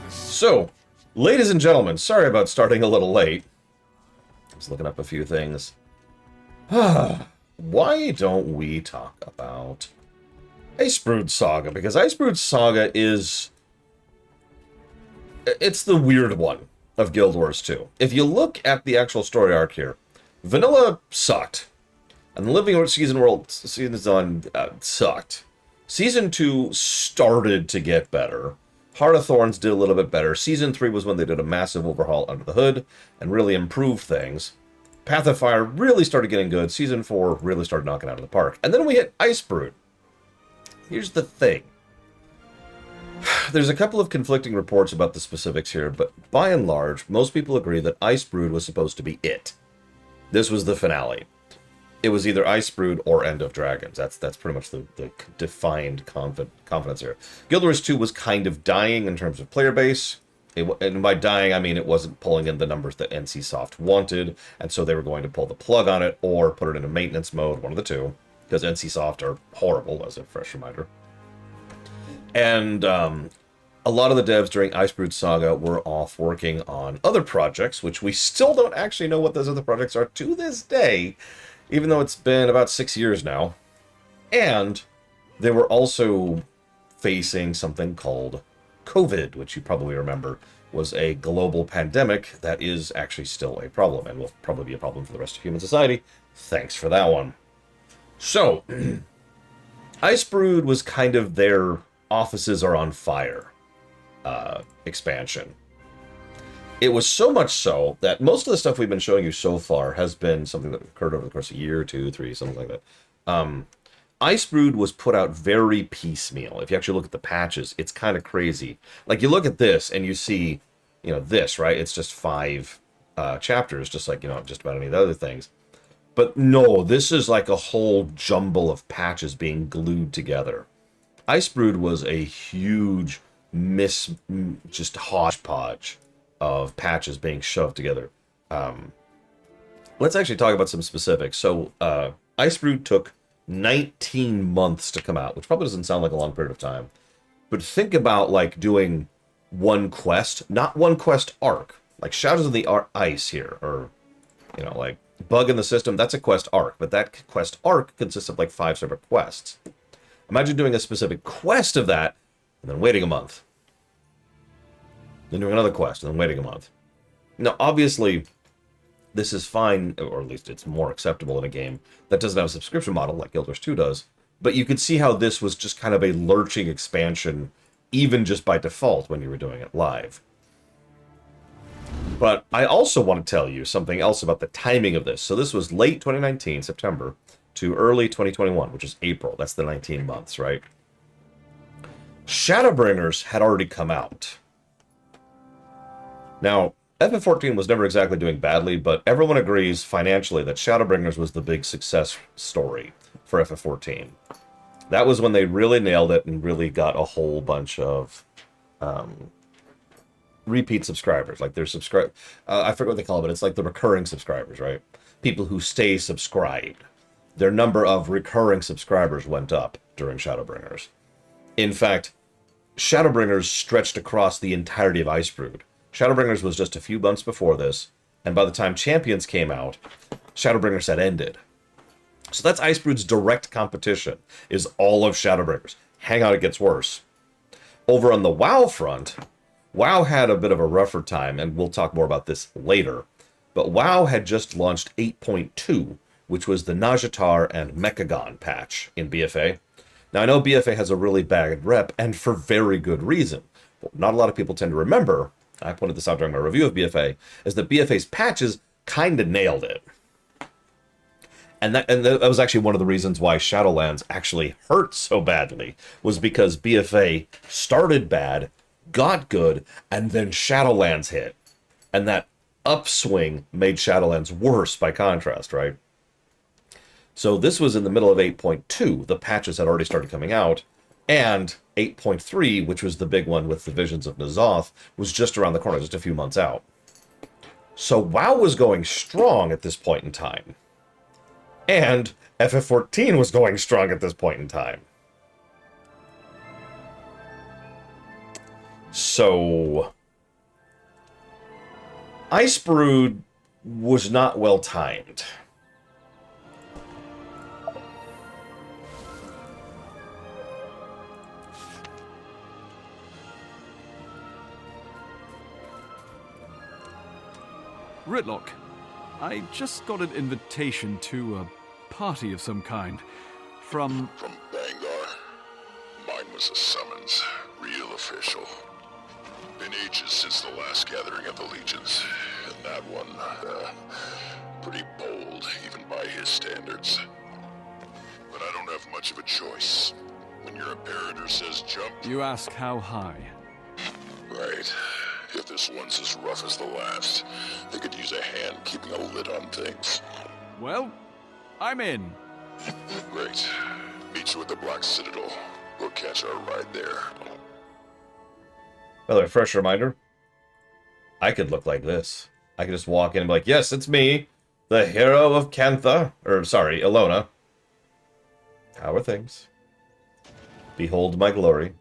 So, ladies and gentlemen, sorry about starting a little late. I was looking up a few things. Why don't we talk about Icebrood Saga? Because Icebrood Saga is... it's the weird one of Guild Wars 2. If you look at the actual story arc here, Vanilla sucked. And the Living Season on sucked. Season 2 started to get better. Heart of Thorns did a little bit better. Season 3 was when they did a massive overhaul under the hood and really improved things. Path of Fire really started getting good. Season 4 really started knocking out of the park. And then we hit Icebrood. Here's the thing. There's a couple of conflicting reports about the specifics here, but by and large, most people agree that Icebrood was supposed to be it. This was the finale. It was either Icebrood or End of Dragons. That's pretty much the defined confidence here. Guild Wars 2 was kind of dying in terms of player base. And by dying, I mean it wasn't pulling in the numbers that NCSoft wanted, and so they were going to pull the plug on it or put it into maintenance mode, one of the two, because NCSoft are horrible, as a fresh reminder. And a lot of the devs during Icebrood Saga were off working on other projects, which we still don't actually know what those other projects are to this day, even though it's been about 6 years now. And they were also facing something called COVID, which you probably remember was a global pandemic that is actually still a problem and will probably be a problem for the rest of human society. Thanks for that one. So, Icebrood was kind of their offices are on fire expansion. It was so much so that most of the stuff we've been showing you so far has been something that occurred over the course of a year, 2, 3, something like that. Icebrood was put out very piecemeal. If you actually look at the patches, it's kind of crazy. Like, you look at this and you see, you know, this, right? It's just 5 chapters, just like, you know, just about any of the other things. But no, this is like a whole jumble of patches being glued together. Icebrood was a huge just hodgepodge of patches being shoved together. Let's actually talk about some specifics. So, Icebrood took 19 months to come out, which probably doesn't sound like a long period of time. But think about, like, doing one quest, not one quest arc. Like, Shadows of the Ice here, or, you know, like, Bug in the System, that's a quest arc. But that quest arc consists of, like, 5 separate quests. Imagine doing a specific quest of that, and then waiting a month. Then doing another quest, and then waiting a month. Now, obviously, this is fine, or at least it's more acceptable in a game that doesn't have a subscription model like Guild Wars 2 does. But you could see how this was just kind of a lurching expansion, even just by default when you were doing it live. But I also want to tell you something else about the timing of this. So this was late 2019, September, to early 2021, which is April. That's the 19 months, right? Shadowbringers had already come out. Now, FF14 was never exactly doing badly, but everyone agrees financially that Shadowbringers was the big success story for FF14. That was when they really nailed it and really got a whole bunch of repeat subscribers. Like, they're I forget what they call it, but it's like the recurring subscribers, right? People who stay subscribed. Their number of recurring subscribers went up during Shadowbringers. In fact, Shadowbringers stretched across the entirety of Icebrood. Shadowbringers was just a few months before this, and by the time Champions came out, Shadowbringers had ended. So that's Icebrood's direct competition, is all of Shadowbringers. Hang on, it gets worse. Over on the WoW front, WoW had a bit of a rougher time, and we'll talk more about this later. But WoW had just launched 8.2, which was the Naj'Atar and Mechagon patch in BFA. Now, I know BFA has a really bad rep, and for very good reason. What not a lot of people tend to remember, I pointed this out during my review of BFA, is that BFA's patches kind of nailed it. And that was actually one of the reasons why Shadowlands actually hurt so badly, was because BFA started bad, got good, and then Shadowlands hit. And that upswing made Shadowlands worse by contrast, right? So this was in the middle of 8.2. The patches had already started coming out, and 8.3, which was the big one with the Visions of N'Zoth, was just around the corner, just a few months out. So WoW was going strong at this point in time. And FF14 was going strong at this point in time. So, Icebrood was not well timed. Ritlock, I just got an invitation to a party of some kind from... From Bangar. Mine was a summons. Real official. Been ages since the last gathering of the legions. And that one, pretty bold, even by his standards. But I don't have much of a choice. When your imperator says jump... You ask how high? Right. If this one's as rough as the last, they could use a hand keeping a lid on things. Well, I'm in. Great. Meet you at the Black Citadel. We'll catch our ride there. By the way, fresh reminder, I could look like this. I could just walk in and be like, yes, it's me, the hero of Cantha, or sorry, Ilona. How are things? Behold my glory.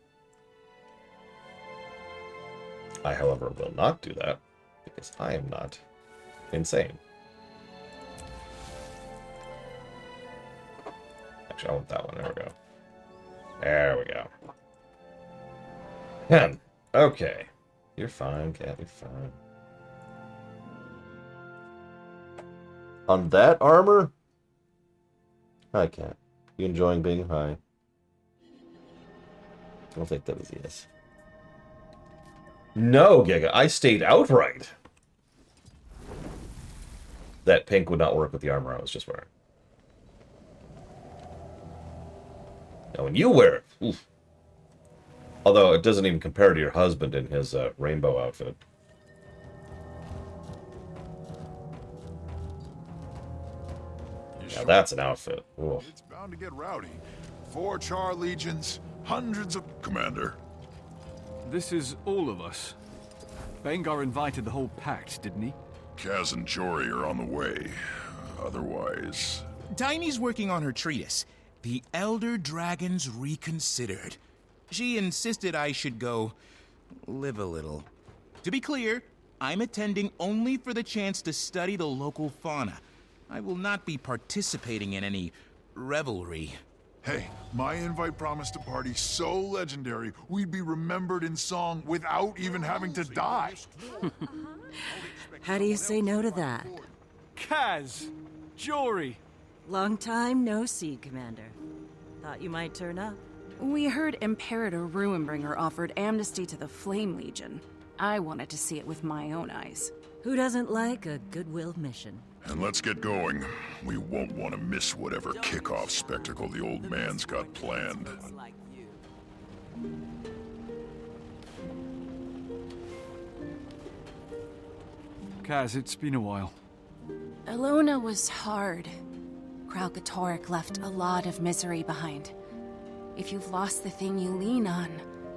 I, however, will not do that, because I am not insane. Actually, I want that one. There we go. There we go. Ken. Okay. You're fine, Cat. You're fine. On that armor? Hi, Cat. You enjoying being high? I'll take that as yes. No, Giga. I stayed outright. That pink would not work with the armor I was just wearing. Now, when you wear it, oof. Although it doesn't even compare to your husband in his rainbow outfit. Now that's an outfit. Ooh. It's bound to get rowdy. 4 Char legions, hundreds of... Commander. This is all of us. Bangar invited the whole pact, didn't he? Kaz and Jory are on the way. Otherwise... Tiny's working on her treatise, The Elder Dragons Reconsidered. She insisted I should go live a little. To be clear, I'm attending only for the chance to study the local fauna. I will not be participating in any revelry. Hey, my invite promised a party so legendary, we'd be remembered in song without even having to die. How do you say no to that? Kaz! Jory! Long time no see, Commander. Thought you might turn up. We heard Imperator Ruinbringer offered amnesty to the Flame Legion. I wanted to see it with my own eyes. Who doesn't like a goodwill mission? And let's get going. We won't want to miss whatever kickoff spectacle the old man's got planned. Kaz, it's been a while. Ilona was hard. Kralkatorrik left a lot of misery behind. If you've lost the thing you lean on,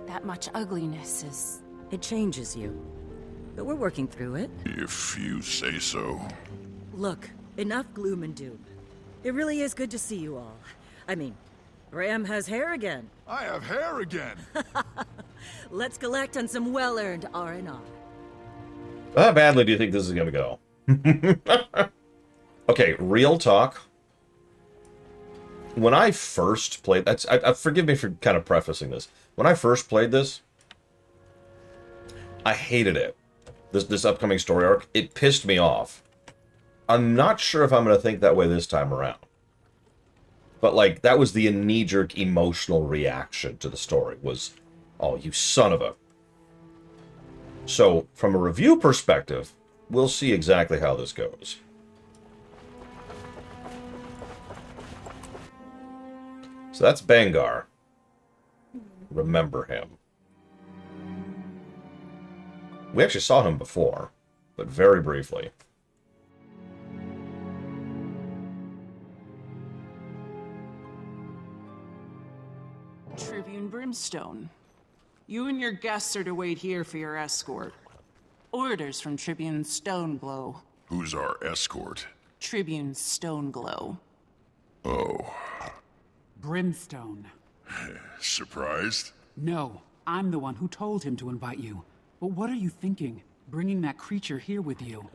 that much ugliness is... It changes you. But we're working through it. If you say so. Look, enough gloom and doom. It really is good to see you all. I mean, Ram has hair again. I have hair again. Let's collect on some well-earned R&R. How badly do you think this is going to go? Okay, real talk. When I first played... forgive me for kind of prefacing this. When I first played this, I hated it. This upcoming story arc. It pissed me off. I'm not sure if I'm going to think that way this time around. But, like, that was the knee-jerk emotional reaction to the story. Was, oh, you son of a... So, from a review perspective, we'll see exactly how this goes. So that's Bangar. Remember him. We actually saw him before, but very briefly. Tribune Brimstone. You and your guests are to wait here for your escort. Orders from Tribune Stoneglow. Who's our escort? Tribune Stoneglow. Oh. Brimstone. Surprised? No, I'm the one who told him to invite you. But what are you thinking, bringing that creature here with you?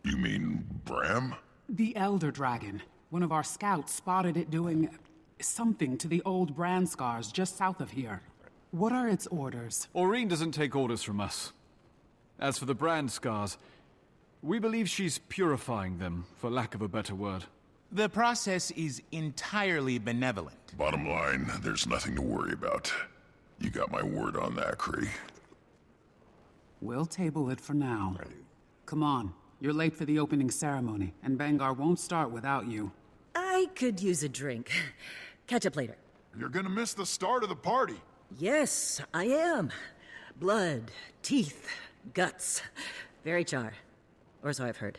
You mean Bram? The Elder Dragon. One of our scouts spotted it doing something to the old brand scars just south of here. What are its orders? Aureen doesn't take orders from us. As for the brand scars, we believe she's purifying them, for lack of a better word. The process is entirely benevolent. Bottom line, there's nothing to worry about. You got my word on that, Kree. We'll table it for now. Come on, you're late for the opening ceremony, and Bangar won't start without you. I could use a drink. Catch up later. You're gonna miss the start of the party. Yes, I am. Blood, teeth, guts. Very char. Or so I've heard.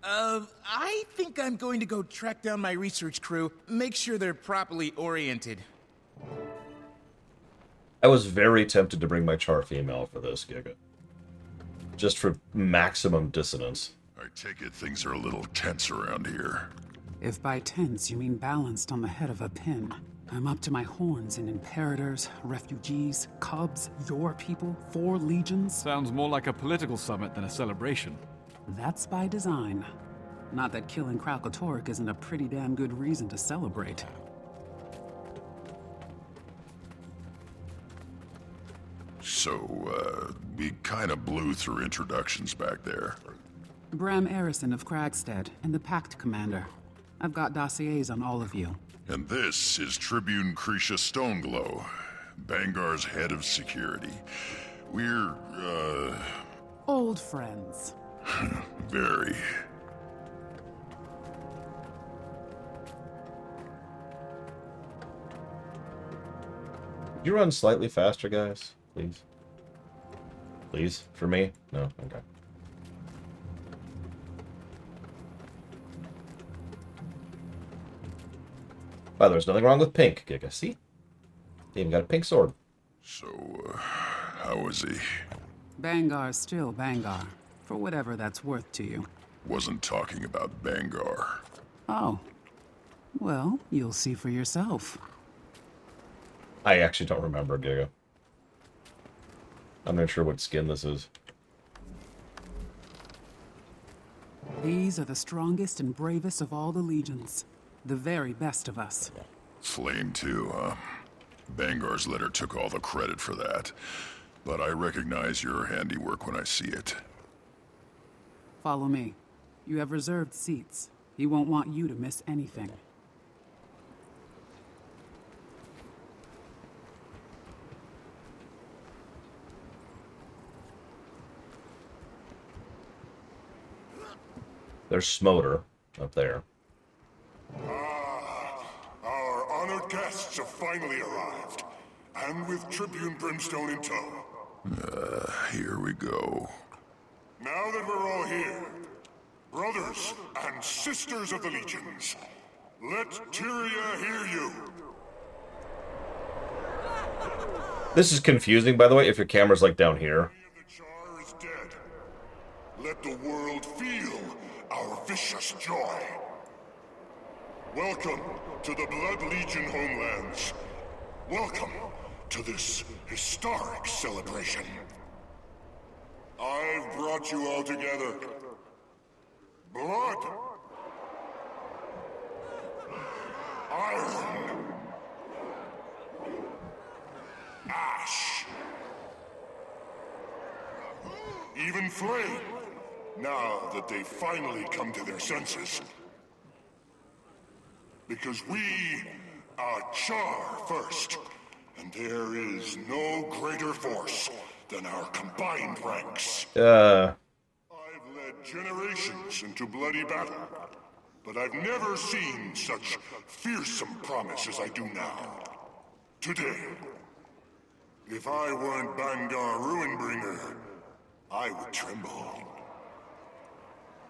I think I'm going to go track down my research crew, make sure they're properly oriented. I was very tempted to bring my char female for this, Giga. Just for maximum dissonance. I take it things are a little tense around here. If by tense you mean balanced on the head of a pin, I'm up to my horns in imperators, refugees, cubs, your people, 4 legions. Sounds more like a political summit than a celebration. That's by design. Not that killing Kralkatorrik isn't a pretty damn good reason to celebrate. So, we kinda blew through introductions back there. Bram Arison of Kragstead and the Pact Commander. I've got dossiers on all of you. And this is Tribune Krisha Stoneglow, Bangar's head of security. We're, Old friends. very. Could you run slightly faster, guys? Please. Please? For me? No? Okay. Wow, there's nothing wrong with pink, Giga. See? They even got a pink sword. So, how was he? Bangar's still Bangar, for whatever that's worth to you. Wasn't talking about Bangar. Oh. Well, you'll see for yourself. I actually don't remember, Giga. I'm not sure what skin this is. These are the strongest and bravest of all the legions. The very best of us. Flame too, huh? Bangar's letter took all the credit for that. But I recognize your handiwork when I see it. Follow me. You have reserved seats. He won't want you to miss anything. There's Smoter up there. Our honored guests have finally arrived. And with Tribune Brimstone in tow. Here we go. Now that we're all here, brothers and sisters of the Legions, let Tyria hear you. This is confusing, by the way, if your camera's like down here. The Char is dead. Let the world feel our vicious joy. Welcome to the Blood Legion homelands. Welcome to this historic celebration. I've brought you all together. Blood. Iron. Ash. Even flame. Now that they've finally come to their senses. Because we are Char first. And there is no greater force than our combined ranks. I've led generations into bloody battle, but I've never seen such fearsome promise as I do now. Today, if I weren't Bangar Ruinbringer, I would tremble.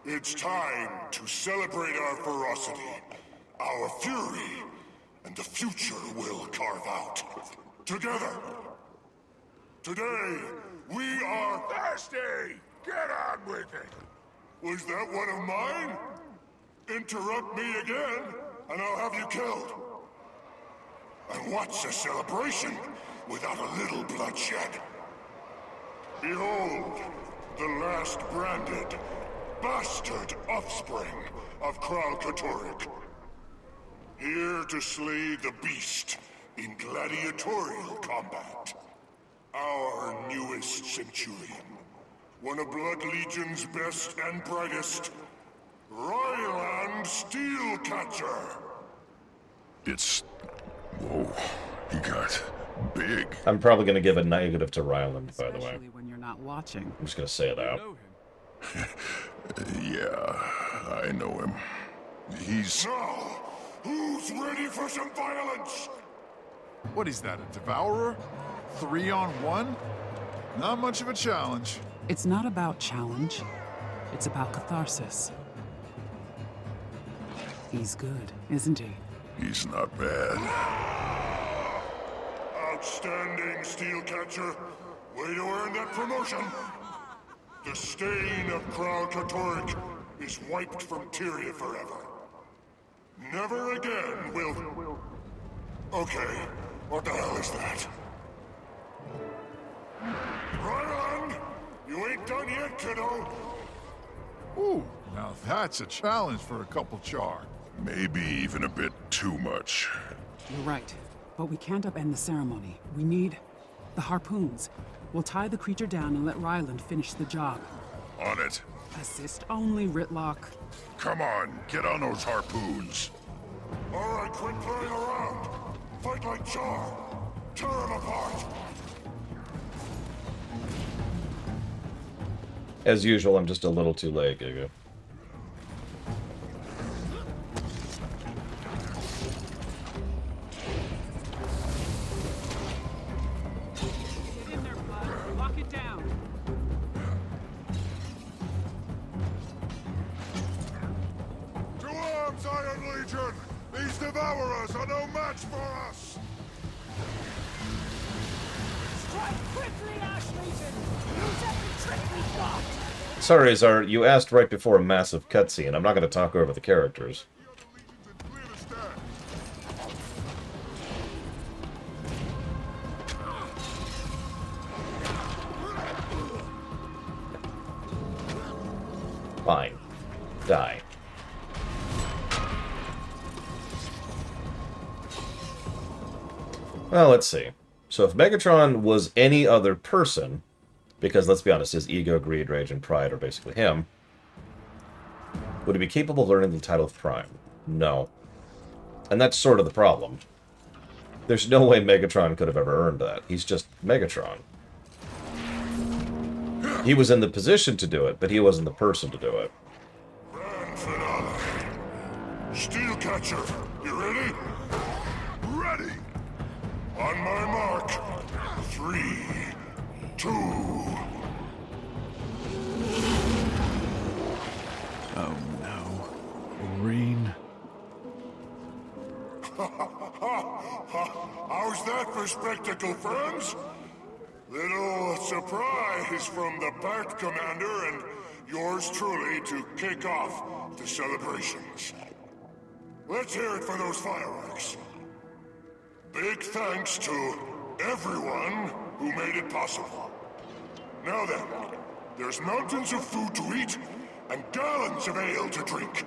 It's time to celebrate our ferocity, our fury, and the future we'll carve out. Together. Today, we are thirsty! Get on with it! Was that one of mine? Interrupt me again, and I'll have you killed. And what's a celebration without a little bloodshed. Behold, the last branded, bastard offspring of Kral Katorik. Here to slay the beast in gladiatorial combat. Our newest centurion. One of Blood Legion's best and brightest. Ryland Steelcatcher. It's... Whoa, he got big. I'm probably going to give a negative to Ryland, by the way. Especially when you're not watching. I'm just going to say it out. Yeah, I know him. He's... Now, who's ready for some violence? What is that, a devourer? 3-on-1? Not much of a challenge. It's not about challenge. It's about catharsis. He's good, isn't he? He's not bad. Outstanding, Steelcatcher. Way to earn that promotion. The stain of Kral Katorik is wiped from Tyria forever. Never again will... Okay, what the hell is that? Ryland! You ain't done yet, kiddo! Ooh, now that's a challenge for a couple char. Maybe even a bit too much. You're right. But we can't upend the ceremony. We need the harpoons. We'll tie the creature down and let Ryland finish the job. On it. Assist only, Ritlock. Come on, get on those harpoons. Alright, quit playing around! Fight like Char! Tear him apart! As usual, I'm just a little too late, Giga. Get in there, bud. Lock it down. To arms, Iron Legion! These devourers are no match for us! Strike quickly, Ash Legion! Use every trick we've got! Sorry, Zar, you asked right before a massive cutscene. I'm not going to talk over the characters. Fine. Die. Well, let's see. So if Megatron was any other person, because let's be honest, his ego, greed, rage, and pride are basically him, would he be capable of earning the title of Prime? No. And that's sort of the problem. There's no way Megatron could have ever earned that. He's just Megatron. He was in the position to do it, but he wasn't the person to do it. Grand finale. Steelcatcher, you ready? Ready! On my mark. 3, 2... Oh no. Oreen. How's that for spectacle, friends? Little surprise from the Pact Commander and yours truly to kick off the celebrations. Let's hear it for those fireworks. Big thanks to everyone who made it possible. Now then, there's mountains of food to eat and gallons of ale to drink.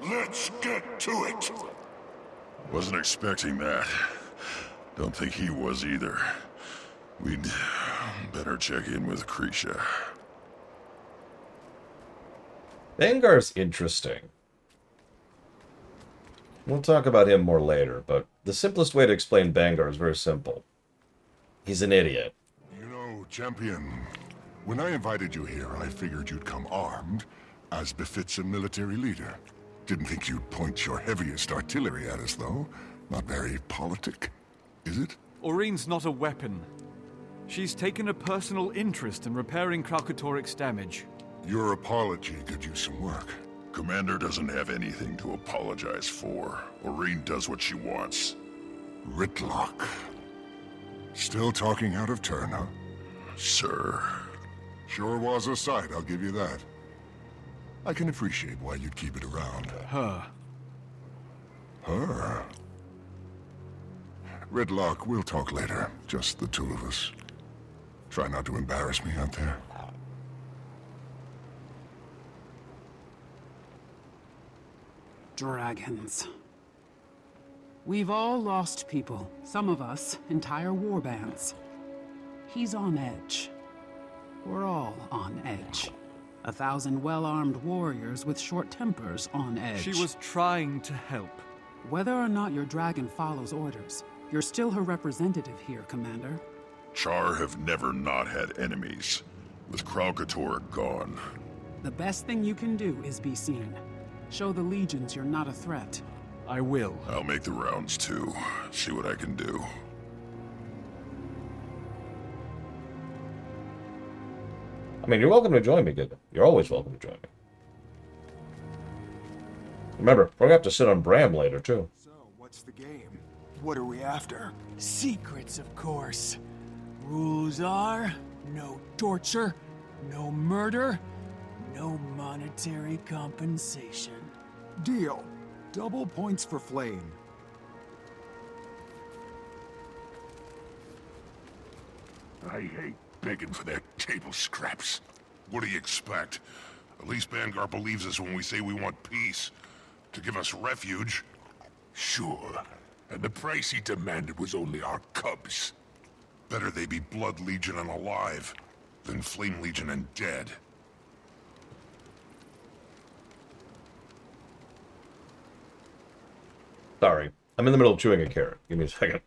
Let's get to it. Wasn't expecting that. Don't think he was either. We'd better check in with Krisha. Bangar's interesting. We'll talk about him more later, but the simplest way to explain Bangar is very simple. He's an idiot. You know, champion, when I invited you here, I figured you'd come armed, as befits a military leader. Didn't think you'd point your heaviest artillery at us, though. Not very politic, is it? Oreen's not a weapon. She's taken a personal interest in repairing Kral Katorik's damage. Your apology could use some work. Commander doesn't have anything to apologize for. Oreen does what she wants. Ritlock. Still talking out of turn, huh? Sir. Sure was a sight, I'll give you that. I can appreciate why you'd keep it around. Her. Her? Redlock, we'll talk later. Just the two of us. Try not to embarrass me out there. Dragons. We've all lost people. Some of us, entire war bands. He's on edge. We're all on edge. 1,000 well-armed warriors with short tempers on edge. She was trying to help. Whether or not your dragon follows orders, you're still her representative here, Commander. Char have never not had enemies. With Kralkator gone. The best thing you can do is be seen. Show the Legions you're not a threat. I will. I'll make the rounds too. See what I can do. I mean, you're welcome to join me, Giga. You're always welcome to join me. Remember, we're going to have to sit on Bram later, too. So, what's the game? What are we after? Secrets, of course. Rules are no torture, no murder, no monetary compensation. Deal. Double points for Flame. I hate begging for their table scraps. What do you expect? At least Vanguard believes us when we say we want peace. To give us refuge. Sure. And the price he demanded was only our cubs. Better they be Blood Legion and alive, than Flame Legion and dead. Sorry. I'm in the middle of chewing a carrot. Give me a second.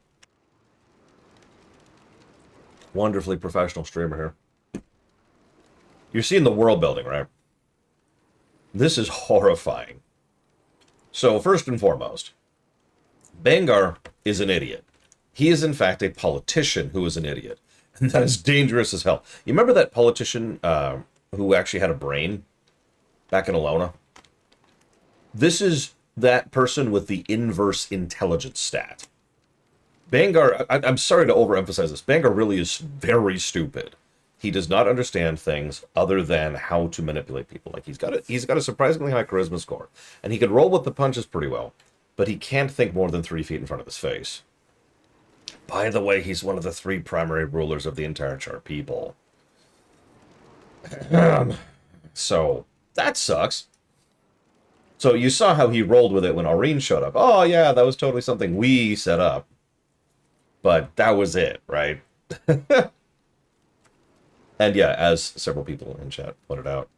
Wonderfully professional streamer here. You're seeing the world building, right? This is horrifying. So, first and foremost, Bangar is an idiot. He is, in fact, a politician who is an idiot. And that is dangerous as hell. You remember that politician who actually had a brain back in Alona? This is that person with the inverse intelligence stat. Bangar, I'm sorry to overemphasize this, Bangar really is very stupid. He does not understand things other than how to manipulate people. Like, he's got a surprisingly high charisma score, and he can roll with the punches pretty well, but he can't think more than 3 feet in front of his face. By the way, he's one of the 3 primary rulers of the entire Char people. So, that sucks. So you saw how he rolled with it when Aurene showed up. Oh yeah, that was totally something we set up. But that was it, right? And yeah, as several people in chat pointed out,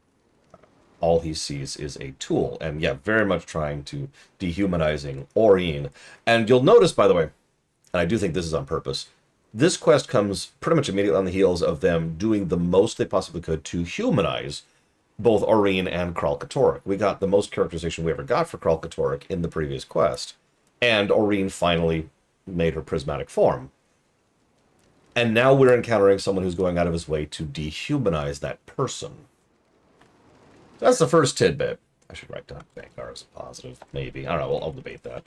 all he sees is a tool. And yeah, very much trying to dehumanizing Aurene. And you'll notice, by the way, and I do think this is on purpose, this quest comes pretty much immediately on the heels of them doing the most they possibly could to humanize both Aurene and Kralkatorrik. We got the most characterization we ever got for Kralkatorrik in the previous quest. And Aurene finally made her prismatic form. And now we're encountering someone who's going out of his way to dehumanize that person. That's the first tidbit. I should write down Bangar as a positive, maybe. I don't know, I'll debate that.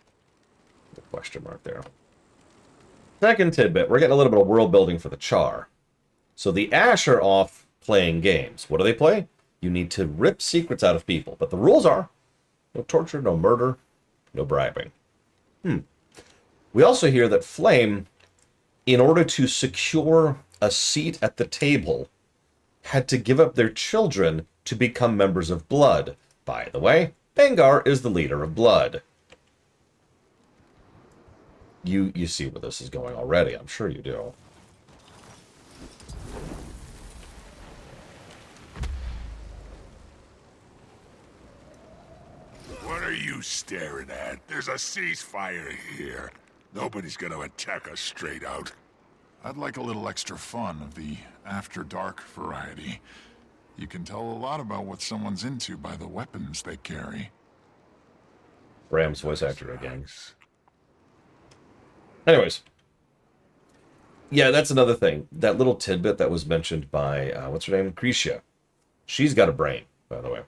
The question mark there. Second tidbit, we're getting a little bit of world building for the Char. So the Ash are off playing games. What do they play? You need to rip secrets out of people. But the rules are no torture, no murder, no bribing. We also hear that Flame, in order to secure a seat at the table, had to give up their children to become members of Blood. By the way, Bangar is the leader of Blood. You see where this is going already. I'm sure you do. What are you staring at? There's a ceasefire here. Nobody's gonna attack us straight out. I'd like a little extra fun of the after-dark variety. You can tell a lot about what someone's into by the weapons they carry. Bram's voice actor again. Anyways. Yeah, that's another thing. That little tidbit that was mentioned by, what's her name? Cretia. She's got a brain, by the way.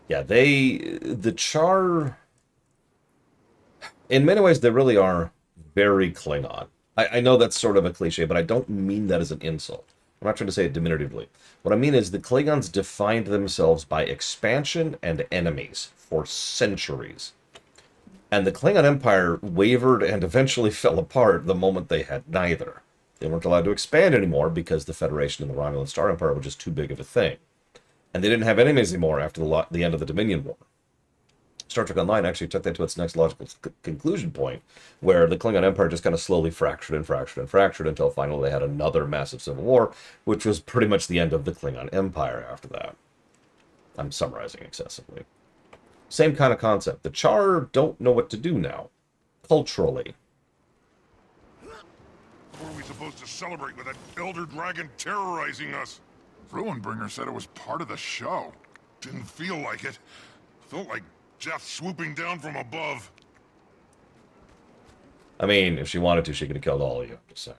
Yeah, the Char... In many ways, they really are very Klingon. I know that's sort of a cliche, but I don't mean that as an insult. I'm not trying to say it diminutively. What I mean is the Klingons defined themselves by expansion and enemies for centuries. And the Klingon Empire wavered and eventually fell apart the moment they had neither. They weren't allowed to expand anymore because the Federation and the Romulan Star Empire were just too big of a thing. And they didn't have enemies anymore after the end of the Dominion War. Star Trek Online actually took that to its next logical conclusion point, where the Klingon Empire just kind of slowly fractured and fractured and fractured until finally they had another massive civil war, which was pretty much the end of the Klingon Empire after that. I'm summarizing excessively. Same kind of concept. The Char don't know what to do now, culturally. What are we supposed to celebrate with that Elder Dragon terrorizing us? Ruinbringer said it was part of the show. Didn't feel like it. Felt like death swooping down from above. I mean, if she wanted to, she could have killed all of you. Just saying.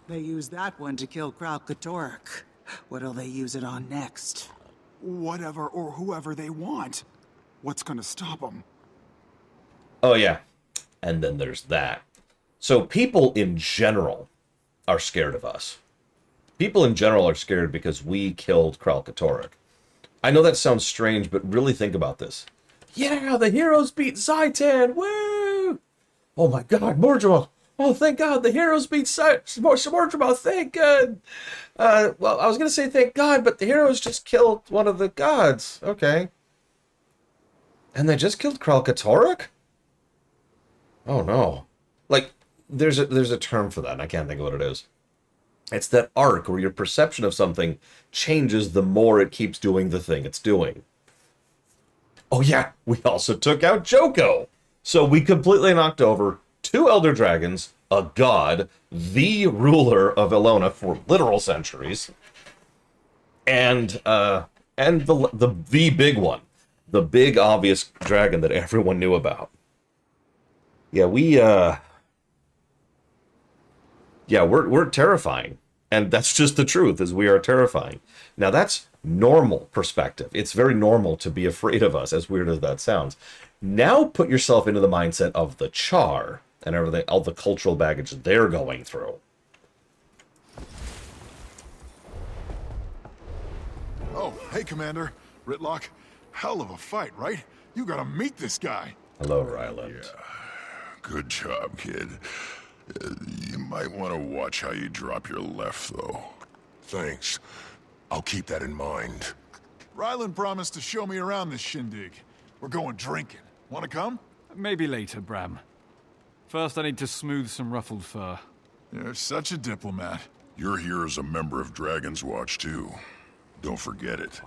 They used that one to kill Kralkatork. What'll they use it on next? Whatever or whoever they want. What's gonna stop them? Oh, yeah. And then there's that. So people in general are scared of us. People in general are scared because we killed Kralkatork. I know that sounds strange, but really think about this. Yeah, the heroes beat Zaitan! Woo! Oh my god, Mordrima! Oh, thank God, the heroes beat Mordrima, thank God! Well, I was going to say thank God, but the heroes just killed one of the gods. Okay. And they just killed Kralkatork? Oh no. Like, there's a term for that, and I can't think of what it is. It's that arc where your perception of something changes the more it keeps doing the thing it's doing. Oh yeah, we also took out Joko. So we completely knocked over 2 Elder Dragons, a god, the ruler of Elona for literal centuries, and the big one, the big obvious dragon that everyone knew about. Yeah, we're terrifying. And that's just the truth, is we are terrifying. Now, that's normal perspective. It's very normal to be afraid of us, as weird as that sounds. Now put yourself into the mindset of the Char and everything, all the cultural baggage they're going through. Oh, hey, Commander. Ritlock. Hell of a fight, right? You gotta meet this guy. Hello, Ryland. Yeah. Good job, kid. You might want to watch how you drop your left, though. Thanks. I'll keep that in mind. Ryland promised to show me around this shindig. We're going drinking. Wanna come? Maybe later, Bram. First, I need to smooth some ruffled fur. You're such a diplomat. You're here as a member of Dragon's Watch, too. Don't forget it.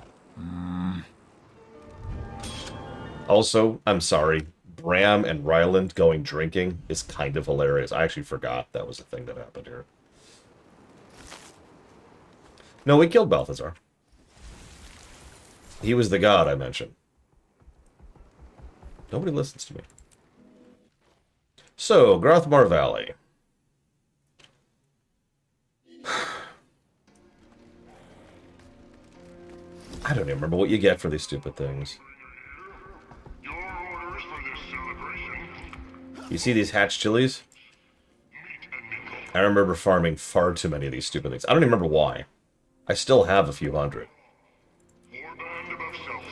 Also, I'm sorry, Bram and Ryland going drinking is kind of hilarious. I actually forgot that was a thing that happened here. No, we killed Balthazar. He was the god I mentioned. Nobody listens to me. So, Grothmar Valley. I don't even remember what you get for these stupid things. You see these hatch chilies? I remember farming far too many of these stupid things. I don't even remember why. I still have a few hundred. Warband above self.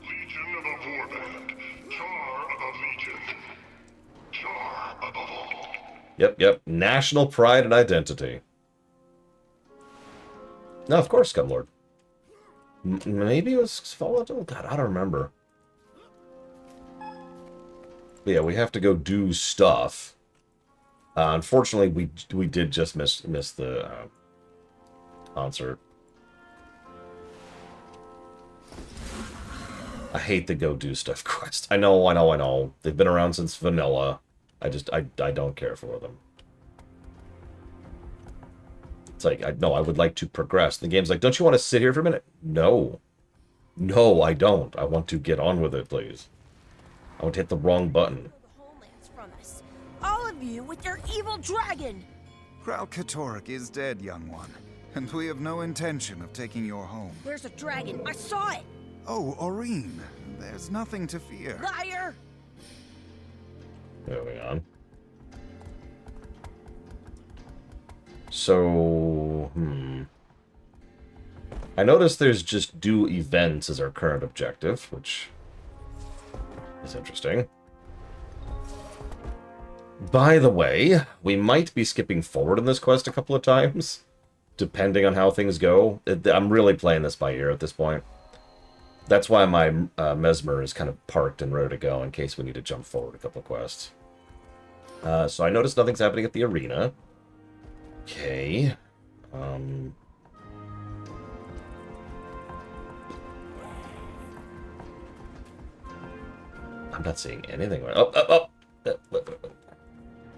Legion above warband. Char above legion. Char above all. Yep. National pride and identity. No, of course, Scumlord. Maybe it was Fallout? Oh, God, I don't remember. But yeah, we have to go do stuff. Unfortunately, we did just miss the concert. I hate the go do stuff quest. I know. They've been around since vanilla. I don't care for them. It's like, I would like to progress. The game's like, don't you want to sit here for a minute? No. No, I don't. I want to get on with it, please. I want to hit the wrong button. All of you with your evil dragon! Kralkatork is dead, young one. And we have no intention of taking your home. There's a dragon. I saw it! Oh, Aurene. There's nothing to fear. Liar! Moving on. So, I noticed there's just do events as our current objective, which That's interesting. By the way, we might be skipping forward in this quest a couple of times, depending on how things go. I'm really playing this by ear at this point. That's why my Mesmer is kind of parked and ready to go in case we need to jump forward a couple of quests. So I noticed nothing's happening at the arena. Okay. I'm not seeing anything. Oh!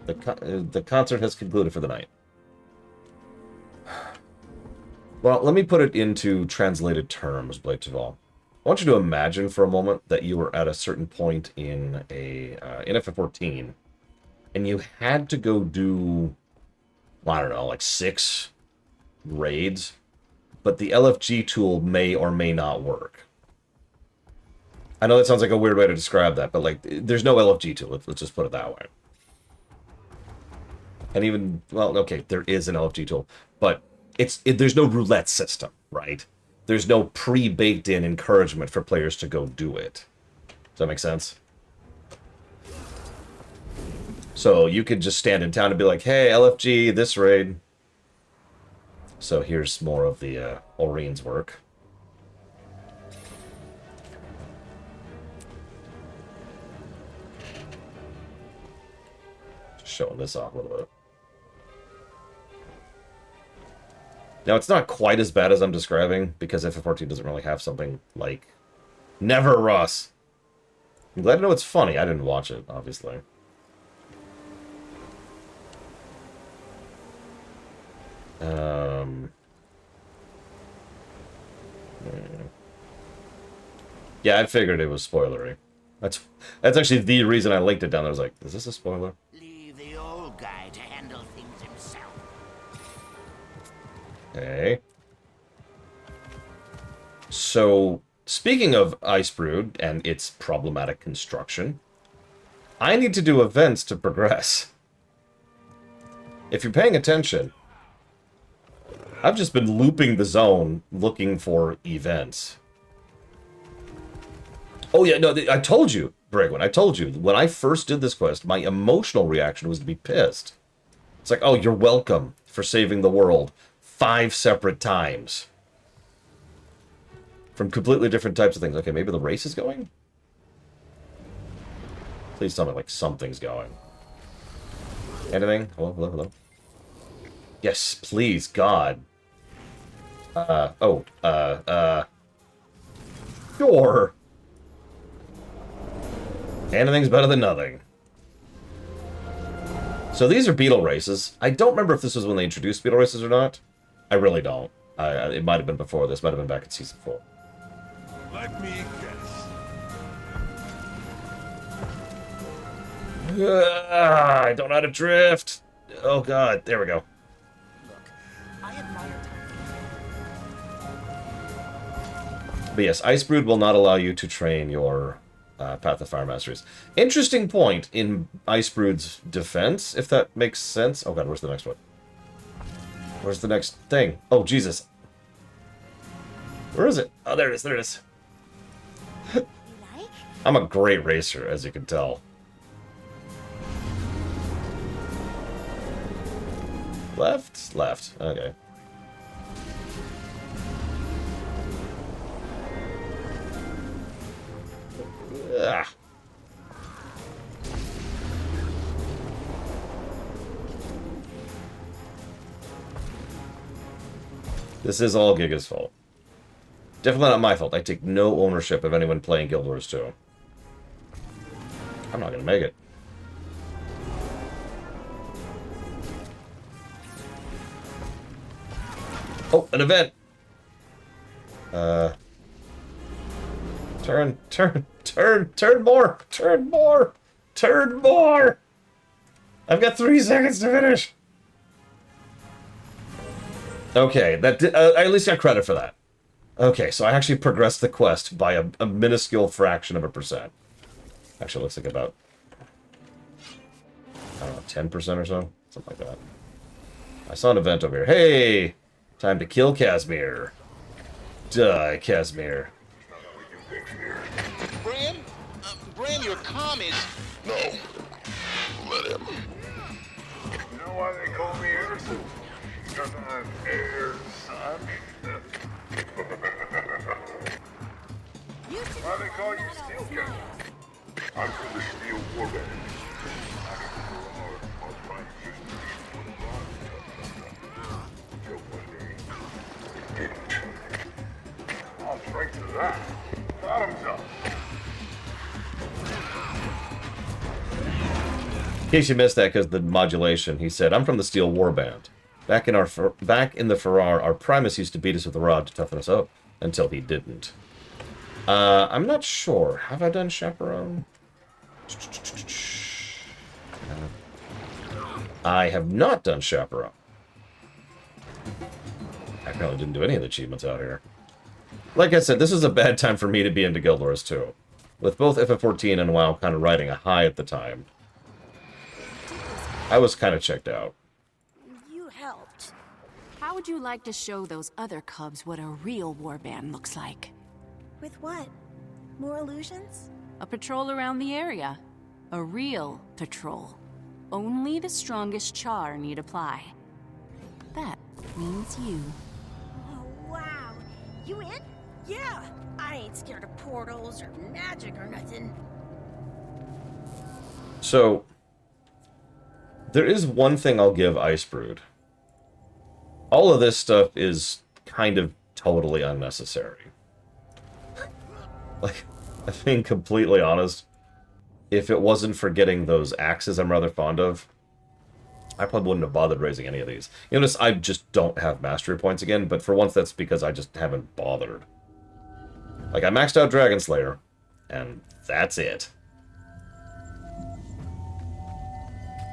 The concert has concluded for the night. Well, let me put it into translated terms, Blade Taval. I want you to imagine for a moment that you were at a certain point in a in FF14, and you had to go do, I don't know, like 6 raids, but the LFG tool may or may not work. I know that sounds like a weird way to describe that, but like, there's no LFG tool. Let's just put it that way. And even, well, okay, there is an LFG tool, but there's no roulette system, right? There's no pre-baked in encouragement for players to go do it. Does that make sense? So you could just stand in town and be like, hey, LFG, this raid. So here's more of the Orion's work. Just showing this off a little bit. Now, it's not quite as bad as I'm describing, because FF14 doesn't really have something like Never Russ. I'm glad to know it's funny. I didn't watch it, obviously. Yeah, I figured it was spoilery. That's actually the reason I linked it down there. I was like, is this a spoiler? Leave the old guy to handle things himself. Okay. So, speaking of Icebrood and its problematic construction, I need to do events to progress. If you're paying attention, I've just been looping the zone looking for events. Oh yeah, no, I told you, Brigwin, I told you, when I first did this quest, my emotional reaction was to be pissed. It's like, oh, you're welcome for saving the world 5 separate times. From completely different types of things. Okay, maybe the race is going? Please tell me, like, something's going. Anything? Hello, hello, hello? Yes, please, God. Sure. Anything's better than nothing. So these are beetle races. I don't remember if this was when they introduced beetle races or not. I really don't. It might have been before this. Might have been back in Season 4. Let me guess. I don't know how to drift. Oh, God. There we go. But yes, Icebrood will not allow you to train your Path of Fire Masteries. Interesting point in Icebrood's defense, if that makes sense. Oh god, where's the next one? Where's the next thing? Oh, Jesus. Where is it? Oh, there it is, there it is. I'm a great racer, as you can tell. Left? Left. Okay. Ugh. This is all Giga's fault. Definitely not my fault. I take no ownership of anyone playing Guild Wars 2. I'm not gonna make it. Oh, an event! Turn more! Turn more! Turn more! I've got 3 seconds to finish! Okay, that I at least got credit for that. Okay, so I actually progressed the quest by a minuscule fraction of a percent. Actually, looks like about, I don't know, 10% or so? Something like that. I saw an event over here. Hey! Time to kill Casimir. Die, Casimir. Bran? Bran, Keeping your calm is... No. Let him. You know why they call me Anderson? Because I'm Air's son. Why they call you Steel Cat? I'm from the Steel Warband. I'll drink to that. Bottoms up. In case you missed that because the modulation, he said, "I'm from the Steel Warband. Back in the Farrar, our Primus used to beat us with a rod to toughen us up until he didn't." I'm not sure. Have I done Chaperone? I have not done Chaperone. I apparently didn't do any of the achievements out here. Like I said, this is a bad time for me to be into Guild Wars 2. With both FF14 and WoW kind of riding a high at the time, I was kind of checked out. You helped. How would you like to show those other cubs what a real warband looks like? With what? More illusions? A patrol around the area. A real patrol. Only the strongest char need apply. That means you. Oh, wow. You in? Yeah. I ain't scared of portals or magic or nothing. So, there is one thing I'll give Icebrood. All of this stuff is kind of totally unnecessary. Like, I'm being completely honest. If it wasn't for getting those axes I'm rather fond of, I probably wouldn't have bothered raising any of these. You notice I just don't have mastery points again, but for once that's because I just haven't bothered. Like, I maxed out Dragon Slayer, and that's it.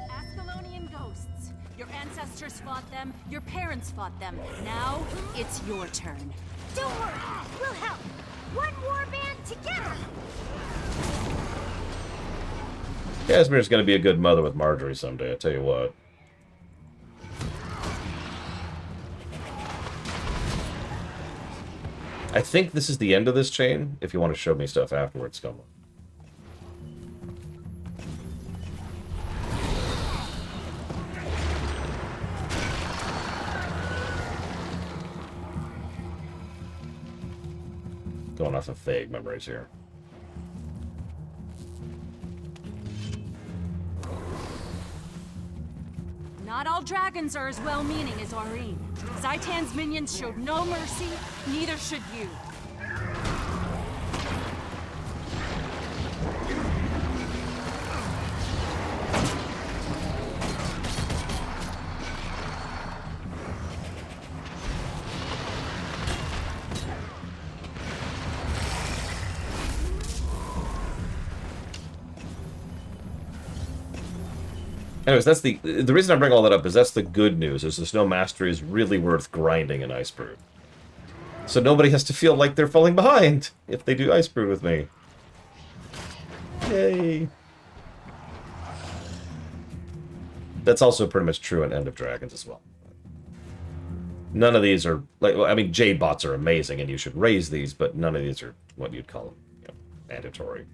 Ascalonian ghosts. Your ancestors fought them, your parents fought them. Now, it's your turn. Don't worry. We'll help. One warband together. Casmire's gonna be a good mother with Marjorie someday, I tell you what. I think this is the end of this chain, if you want to show me stuff afterwards, come on. Going off of vague memories here. Not all dragons are as well-meaning as Aurene. Zaitan's minions showed no mercy, neither should you. Anyways, that's the reason I bring all that up is that's the good news, is the Snow Mastery is really worth grinding in Icebrood. So nobody has to feel like they're falling behind if they do Icebrood with me. Yay! That's also pretty much true in End of Dragons as well. None of these are, like, I mean, Jade bots are amazing and you should raise these, but none of these are what you'd call, you know, mandatory.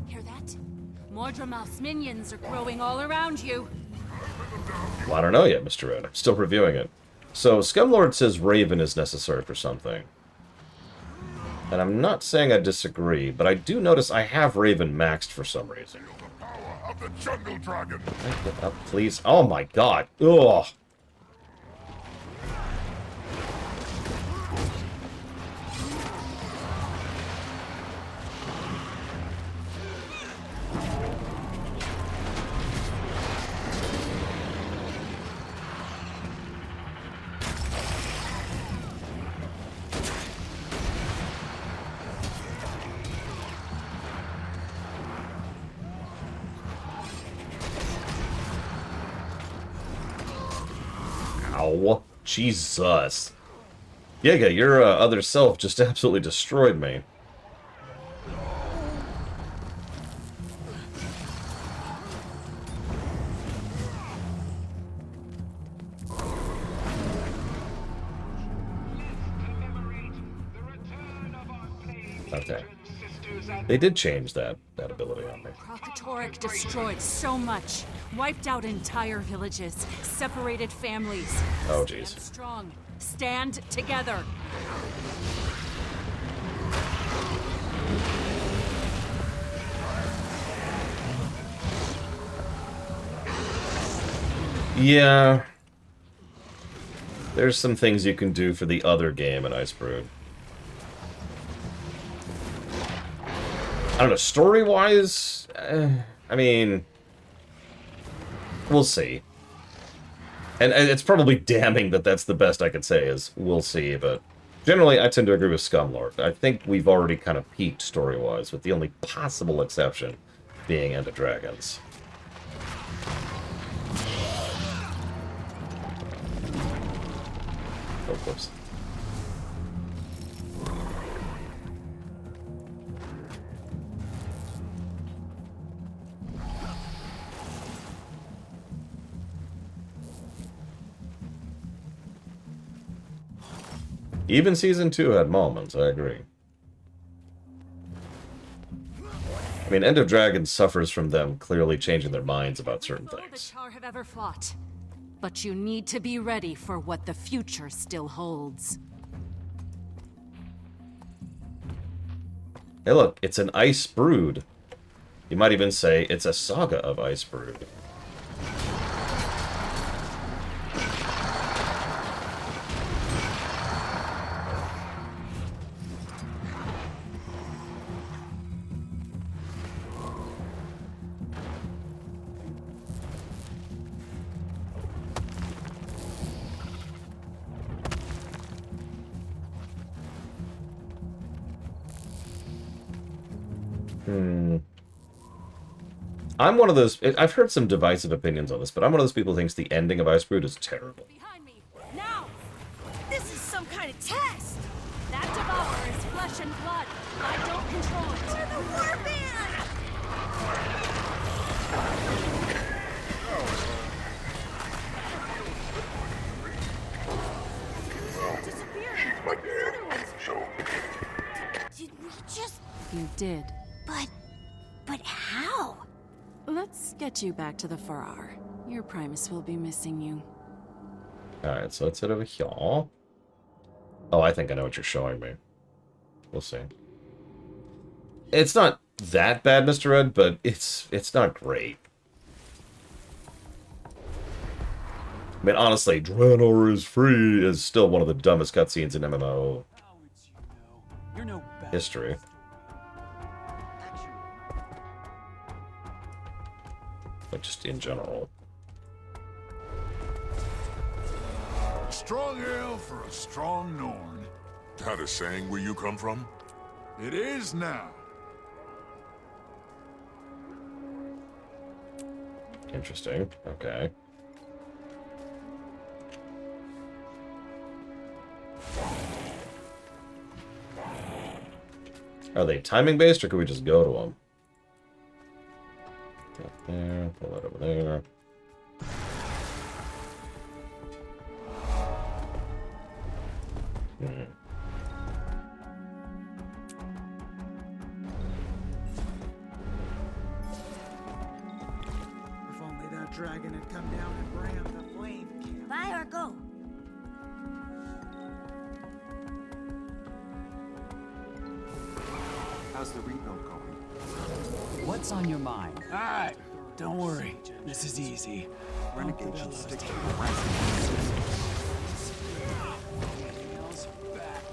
Hear that? Mordramal's minions are growing all around you. Well, I don't know yet, Mr. Red. I'm still reviewing it. So, Scumlord says Raven is necessary for something. And I'm not saying I disagree, but I do notice I have Raven maxed for some reason. Of the jungle dragon. Can I get up, please? Oh my god. Ugh. Ow. Jesus. Giga, your other self just absolutely destroyed me. Okay. They did change that ability on me. Kralkatorrik destroyed so much. Wiped out entire villages. Separated families. Oh, Stand jeez. strong. Stand together. Yeah. There's some things you can do for the other game in Icebrood. I don't know, story-wise, I mean, we'll see. And it's probably damning that that's the best I could say is we'll see, but generally I tend to agree with Scumlord. I think we've already kind of peaked story-wise, with the only possible exception being End of Dragons. Oh, whoops. Even Season 2 had moments, I agree. I mean, End of Dragons suffers from them clearly changing their minds about certain things. The Char have ever fought. But you need to be ready for what the future still holds. Hey look, it's an Icebrood. You might even say it's a Saga of Icebrood. I'm one of those... I've heard some divisive opinions on this, but I'm one of those people who thinks the ending of Icebrood is terrible. Now! This is some kind of test! That devourer is flesh and blood. I don't control it. We're the warband! Disappeared. My dad, so... Did we just... You did. But how? Let's get you back to the Farrar. Your Primus will be missing you. Alright, so let's head over here. Oh, I think I know what you're showing me. We'll see. It's not that bad, Mr. Red, but it's not great. I mean, honestly, Draenor is free is still one of the dumbest cutscenes in MMO history. But just in general. Strong ale for a strong Norn. That a saying where you come from? It is now. Interesting. Okay. Are they timing based, or can we just go to them? That there, pull that over there. If only that dragon had come down and rammed the flame camp. Buy or go? How's the rebuild going? What's on your mind? All right, don't worry. This is easy. Renegade should stick to the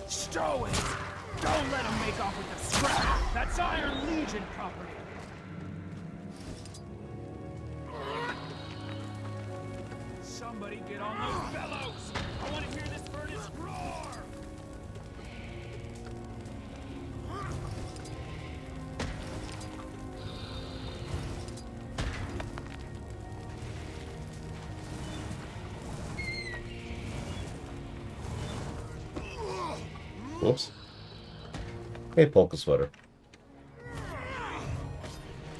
Stow it! Don't let him make off with the scrap! That's Iron Legion property! Somebody get on those bellows! I want to hear this furnace roar! Whoops. Hey, Polka Sweater.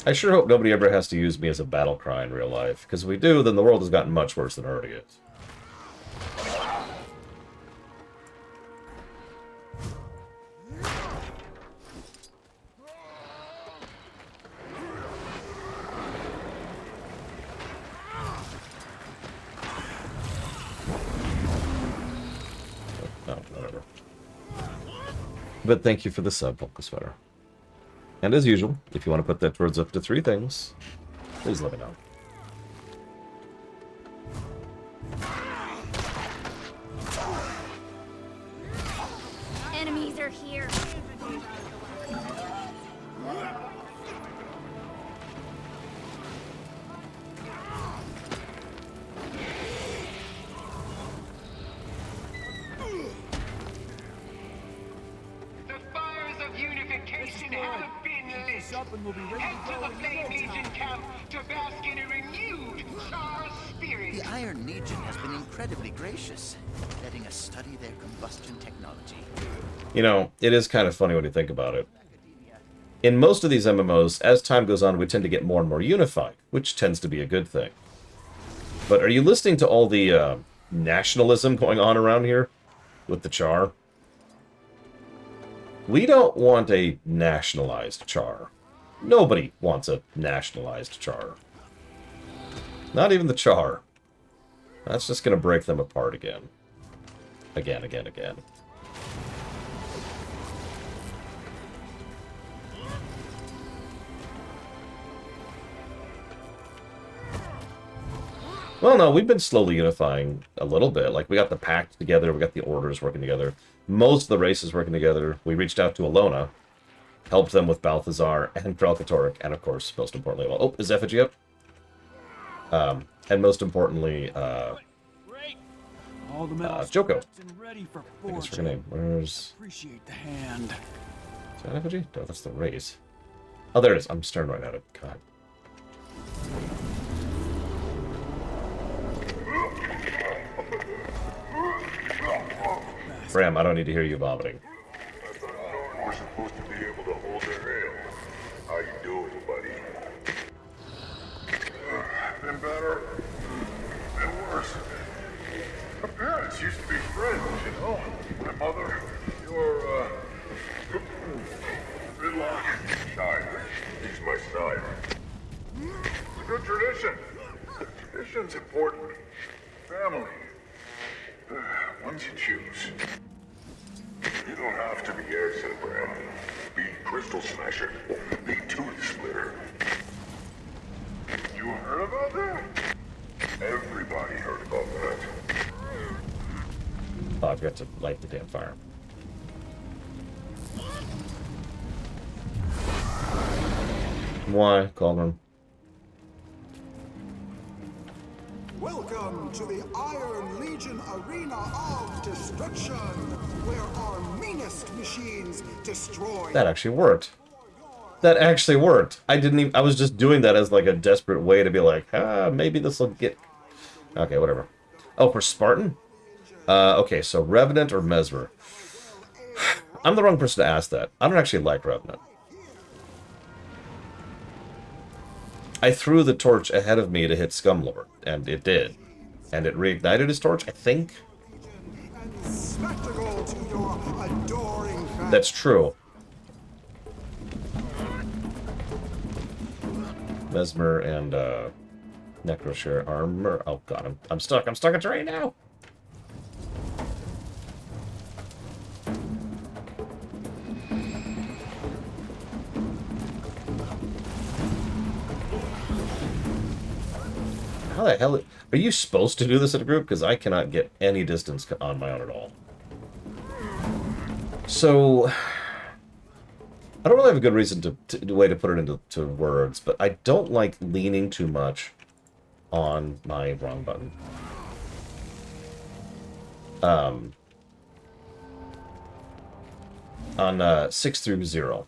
I sure hope nobody ever has to use me as a battle cry in real life, because if we do, then the world has gotten much worse than it already is. But thank you for the sub, Polka Sweater. And as usual, if you want to put that towards up to 3 things, please let me know. Enemies are here. The fires of unification have been lit. Head to the Flame Legion camp to bask in a renewed Char spirit. The Iron Legion has been incredibly gracious, letting us study their combustion technology. You know, it is kind of funny when you think about it. In most of these MMOs, as time goes on, we tend to get more and more unified, which tends to be a good thing. But are you listening to all the nationalism going on around here with the Char? We don't want a nationalized Char. Nobody wants a nationalized Char. Not even the Char. That's just going to break them apart again. Again. Well, no, we've been slowly unifying a little bit. Like, we got the Pact together, we got the Orders working together. Most of the races working together. We reached out to Alona, helped them with Balthazar and Kralkatorrik, and of course, most importantly, well, oh, is Effigy up? And most importantly, Joko. I guess her name. Where's... Appreciate the hand. Is that Effigy? No, that's the race. Oh, there it is. I'm staring right at it. God. Bram, I don't need to hear you vomiting. I thought Norn were supposed to be able to hold their ale. How you doing, buddy? Been better. Been worse. Our parents used to be friends, you know. My mother, your, Gridlock, Shine. He's my side. It's a good tradition. Tradition's important. Family. Ones you choose. You don't have to be Erson, Bram. Be Crystal Smasher. Be Tooth Splitter. You heard about that? Everybody heard about that. Oh, I've got to light the damn fire. Why, Cauldron? Welcome to the Iron Legion Arena of Destruction, where our meanest machines destroy... That actually worked. That actually worked. I didn't even... I was just doing that as like a desperate way to be like, maybe this will get... Okay, whatever. Oh, for Spartan? Okay, so Revenant or Mesmer? I'm the wrong person to ask that. I don't actually like Revenant. I threw the torch ahead of me to hit Scumlord, and it did. And it reignited his torch, I think? That's true. Mesmer and Necro share armor. Oh god, I'm stuck. I'm stuck in terrain now. How the hell... Are you supposed to do this in a group? Because I cannot get any distance on my own at all. So... I don't really have a good reason to way to put it into words, but I don't like leaning too much on my wrong button. On 6 through 0.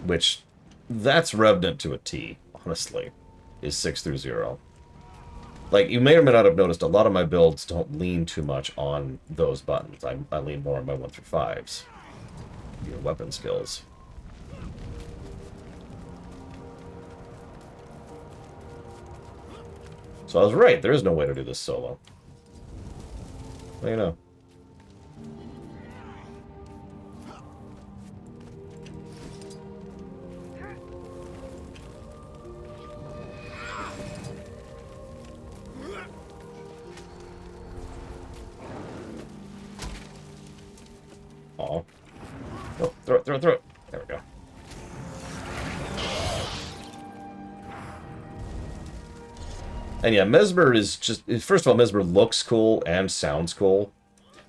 Which, that's Revenant to a T, honestly. Is 6 through 0. Like, you may or may not have noticed, a lot of my builds don't lean too much on those buttons. I lean more on my 1 through 5s. Your weapon skills. So I was right, there is no way to do this solo. Well, you know. Aw. Oh, throw it, throw it, throw it. There we go. And yeah, Mesmer is just... First of all, Mesmer looks cool and sounds cool.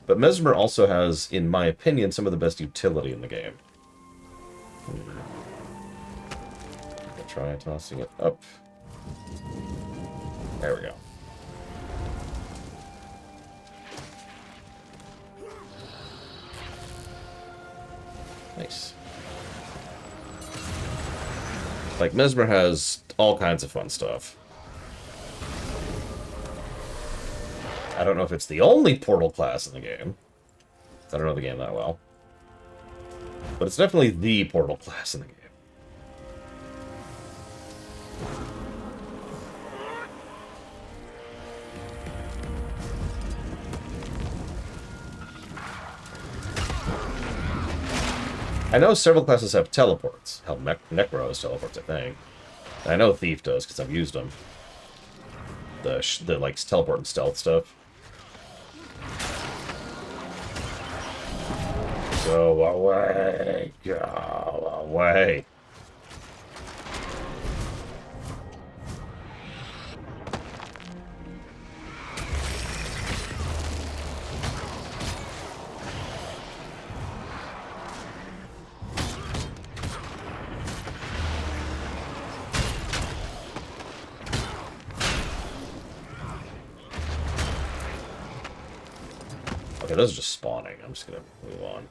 But Mesmer also has, in my opinion, some of the best utility in the game. I'll try tossing it up. There we go. Nice. Like, Mesmer has all kinds of fun stuff. I don't know if it's the only portal class in the game. I don't know the game that well. But it's definitely the portal class in the game. I know several classes have teleports. Hell, Necro has teleports, I think. And I know Thief does, because I've used them. The like, teleport and stealth stuff. Go away! Go away! Okay, those are just spawning. I'm just gonna move on.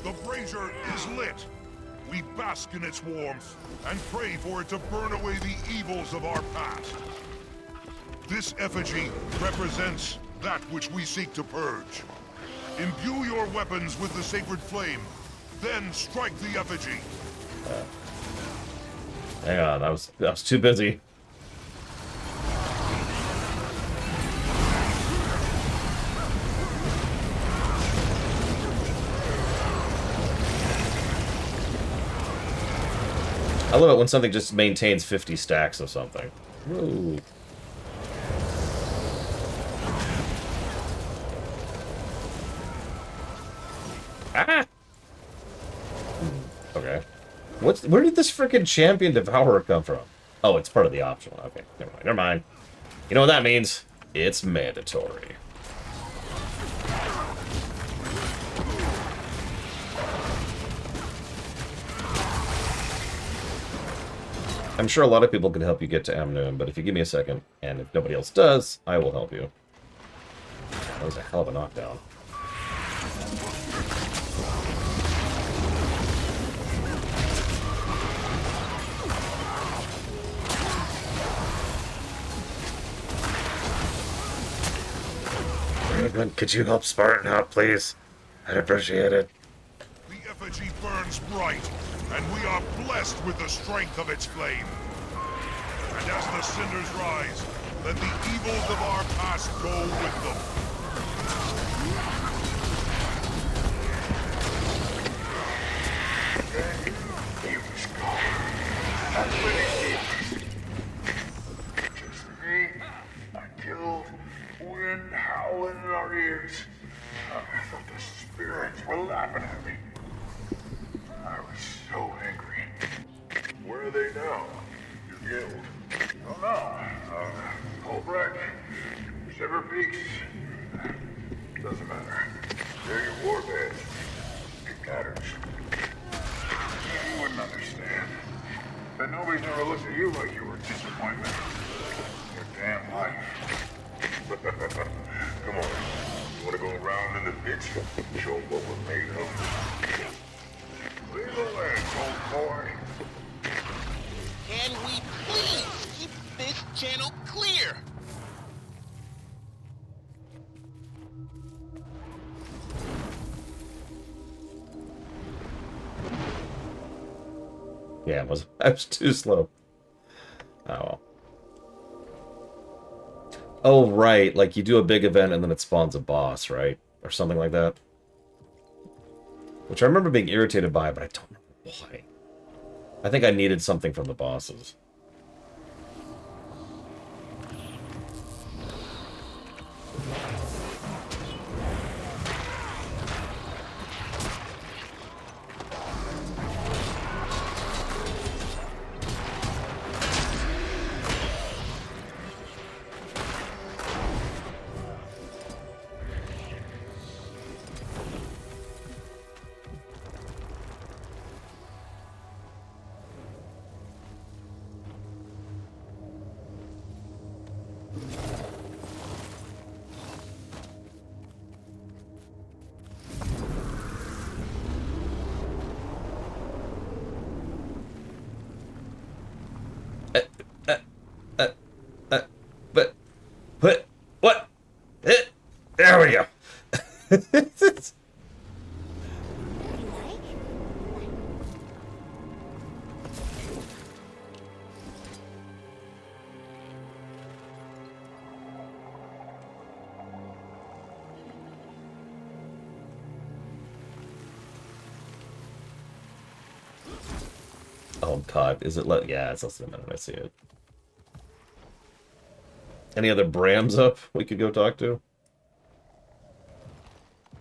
The brazier is lit. We bask in its warmth and pray for it to burn away the evils of our past. This effigy represents that which we seek to purge. Imbue your weapons with the sacred flame, then strike the effigy. Hang on, I was too busy. I love it when something just maintains 50 stacks of something. Ooh. Ah! Okay. Where did this frickin' champion devourer come from? Oh, it's part of the optional. Okay, never mind. Never mind. You know what that means? It's mandatory. I'm sure a lot of people can help you get to Amnoon, but if you give me a second, and if nobody else does, I will help you. That was a hell of a knockdown. Could you help Spartan out, please? I'd appreciate it. The effigy burns bright, and we are blessed with the strength of its flame. And as the cinders rise, let the evils of our past go with them. I'm finished. Just me, killed, wind howling in our ears. I thought the spirits were laughing at me. I was so angry. Where are they now? Your guild? Oh no. Colbrecht, Shiver Peaks. Doesn't matter. They're your war bands. It matters. You wouldn't understand. But nobody's ever looked at you like you were a disappointment. Your damn life. Come on. You wanna go around in the pits? Show them what we're made of. Leave the land, old boy. Can we please keep this channel clear? Yeah, I was too slow. Oh well. Oh, right. Like, you do a big event and then it spawns a boss, right? Or something like that. Which I remember being irritated by, but I don't know why. I think I needed something from the bosses. What? There we go. Oh god, is it yeah, it's less than a minute, I see it. Any other Brams up we could go talk to?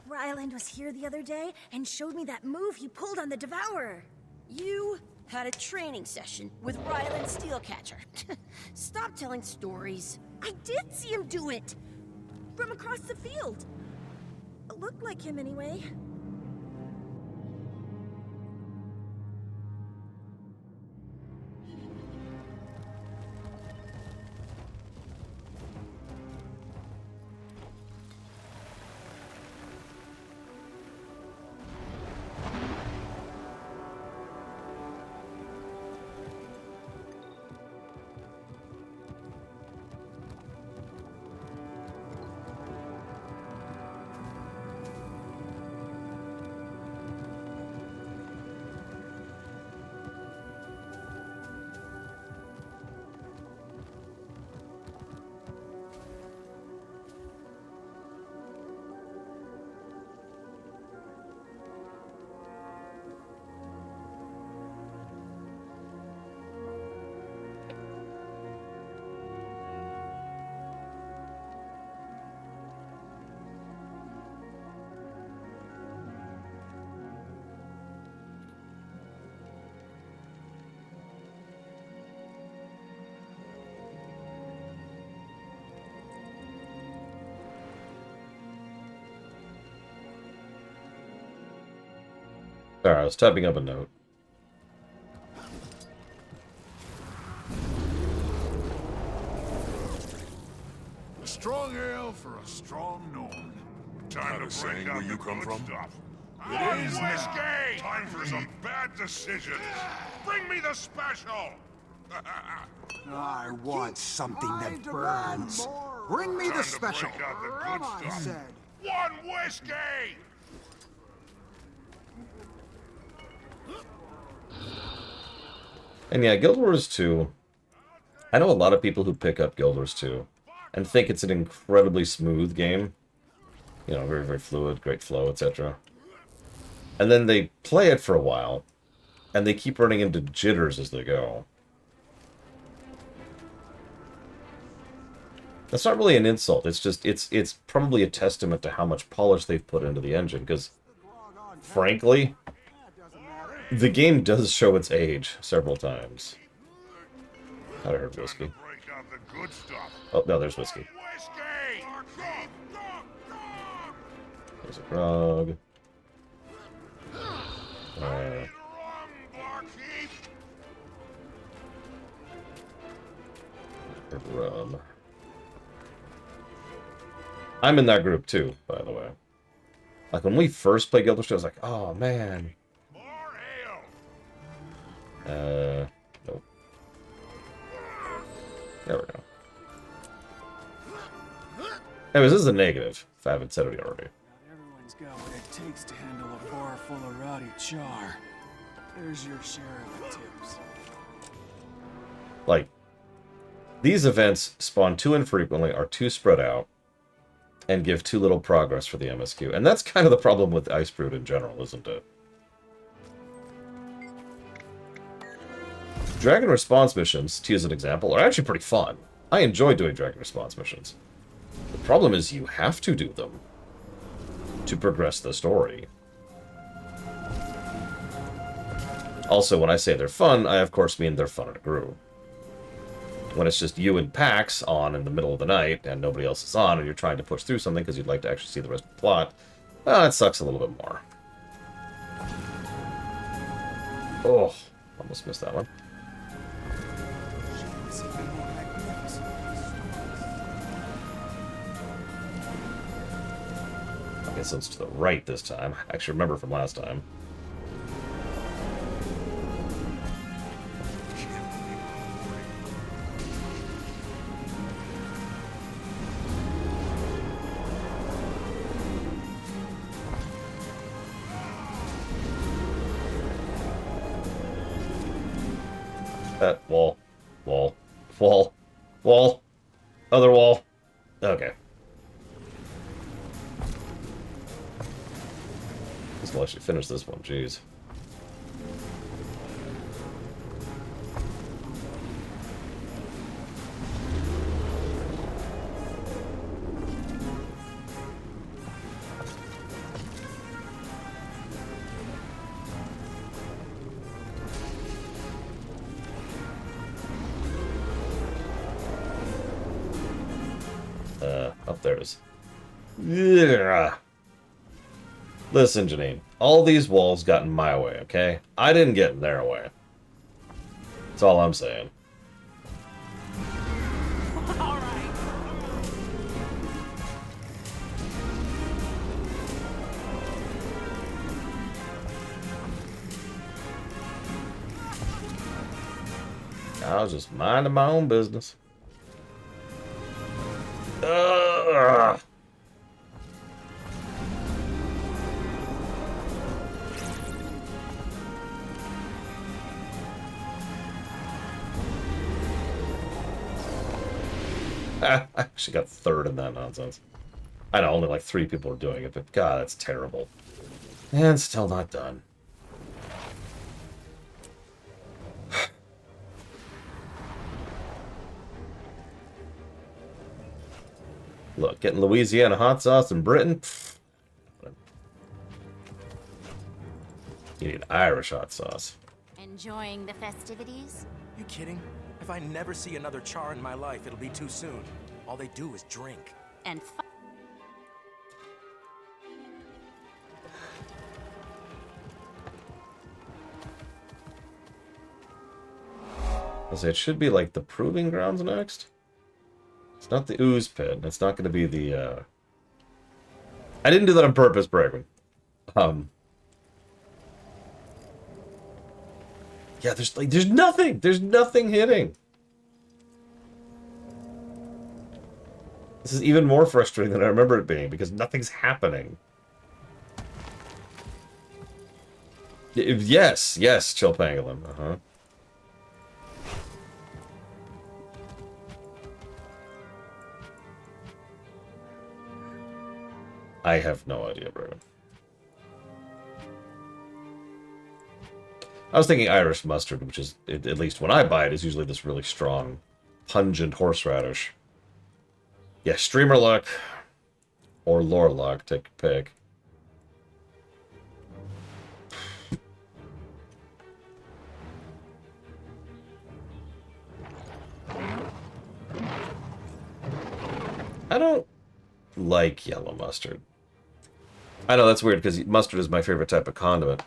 Ryland was here the other day and showed me that move he pulled on the Devourer. You had a training session with Ryland Steelcatcher. Stop telling stories. I did see him do it! From across the field. It looked like him anyway. Sorry, I was typing up a note. A strong ale for a strong gnome. Time to break out the good stuff. One whiskey! Time for some bad decisions. Bring me the special! I want something that burns. Bring me the special. I said. One whiskey! And yeah, Guild Wars 2. I know a lot of people who pick up Guild Wars 2 and think it's an incredibly smooth game. You know, very, very fluid, great flow, etc. And then they play it for a while, and they keep running into jitters as they go. That's not really an insult. It's just, it's probably a testament to how much polish they've put into the engine, because, frankly, the game does show its age several times. I heard whiskey. Oh, no, there's whiskey. There's a grog. Rum. I'm in that group too, by the way. Like when we first played Guild Wars 2, I was like, oh man. Nope. There we go. Anyways, this is a negative, if I haven't said it already. Everyone's got what it takes to handle a bar full of rowdy char. There's your share of the tips. Like, these events spawn too infrequently, are too spread out, and give too little progress for the MSQ. And that's kind of the problem with Icebrood in general, isn't it? Dragon response missions, to use an example, are actually pretty fun. I enjoy doing dragon response missions. The problem is you have to do them to progress the story. Also, when I say they're fun, I of course mean they're fun in a group. When it's just you and Pax on in the middle of the night, and nobody else is on, and you're trying to push through something because you'd like to actually see the rest of the plot, well, it sucks a little bit more. Oh, almost missed that one. Okay, so it's to the right this time. I actually remember from last time. Wall. Wall. Wall. Wall. Other wall. Okay. This will actually finish this one, jeez. Up there it is. Yeah. Listen, Janine. All these walls got in my way, okay? I didn't get in their way. That's all I'm saying. I was just minding my own business. I actually got third in that nonsense. I know only like 3 people are doing it, but God, that's terrible. And still not done. Look, getting Louisiana hot sauce in Britain? Pfft. You need Irish hot sauce. Enjoying the festivities? You kidding? If I never see another char in my life, it'll be too soon. All they do is drink. And I'll say it should be like the Proving Grounds next. It's not the Ooze Pit. It's not going to be the, I didn't do that on purpose, Bregman. Yeah, there's nothing! There's nothing hitting! This is even more frustrating than I remember it being, because nothing's happening. Yes, Chill Pangolin. Uh-huh. I have no idea, Bregman. I was thinking Irish mustard, which is, at least when I buy it, is usually this really strong, pungent horseradish. Yeah, Streamer Luck or Lore Luck, take your pick. I don't like yellow mustard. I know that's weird because mustard is my favorite type of condiment.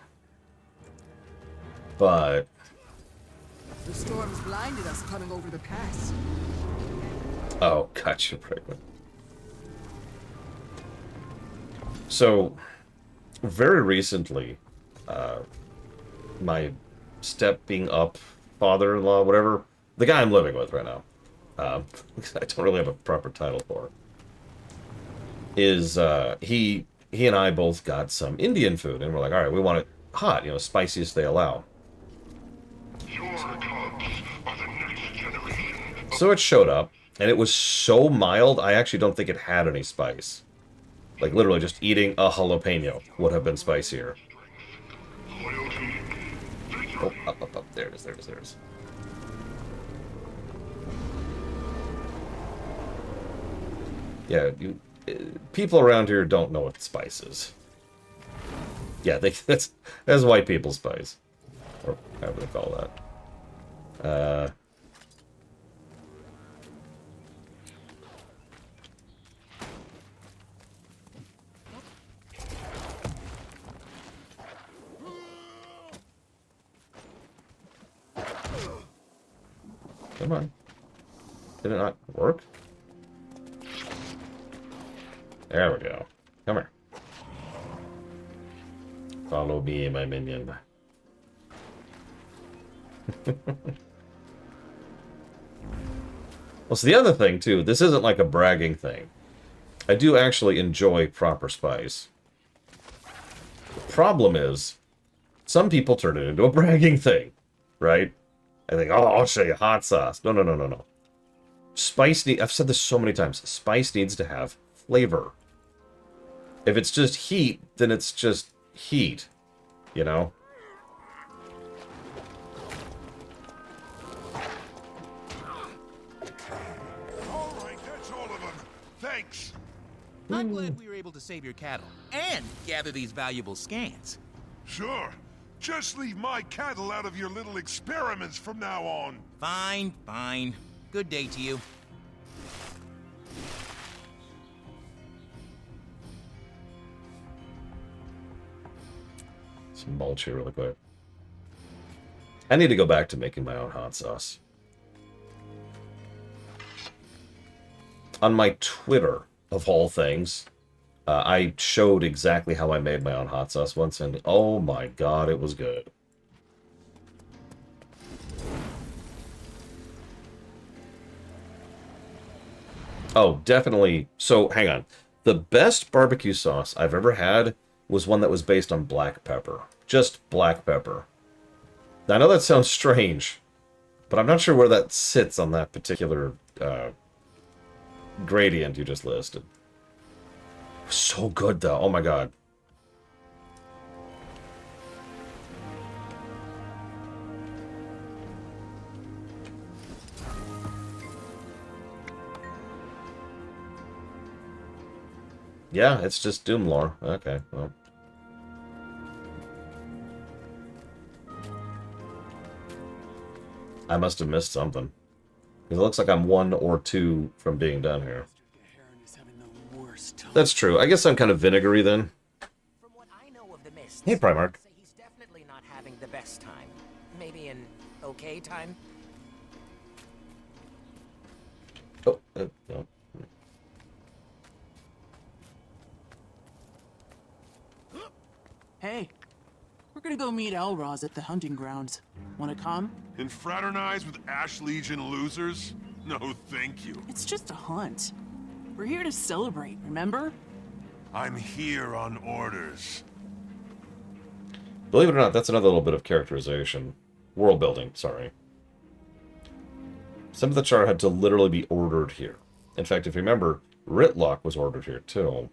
But the storms blinded us coming over the pass. Oh, gotcha, Bregman. So, very recently, my stepping up father-in-law, whatever, the guy I'm living with right now, I don't really have a proper title for, is he and I both got some Indian food, and we're like, all right, we want it hot, you know, spiciest they allow. So it showed up, and it was so mild, I actually don't think it had any spice. Like, literally, just eating a jalapeno would have been spicier. Oh, up. There it is. Yeah, people around here don't know what spice is. Yeah, that's white people spice. Or however they call that. Come on. Did it not work? There we go. Come here. Follow me, my minion. Well, so the other thing, too, this isn't like a bragging thing. I do actually enjoy proper spice. The problem is, some people turn it into a bragging thing, right? I think, oh, I'll show you hot sauce. No, no, no, no, no. I've said this so many times. Spice needs to have flavor. If it's just heat, then it's just heat. You know? All right, that's all of them. Thanks. I'm glad we were able to save your cattle and gather these valuable scans. Sure. Just leave my cattle out of your little experiments from now on. Fine, fine. Good day to you. Some mulch here really quick. I need to go back to making my own hot sauce. On my Twitter, of all things, I showed exactly how I made my own hot sauce once, and oh my god, it was good. Oh, definitely. So, hang on. The best barbecue sauce I've ever had was one that was based on black pepper. Just black pepper. Now, I know that sounds strange, but I'm not sure where that sits on that particular gradient you just listed. So good, though. Oh my god. Yeah, it's just Doom lore. Okay, well. I must have missed something. Because it looks like I'm 1 or 2 from being done here. That's true. I guess I'm kind of vinegary then. From what I know of the Mists, hey, Primarch. he's definitely not having the best time. Maybe an okay time. Oh, no. Hey, we're gonna go meet Elroz at the hunting grounds. Wanna come? And fraternize with Ash Legion losers? No, thank you. It's just a hunt. We're here to celebrate, remember? I'm here on orders. Believe it or not, that's another little bit of characterization. World building, sorry. Some of the char had to literally be ordered here. In fact, if you remember, Ritlock was ordered here too.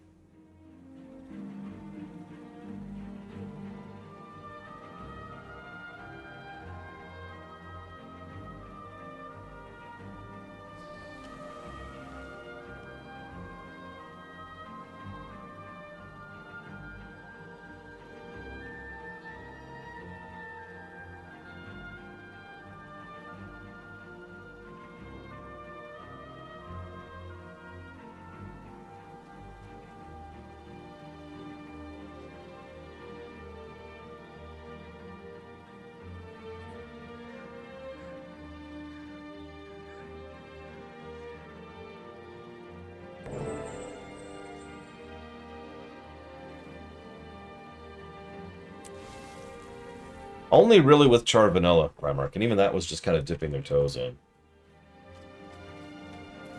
Only really with Char Vanilla, Primarch, and even that was just kind of dipping their toes in.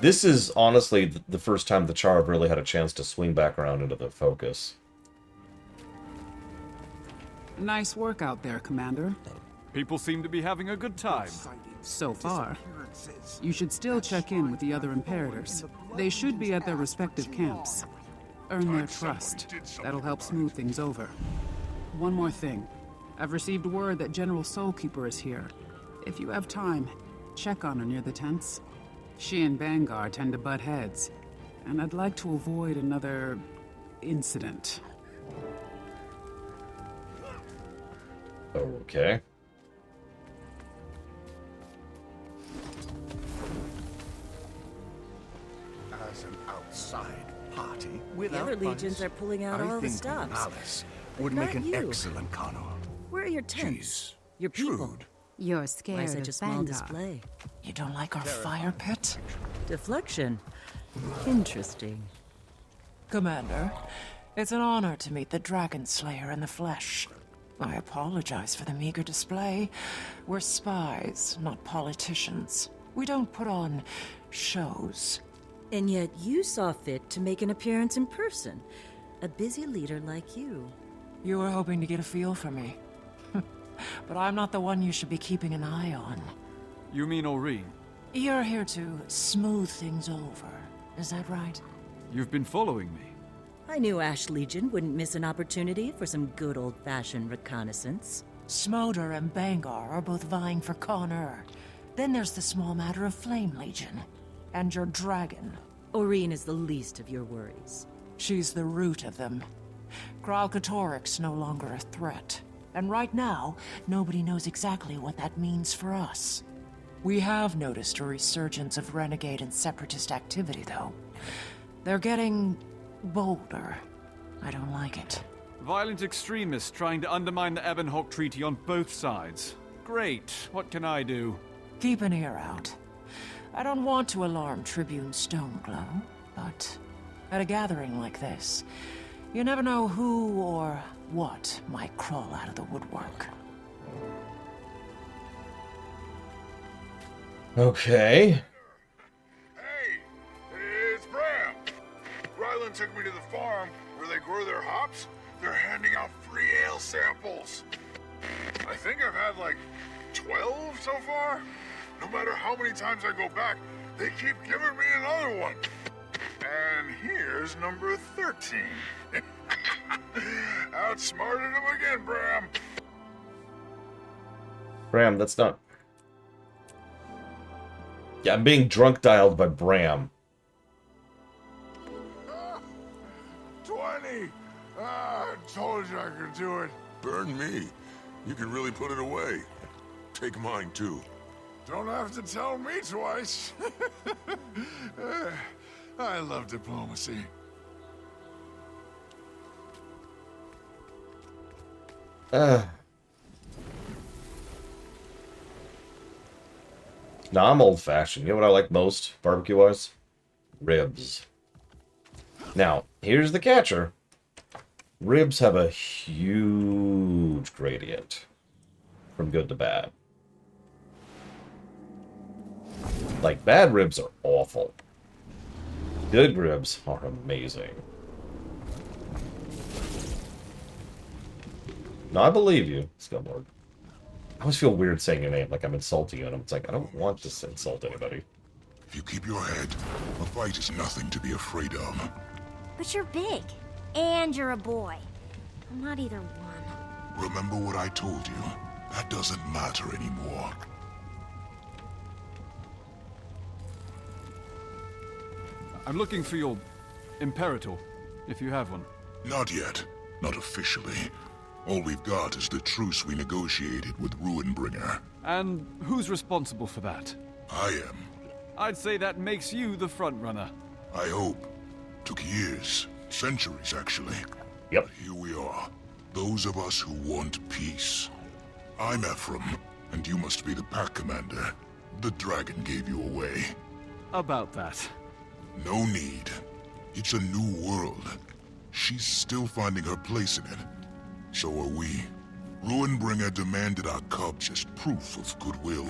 This is honestly the first time the Char have really had a chance to swing back around into the focus. Nice work out there, Commander. People seem to be having a good time. So far. You should still check in with the other Imperators. They should be at their respective camps. Earn their trust. That'll help smooth things over. One more thing. I've received word that General Soulkeeper is here. If you have time, check on her near the tents. She and Vanguard tend to butt heads, and I'd like to avoid another incident. Okay. As an outside party, The without other legions funds, are pulling out I all the think stops. Alice would But make not an you. excellent conort. Where are your tents? Your people? You're scared Why such of a small Vanguard. display? You don't like our fire pit? Deflection. Interesting. Commander, it's an honor to meet the Dragon Slayer in the flesh. I apologize for the meager display. We're spies, not politicians. We don't put on shows. And yet you saw fit to make an appearance in person. A busy leader like you. You were hoping to get a feel for me. But I'm not the one you should be keeping an eye on. You mean Aurene? You're here to smooth things over, is that right? You've been following me. I knew Ash Legion wouldn't miss an opportunity for some good old-fashioned reconnaissance. Smolder and Bangar are both vying for Connor. Then there's the small matter of Flame Legion. And your dragon. Aurene is the least of your worries. She's the root of them. Kralkatorik's no longer a threat. And right now, nobody knows exactly what that means for us. We have noticed a resurgence of renegade and separatist activity, though. They're getting bolder. I don't like it. Violent extremists trying to undermine the Ebonhawk Treaty on both sides. Great. What can I do? Keep an ear out. I don't want to alarm Tribune Stoneglow, but at a gathering like this, you never know who or what might crawl out of the woodwork. Okay. Hey, it's Bram. Rylan took me to the farm where they grow their hops. They're handing out free ale samples. I think I've had like 12 so far. No matter how many times I go back, they keep giving me another one. And here's number 13. Outsmarted him again, Bram. Bram, that's not... Yeah, I'm being drunk dialed by Bram. 20! I told you I could do it. Burn me. You can really put it away. Take mine, too. Don't have to tell me twice. I love diplomacy. Nah, I'm old-fashioned. You know what I like most, barbecue-wise? Ribs. Now, here's the catcher. Ribs have a huge gradient from good to bad. Like, bad ribs are awful. Good ribs are amazing. No, I believe you, Scumlord. I always feel weird saying your name, like I'm insulting you, and it's like, I don't want to insult anybody. If you keep your head, a fight is nothing to be afraid of. But you're big, and you're a boy. I'm not either one. Remember what I told you. That doesn't matter anymore. I'm looking for your Imperator, if you have one. Not yet. Not officially. All we've got is the truce we negotiated with Ruinbringer. And who's responsible for that? I am. I'd say that makes you the front runner. I hope. Took years. Centuries, actually. Yep. But here we are. Those of us who want peace. I'm Ephraim, and you must be the pack commander. The dragon gave you away. About that. No need. It's a new world. She's still finding her place in it. So are we. Ruinbringer demanded our cubs as proof of goodwill.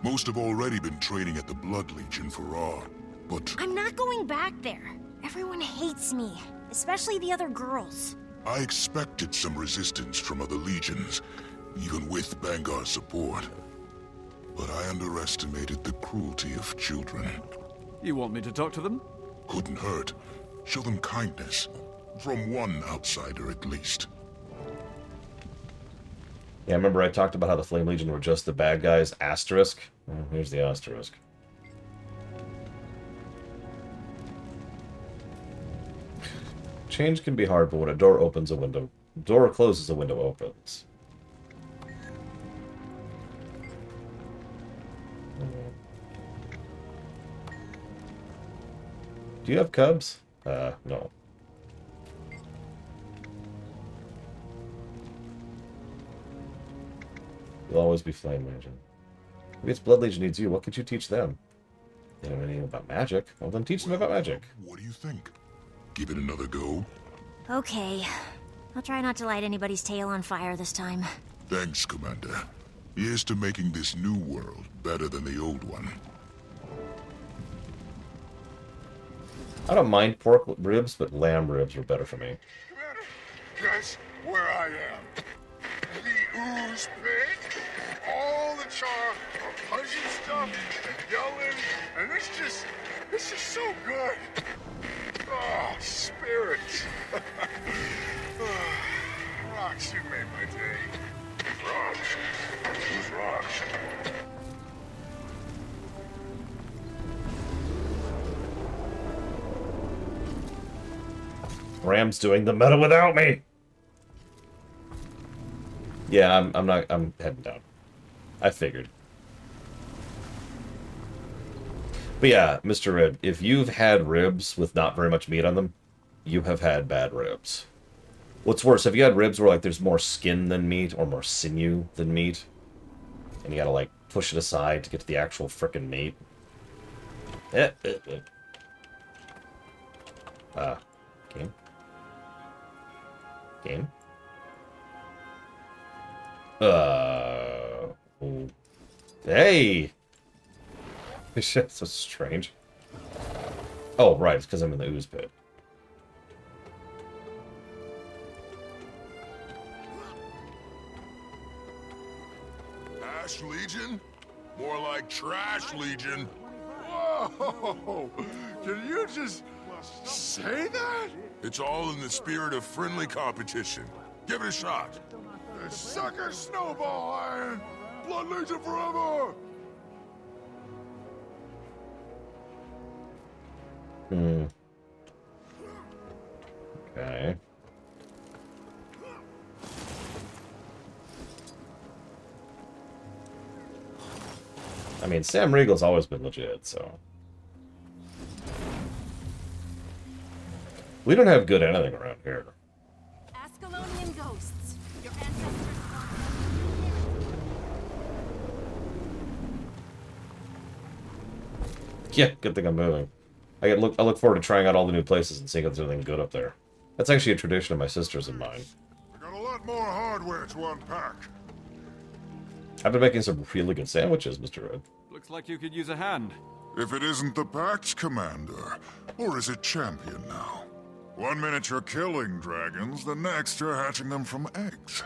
Most have already been training at the Blood Legion for Ra, but... I'm not going back there. Everyone hates me, especially the other girls. I expected some resistance from other legions, even with Bangar's support. But I underestimated the cruelty of children. You want me to talk to them? Couldn't hurt. Show them kindness. From one outsider, at least. Yeah, remember I talked about how the Flame Legion were just the bad guys, asterisk? Well, here's the asterisk. Change can be hard, but when a door opens, a window... door closes, a window opens. Do you have cubs? No. You'll always be Flame Legion. Maybe it's Blood Legion needs you. What could you teach them? They don't know anything about magic. Well, then teach them about magic. What do you think? Give it another go? Okay. I'll try not to light anybody's tail on fire this time. Thanks, Commander. Here's to making this new world better than the old one. I don't mind pork ribs, but lamb ribs were better for me. Guess where I am. The ooze pit. All the char of hundreds stuff and yelling, and this is so good. Oh, spirits. Rocks, you made my day. Rocks? Who's rocks? Ram's doing the meta without me. Yeah, I'm heading down. I figured. But yeah, Mr. Red, if you've had ribs with not very much meat on them, you have had bad ribs. What's worse, have you had ribs where like there's more skin than meat or more sinew than meat? And you gotta like push it aside to get to the actual frickin' meat? Game? Game? Hey! This shit's so strange. Oh, right, it's because I'm in the ooze pit. Ash Legion? More like Trash Legion. Whoa! Can you just say that? It's all in the spirit of friendly competition. Give it a shot. Sucker snowball iron! Blood Legion forever! Okay. I mean, Sam Riegel's always been legit, so... We don't have good anything around here. Ascalonian ghosts. Your ancestors. Yeah, good thing I'm moving. I look forward to trying out all the new places and seeing if there's anything good up there. That's actually a tradition of my sister's and mine. I got a lot more hardware to unpack. I've been making some really good sandwiches, Mr. Red. Looks like you could use a hand. If it isn't the Pax Commander, or is it Champion now? One minute you're killing dragons, the next you're hatching them from eggs.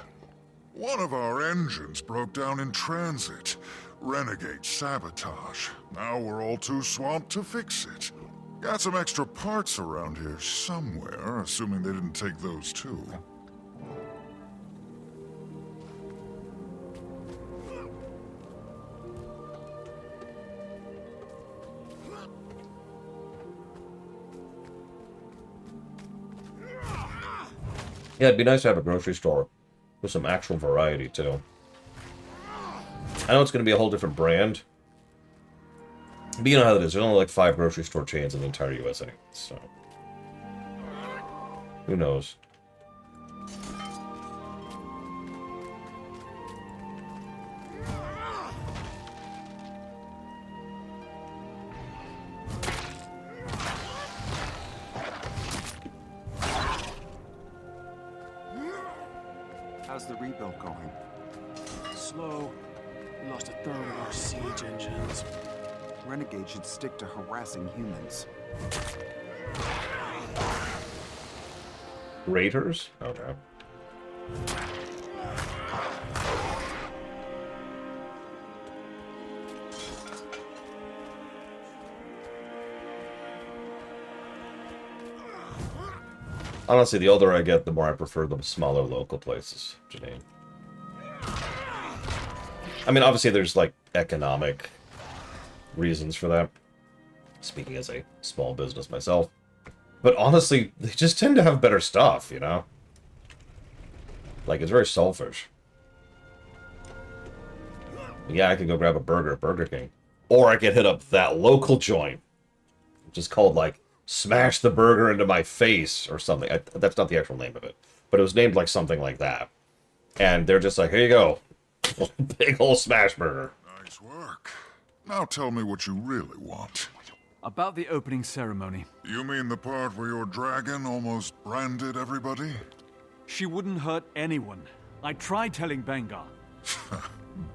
One of our engines broke down in transit. Renegade sabotage. Now we're all too swamped to fix it. Got some extra parts around here somewhere, assuming they didn't take those too. Yeah, it'd be nice to have a grocery store with some actual variety, too. I know it's going to be a whole different brand. But you know how it is. There's only like 5 grocery store chains in the entire US anyway, so... Who knows? How's the rebuild going? Slow. We lost a third of our siege engines. Renegade should stick to harassing humans. Raiders? Okay. Honestly, the older I get, the more I prefer the smaller local places, Janine. I mean, obviously there's, like, economic reasons for that. Speaking as a small business myself. But honestly, they just tend to have better stuff, you know? Like, it's very selfish. Yeah, I could go grab a burger at Burger King. Or I could hit up that local joint. Which is called, like, Smash the Burger into My Face or something. That's not the actual name of it. But it was named like something like that. And they're just like, here you go. Big ol' smash burger. Nice work. Now tell me what you really want. About the opening ceremony. You mean the part where your dragon almost branded everybody? She wouldn't hurt anyone. I tried telling Bengar.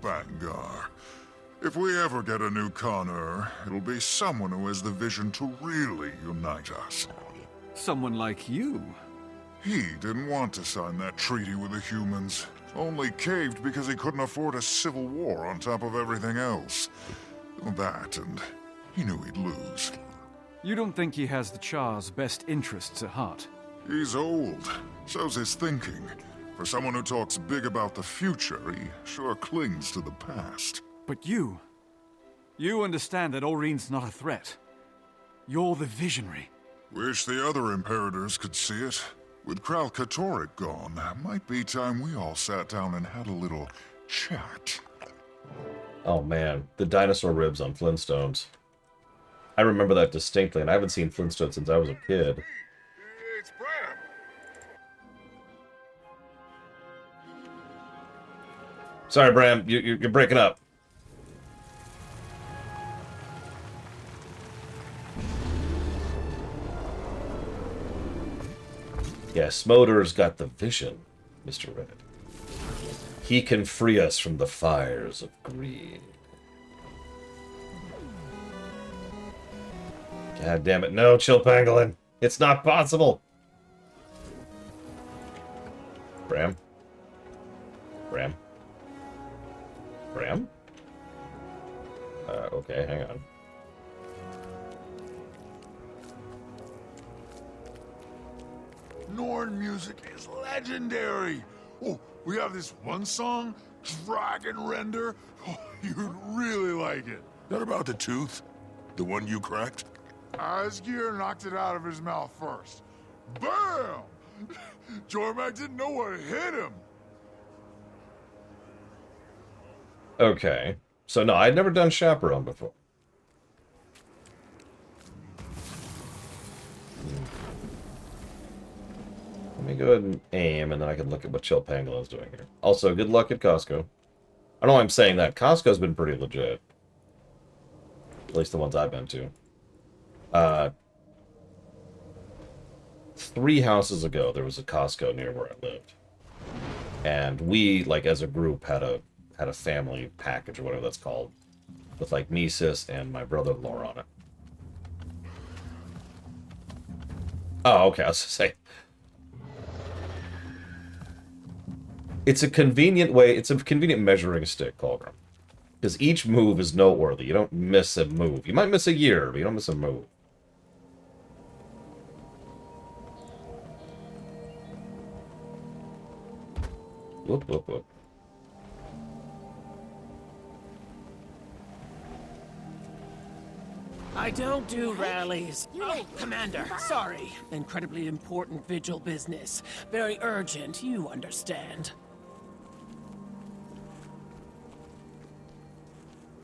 Bangar. If we ever get a new Connor, it'll be someone who has the vision to really unite us. Someone like you? He didn't want to sign that treaty with the humans. Only caved because he couldn't afford a civil war on top of everything else. That, and he knew he'd lose. You don't think he has the Char's best interests at heart? He's old. So's his thinking. For someone who talks big about the future, he sure clings to the past. But you understand that Aurine's not a threat. You're the visionary. Wish the other Imperators could see it. With Kralkatorrik gone, might be time we all sat down and had a little chat. Oh man, the dinosaur ribs on Flintstones. I remember that distinctly, and I haven't seen Flintstones since I was a kid. It's Bram. Sorry, Bram, you're breaking up. Yeah, Smolder's got the vision, Mr. Red. He can free us from the fires of greed. God damn it, no, Chill Pangolin. It's not possible. Bram? Bram? Bram? Okay, hang on. Norn music is legendary. Oh, we have this one song, Dragon Render. Oh, you'd really like it. That about the tooth? The one you cracked? Asgeir knocked it out of his mouth first. Bam! Jormak didn't know what hit him. Okay. So, no, I'd never done Chaperone before. Let me go ahead and aim, and then I can look at what Chill Pangolin's doing here. Also, good luck at Costco. I don't know why I'm saying that. Costco's been pretty legit. At least the ones I've been to. 3 houses ago, there was a Costco near where I lived. And we, like, as a group, had a family package, or whatever that's called. With, like, me, sis, and my brother-in-law on it. Oh, okay, I was gonna say... It's a convenient way, it's a convenient measuring stick, Colgrim. Because each move is noteworthy. You don't miss a move. You might miss a year, but you don't miss a move. Whoop, whoop, whoop. I don't do rallies. Oh, Commander, sorry. Incredibly important vigil business. Very urgent, you understand.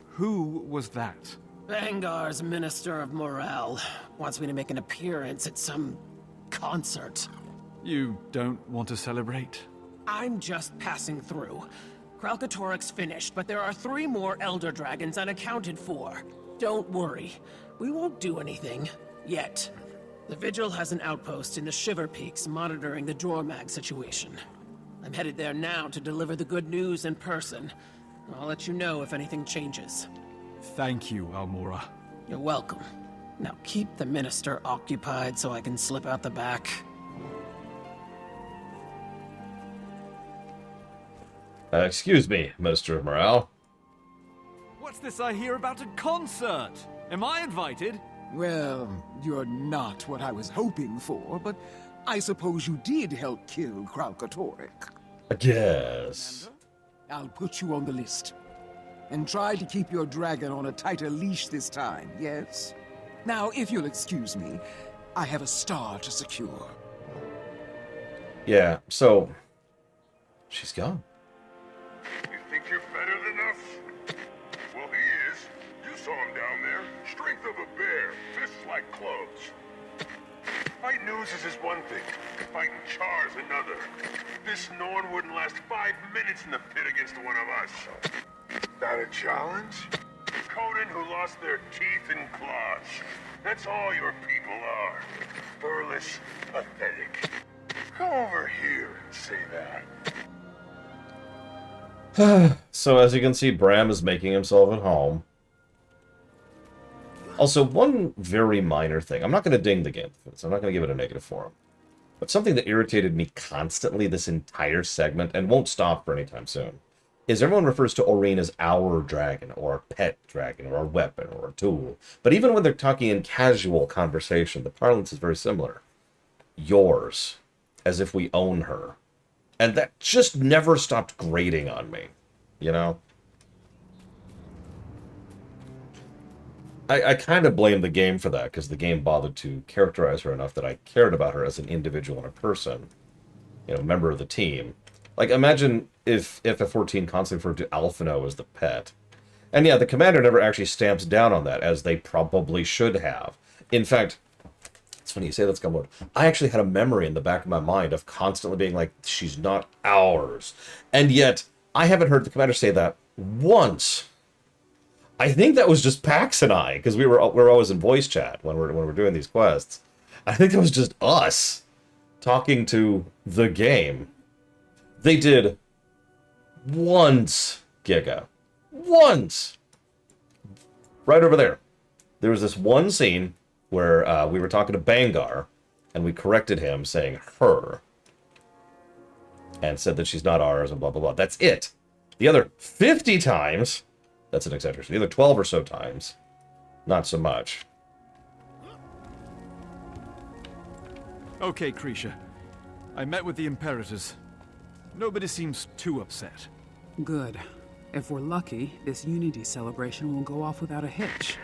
Who was that? Vangar's Minister of Morale wants me to make an appearance at some concert. You don't want to celebrate? I'm just passing through. Kralkatorrik's finished, but there are 3 more Elder Dragons unaccounted for. Don't worry. We won't do anything. Yet. The Vigil has an outpost in the Shiver Peaks monitoring the Jormag situation. I'm headed there now to deliver the good news in person. I'll let you know if anything changes. Thank you, Almora. You're welcome. Now keep the Minister occupied so I can slip out the back. Excuse me, Minister of Morale. What's this I hear about a concert? Am I invited? Well, you're not what I was hoping for, but I suppose you did help kill Kralkatorrik. I guess. I'll put you on the list. And try to keep your dragon on a tighter leash this time, yes? Now, if you'll excuse me, I have a star to secure. Yeah, so... she's gone. You think you're better than us? Well, he is. You saw him down there. Strength of a bear, fists like clubs. Fighting oozes is one thing. Fighting Char's another. This Norn wouldn't last 5 minutes in the pit against one of us. That a challenge? Conan who lost their teeth and claws. That's all your people are. Furless, pathetic. Come over here and say that. So as you can see, Bram is making himself at home. Also, one very minor thing. I'm not going to ding the game for this. I'm not going to give it a negative for him. But something that irritated me constantly this entire segment, and won't stop for any time soon, is everyone refers to Aurene as our dragon, or a pet dragon, or a weapon, or a tool. But even when they're talking in casual conversation, the parlance is very similar. Yours, as if we own her. And that just never stopped grating on me, you know? I kind of blame the game for that, because the game bothered to characterize her enough that I cared about her as an individual and a person. You know, member of the team. Like, imagine if FF14 constantly referred to Alphino as the pet. And yeah, the commander never actually stamps down on that, as they probably should have. In fact, it's funny you say that, Scumlord. I actually had a memory in the back of my mind of constantly being like, she's not ours. And yet, I haven't heard the commander say that once. I think that was just Pax and I, because we're always in voice chat when we're doing these quests. I think that was just us talking to the game. They did once, Giga. Once! Right over there. There was this one scene where we were talking to Bangar, and we corrected him saying her. And said that she's not ours, and blah, blah, blah. That's it. The other 50 times, that's an exaggeration, the other 12 or so times, not so much. Okay, Krisha. I met with the Imperators. Nobody seems too upset. Good. If we're lucky, this Unity celebration will go off without a hitch.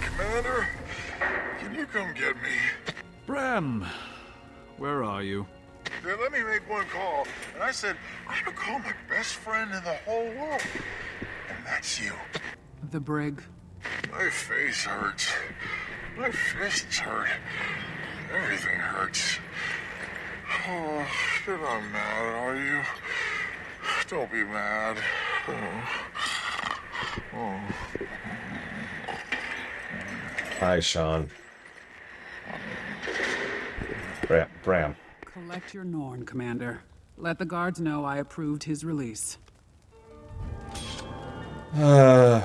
Commander, can you come get me? Bram, where are you? They let me make one call, and I said, I'm gonna call my best friend in the whole world. And that's you. The brig. My face hurts. My fists hurt. Everything hurts. Oh, you're not mad, are you? Don't be mad. Oh. Hi, Sean. Bram. Collect your Norn, Commander. Let the guards know I approved his release. Well,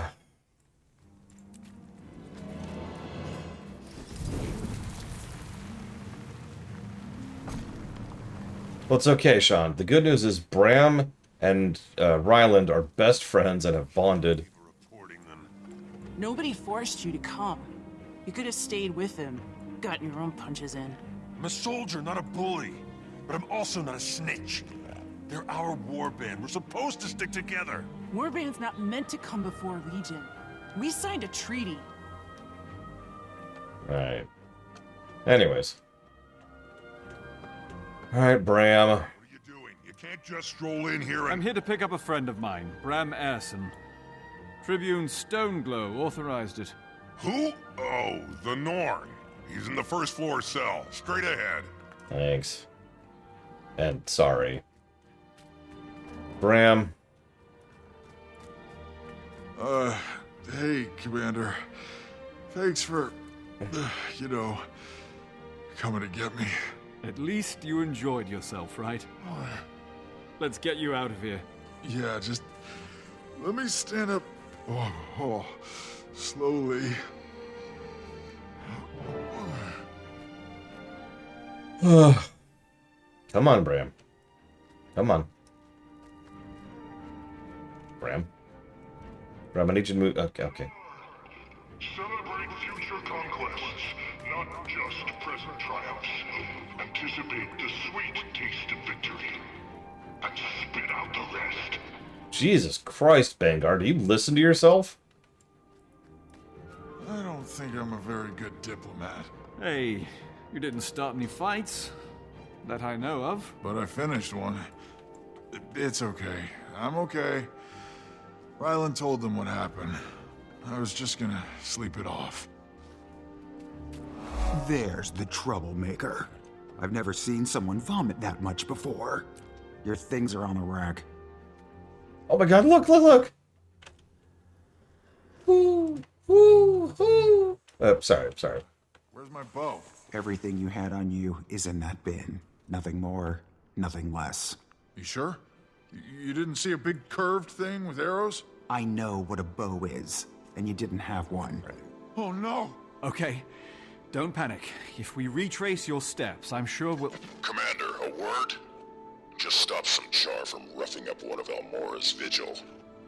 it's okay, Sean. The good news is Bram and Ryland are best friends and have bonded. Nobody forced you to come. You could have stayed with him, gotten your own punches in. I'm a soldier, not a bully. But I'm also not a snitch. They're our warband. We're supposed to stick together. Warband's not meant to come before Legion. We signed a treaty. Right. Anyways. Alright, Bram. What are you doing? You can't just stroll in here and... I'm here to pick up a friend of mine, Bram Erson. Tribune Stoneglow authorized it. Who? Oh, the Norn. He's in the first floor cell. Straight ahead. Thanks. And sorry. Bram. Hey, Commander. Thanks for, coming to get me. At least you enjoyed yourself, right? Let's get you out of here. Yeah, just let me stand up. Slowly. Come on, Bram. Come on. Bram, I need you to move. Okay. Celebrate future conquests, not just present triumphs. Anticipate the sweet taste of victory, and spit out the rest. Jesus Christ, Bangar, do you listen to yourself? I don't think I'm a very good diplomat. Hey, you didn't start any fights. That I know of. But I finished one. It's okay. I'm okay. Ryland told them what happened. I was just gonna sleep it off. There's the troublemaker. I've never seen someone vomit that much before. Your things are on a rack. Oh my god, look! Sorry. Where's my bow? Everything you had on you is in that bin. Nothing more, nothing less. You sure? You didn't see a big curved thing with arrows? I know what a bow is, and you didn't have one. Oh no! Okay, don't panic. If we retrace your steps, I'm sure we'll... Commander, a word? just stopped some char from roughing up one of Almora's vigil.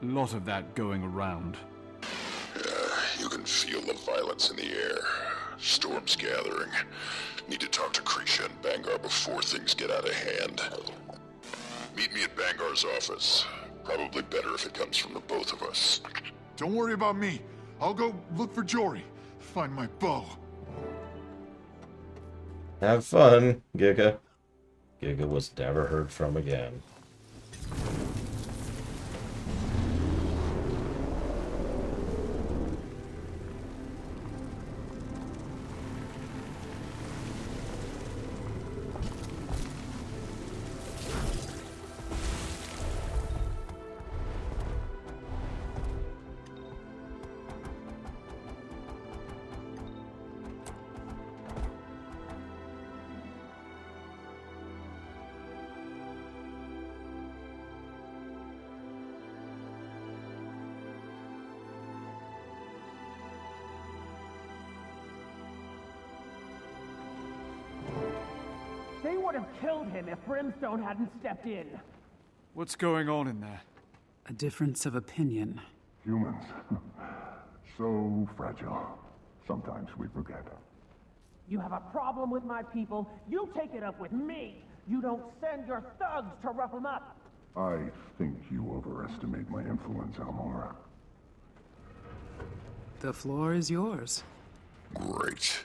Lot of that going around. Yeah, you can feel the violence in the air. Storm's gathering. Need to talk to Krisha and Bangar before things get out of hand. Meet me at Bangar's office. Probably better if it comes from the both of us. Don't worry about me. I'll go look for Jory. Find my bow. Have fun, Giga. Giga was never heard from again. They would have killed him if Brimstone hadn't stepped in. What's going on in there? A difference of opinion. Humans. So fragile. Sometimes we forget. You have a problem with my people, you take it up with me. You don't send your thugs to rough them up. I think you overestimate my influence, Almora. The floor is yours. Great.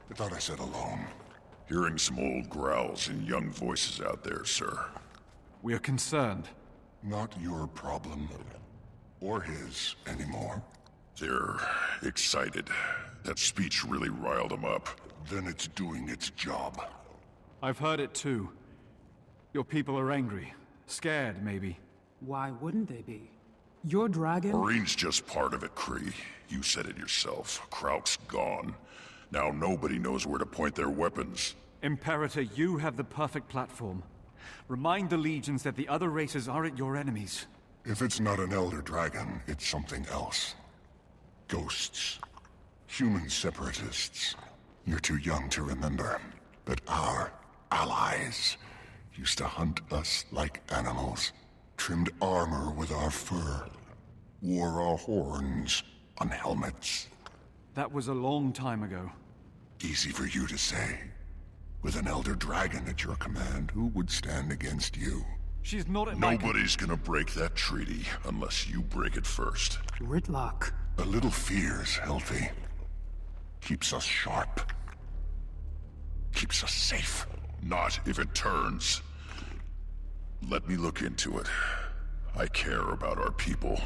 I thought I said alone. Hearing some old growls and young voices out there, sir. We are concerned. Not your problem. Or his anymore. They're excited. That speech really riled them up. Then it's doing its job. I've heard it too. Your people are angry. Scared, maybe. Why wouldn't they be? Your dragon... Marine's just part of it, Kree. You said it yourself. Krauk's gone. Now nobody knows where to point their weapons. Imperator, you have the perfect platform. Remind the legions that the other races aren't your enemies. If it's not an Elder Dragon, it's something else. Ghosts. Human separatists. You're too young to remember. But our allies used to hunt us like animals. Trimmed armor with our fur. Wore our horns on helmets. That was a long time ago. Easy for you to say. With an Elder Dragon at your command, who would stand against you? She's not at my... Nobody's gonna break that treaty unless you break it first. Ritlock. A little fear's healthy. Keeps us sharp. Keeps us safe. Not if it turns. Let me look into it. I care about our people.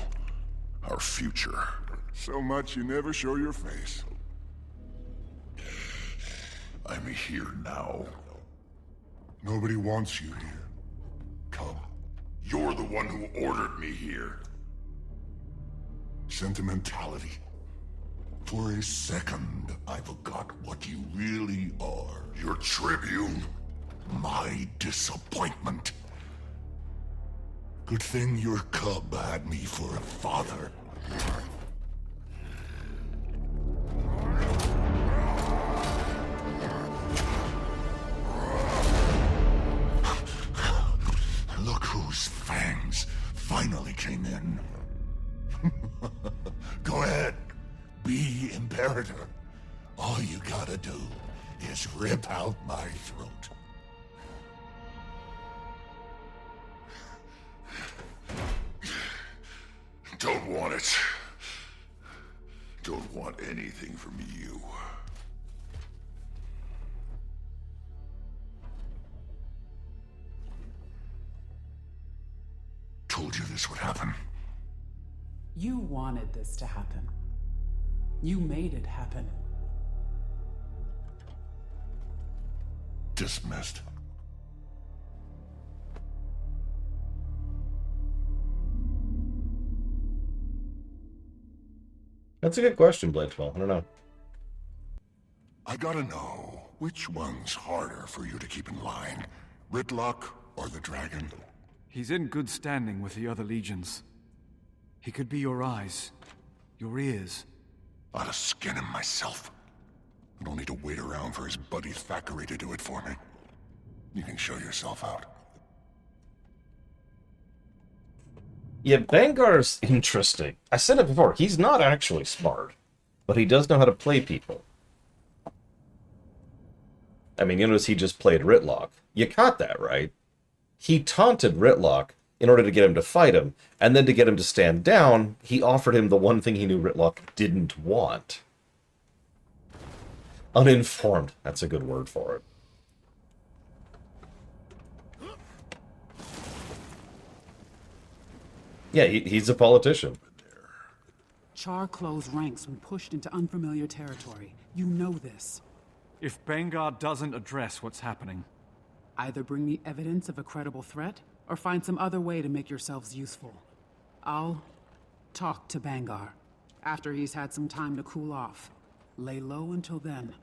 Our future. So much you never show your face. I'm here now. Nobody wants you here. Come. You're the one who ordered me here. Sentimentality. For a second, I forgot what you really are. Your tribune. My disappointment. Good thing your cub had me for a father. Look whose fangs finally came in. Go ahead. Be Imperator. All you gotta do is rip out my throat. Don't want it. Don't want anything from you. Told you this would happen. You wanted this to happen. You made it happen. Dismissed. That's a good question, Blade12. I don't know. I gotta know, which one's harder for you to keep in line? Ritlock or the dragon? He's in good standing with the other legions. He could be your eyes, your ears. I'd have skin him myself. I don't need to wait around for his buddy Thackeray to do it for me. You can show yourself out. Yeah, Bangar's interesting. I said it before, he's not actually smart, but he does know how to play people. I mean, you notice he just played Ritlock. You caught that, right? He taunted Ritlock in order to get him to fight him, and then to get him to stand down, he offered him the one thing he knew Ritlock didn't want. Uninformed. That's a good word for it. Yeah, he's a politician. Char closed ranks when pushed into unfamiliar territory. You know this. If Bangar doesn't address what's happening... Either bring me evidence of a credible threat, or find some other way to make yourselves useful. I'll talk to Bangar, after he's had some time to cool off. Lay low until then.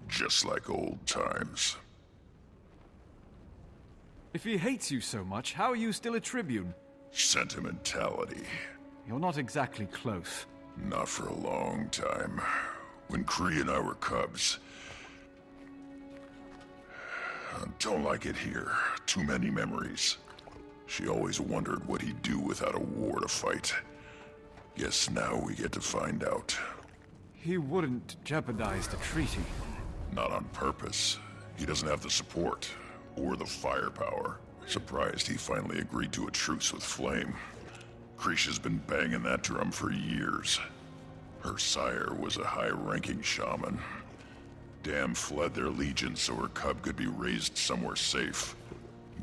Just like old times. If he hates you so much, how are you still a Tribune? Sentimentality. You're not exactly close. Not for a long time. When Kree and I were cubs. I don't like it here. Too many memories. She always wondered what he'd do without a war to fight. Guess now we get to find out. He wouldn't jeopardize the treaty. Not on purpose. He doesn't have the support. Or the firepower. Surprised he finally agreed to a truce with Flame. Krisha's been banging that drum for years. Her sire was a high-ranking shaman. Dam fled their legion so her cub could be raised somewhere safe.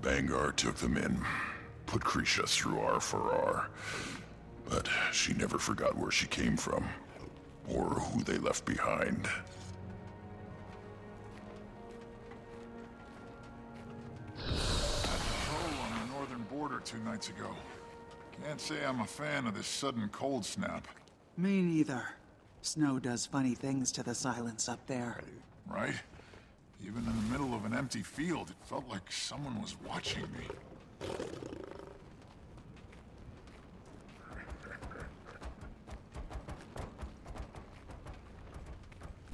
Bangar took them in, put Krisha through R for R. But she never forgot where she came from, or who they left behind. Patrol on the northern border 2 nights ago. Can't say I'm a fan of this sudden cold snap. Me neither. Snow does funny things to the silence up there. Right? Even in the middle of an empty field, it felt like someone was watching me.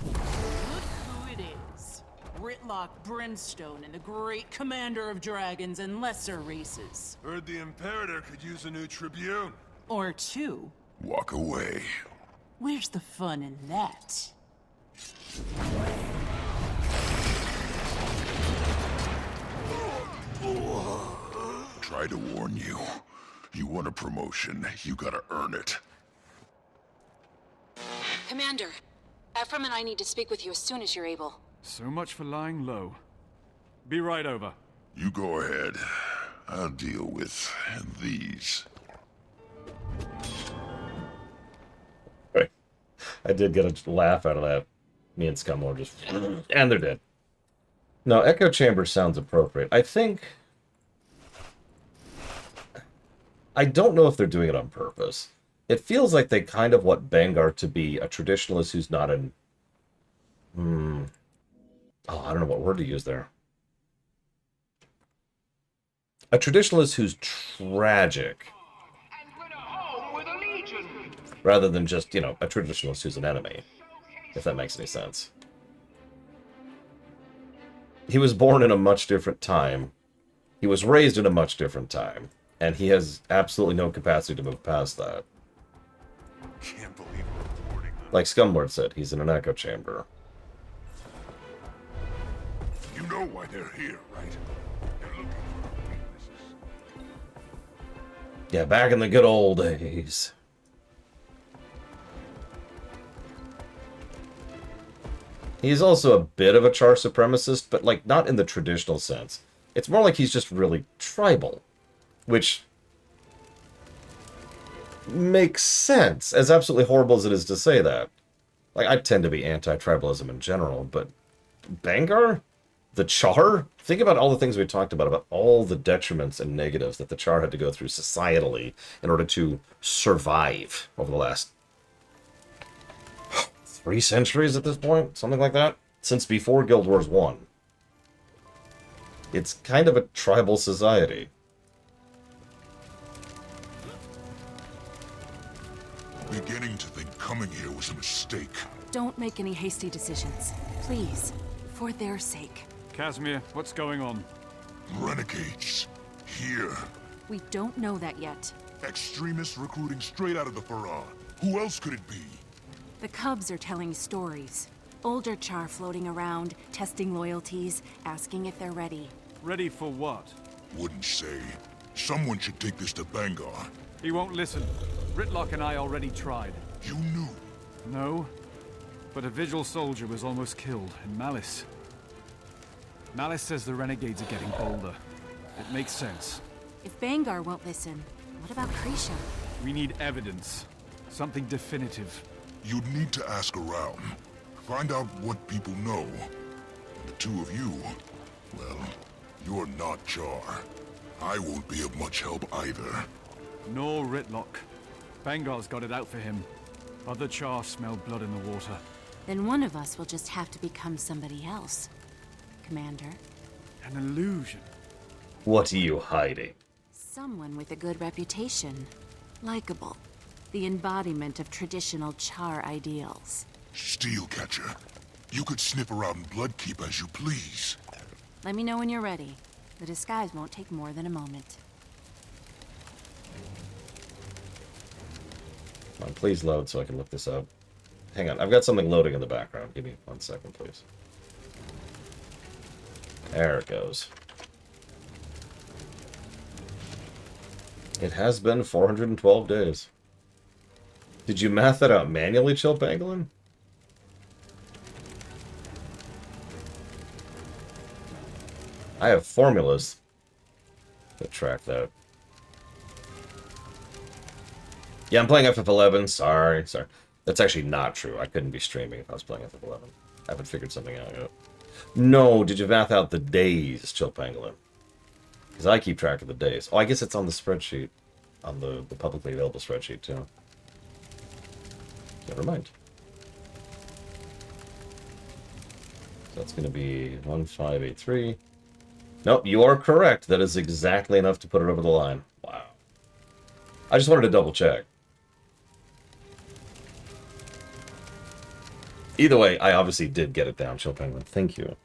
Look who it is. Ritlock Brimstone and the great commander of dragons and lesser races. Heard the Imperator could use a new Tribune. Or two. Walk away. Where's the fun in that? Try to warn you. You want a promotion, you gotta earn it. Commander, Ephraim and I need to speak with you as soon as you're able. So much for lying low. Be right over. You go ahead. I'll deal with these. Right. I did get a laugh out of that. Me and Scumlord just... and they're dead. No, Echo Chamber sounds appropriate. I don't know if they're doing it on purpose. It feels like they kind of want Bangar to be a traditionalist who's not an... Oh, I don't know what word to use there. A traditionalist who's tragic. Rather than just, you know, a traditionalist who's an enemy. If that makes any sense. He was born in a much different time. He was raised in a much different time. And he has absolutely no capacity to move past that. Can't believe we're reporting them. Like Scumlord said, he's in an echo chamber. You know why they're here, right? They're looking for weaknesses. Yeah, back in the good old days. He's also a bit of a Char supremacist, but like not in the traditional sense. It's more like he's just really tribal. Which makes sense, as absolutely horrible as it is to say that. Like, I tend to be anti-tribalism in general, but Bangar? The Char? Think about all the things we talked about all the detriments and negatives that the Char had to go through societally in order to survive over the last 3 centuries at this point? Something like that? Since before Guild Wars 1. It's kind of a tribal society. Beginning to think coming here was a mistake. Don't make any hasty decisions. Please. For their sake. Casimir, what's going on? Renegades. Here. We don't know that yet. Extremists recruiting straight out of the Farah. Who else could it be? The Cubs are telling stories. Older Char floating around, testing loyalties, asking if they're ready. Ready for what? Wouldn't say. Someone should take this to Bangar. He won't listen. Ritlock and I already tried. You knew? No. But a Vigil soldier was almost killed in Malice. Malice says the renegades are getting bolder. It makes sense. If Bangar won't listen, what about Krisha? We need evidence. Something definitive. You'd need to ask around. Find out what people know. The two of you, well, you're not Char. I won't be of much help either. Nor Ritlock. Bangar's got it out for him. Other Char smell blood in the water. Then one of us will just have to become somebody else. Commander. An illusion. What are you hiding? Someone with a good reputation. Likeable. The embodiment of traditional Char ideals. Steelcatcher. You could snip around Bloodkeep as you please. Let me know when you're ready. The disguise won't take more than a moment. Come on, please load so I can look this up. Hang on, I've got something loading in the background. Give me 1 second, please. There it goes. It has been 412 days. Did you math that out manually, Chill Pangolin? I have formulas that track that. Yeah, I'm playing FF11. Sorry. That's actually not true. I couldn't be streaming if I was playing FF11. I haven't figured something out yet. No, did you math out the days, Chill Pangolin? Because I keep track of the days. Oh, I guess it's on the spreadsheet. On the publicly available spreadsheet, too. Never mind. So that's going to be 1583. Nope, you are correct. That is exactly enough to put it over the line. Wow. I just wanted to double check. Either way, I obviously did get it down, Chill Penguin. Thank you.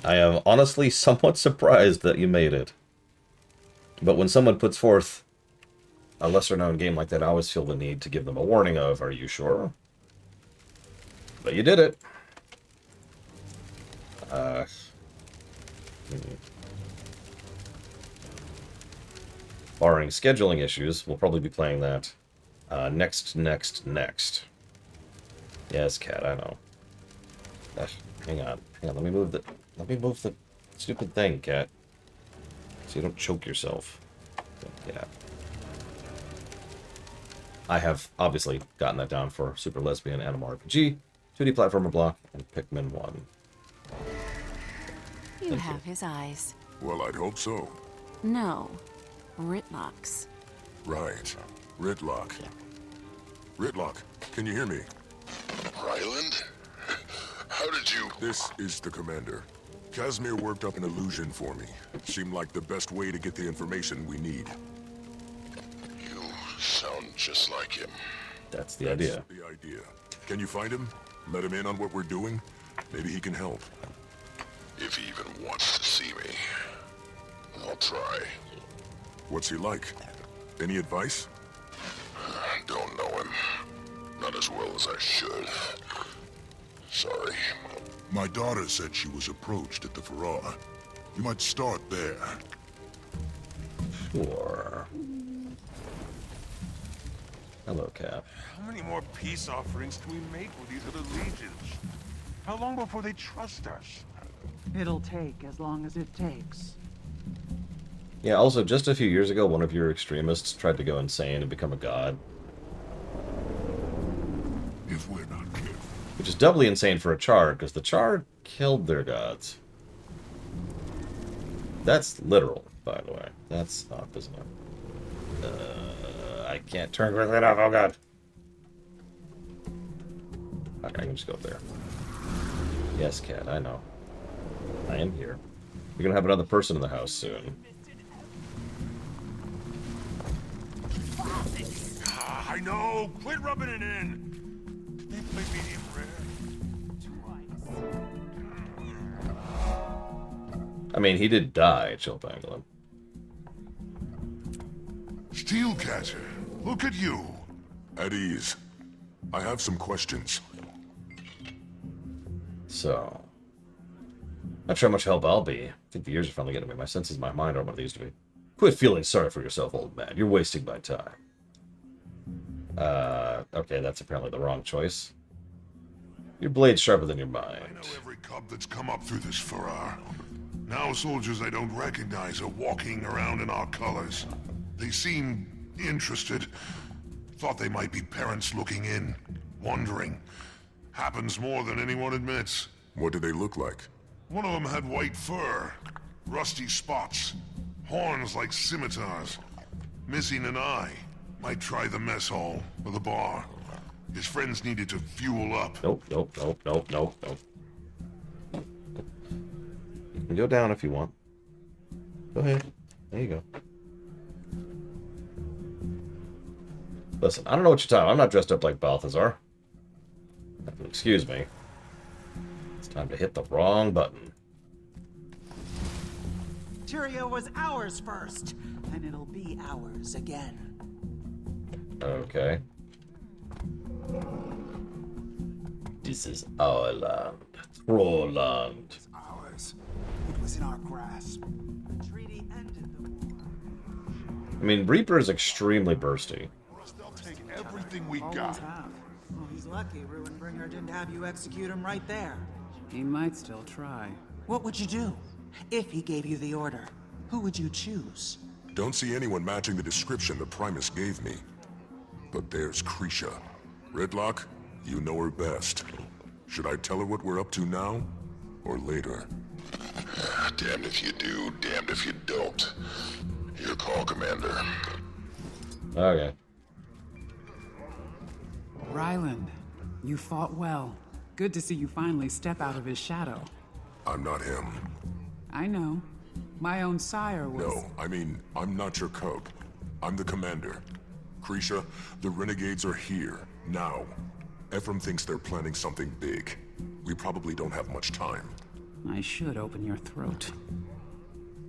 I am honestly somewhat surprised that you made it. But when someone puts forth a lesser-known game like that, I always feel the need to give them a warning of, are you sure? But you did it. Barring scheduling issues, we'll probably be playing that next. Yes, Cat, I know. Hang on. Let me move the stupid thing, Cat. So you don't choke yourself. Yeah. I have obviously gotten that down for Super Lesbian Animal RPG, 2D platformer block, and Pikmin 1. You have his eyes. Well, I'd hope so. No. Ritlock's. Right. Ritlock. Ritlock, can you hear me? Ryland? How did you... This is the commander. Casimir worked up an illusion for me. Seemed like the best way to get the information we need. You sound just like him. That's the idea. The idea. Can you find him? Let him in on what we're doing? Maybe he can help. If he even wants to see me. I'll try. What's he like? Any advice? Don't know him. Not as well as I should. Sorry. My daughter said she was approached at the Farah. You might start there. Sure. Hello, Cap. How many more peace offerings can we make with these other legions? How long before they trust us? It'll take as long as it takes. Yeah, also, just a few years ago, one of your extremists tried to go insane and become a god. If we're not careful. Which is doubly insane for a Char, because the Char killed their gods. That's literal, by by the way. That's up, isn't it? I can't turn quickly enough. Oh, God. Okay, I can just go up there. Yes, cat, I know. I am here. We're gonna have another person in the house soon. I know! Quit rubbing it in! They play medium rare. I mean, he did die, Chill Pangolin. Steelcatcher, look at you. At ease. I have some questions. So, not sure how much help I'll be. I think the years are finally getting me. My senses, my mind aren't what they used to be. Quit feeling sorry for yourself, old man. You're wasting my time. Okay, that's apparently the wrong choice. Your blade's sharper than your mind. I know every cub that's come up through this furrow. Now soldiers I don't recognize are walking around in our colors. They seem interested. Thought they might be parents looking in, wondering. Happens more than anyone admits. What do they look like? One of them had white fur, rusty spots, horns like scimitars, missing an eye. Might try the mess hall or the bar. His friends needed to fuel up. Nope. You can go down if you want. Go ahead. There you go. Listen, I don't know what you're talking about. I'm not dressed up like Balthazar. Excuse me. It's time to hit the wrong button. Tyria was ours first, and it'll be ours again. Okay. This is our land. Troll land. Ours. It was in our grasp. The treaty ended the war. I mean, Reaper is extremely bursty. They'll take everything we Always got. have. Well, he's lucky Ruinbringer didn't have you execute him right there. He might still try. What would you do? If he gave you the order, who would you choose? Don't see anyone matching the description the Primus gave me. But there's Krisha. Redlock, you know her best. Should I tell her what we're up to now? Or later? Damned if you do, damned if you don't. Your call, Commander. Okay. Ryland, you fought well. Good to see you finally step out of his shadow. I'm not him. I know. My own sire was... No, I mean, I'm not your cub. I'm the commander. Krisha, the renegades are here, now. Ephraim thinks they're planning something big. We probably don't have much time. I should open your throat.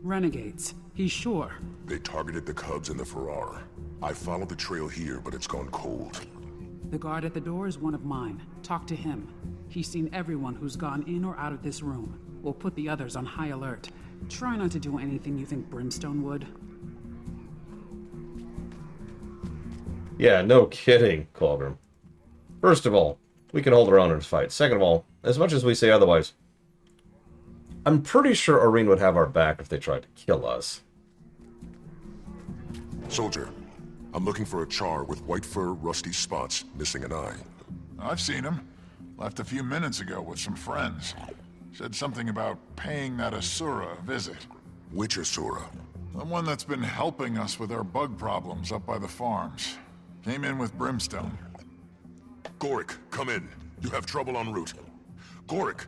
Renegades, he's sure. They targeted the cubs in the Ferrar. I followed the trail here, but it's gone cold. The guard at the door is one of mine. Talk to him. He's seen everyone who's gone in or out of this room. We'll put the others on high alert. Try not to do anything you think Brimstone would. Yeah, no kidding, Colgrim. First of all, we can hold our own in this fight. Second of all, as much as we say otherwise, I'm pretty sure Aurene would have our back if they tried to kill us. Soldier, I'm looking for a char with white fur, rusty spots, missing an eye. I've seen him. Left a few minutes ago with some friends. Said something about paying that Asura a visit. Which Asura? The one that's been helping us with our bug problems up by the farms. Came in with Brimstone. Gorik, come in. You have trouble en route. Gorik!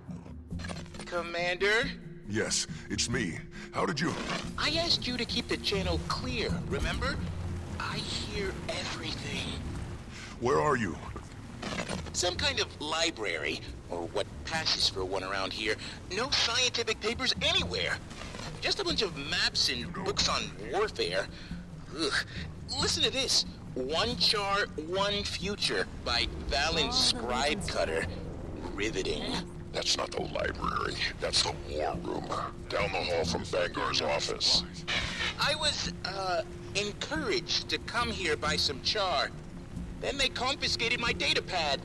Commander? Yes, it's me. How did you... I asked you to keep the channel clear, remember? I hear everything. Where are you? Some kind of library, or what passes for one around here. No scientific papers anywhere. Just a bunch of maps and books on warfare. Ugh. Listen to this. One Char, One Future by Valen Scribecutter. Riveting. That's not the library. That's the war room. Down the hall from Bangar's office. I was, encouraged to come here by some Char. Then they confiscated my datapad.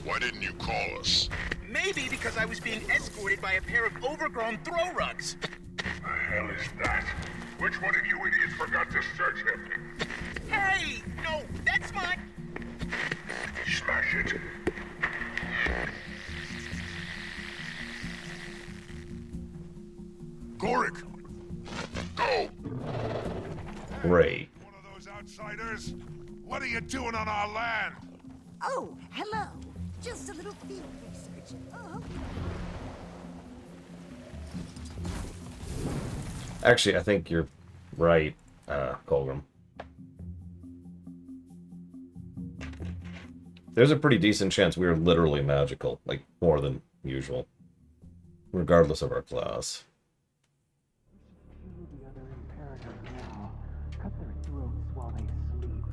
Why didn't you call us? Maybe because I was being escorted by a pair of overgrown throw rugs. The hell is that? Which one of you idiots forgot to search him? Hey! No, that's mine! Smash it. Gorik! Go! are you doing on our land? Oh, hello. Just a little field research. Oh. Actually, I think you're right, Colgrim. There's a pretty decent chance we're literally magical, like more than usual, regardless of our class. The other imperative now. Cut their throats while they sleep.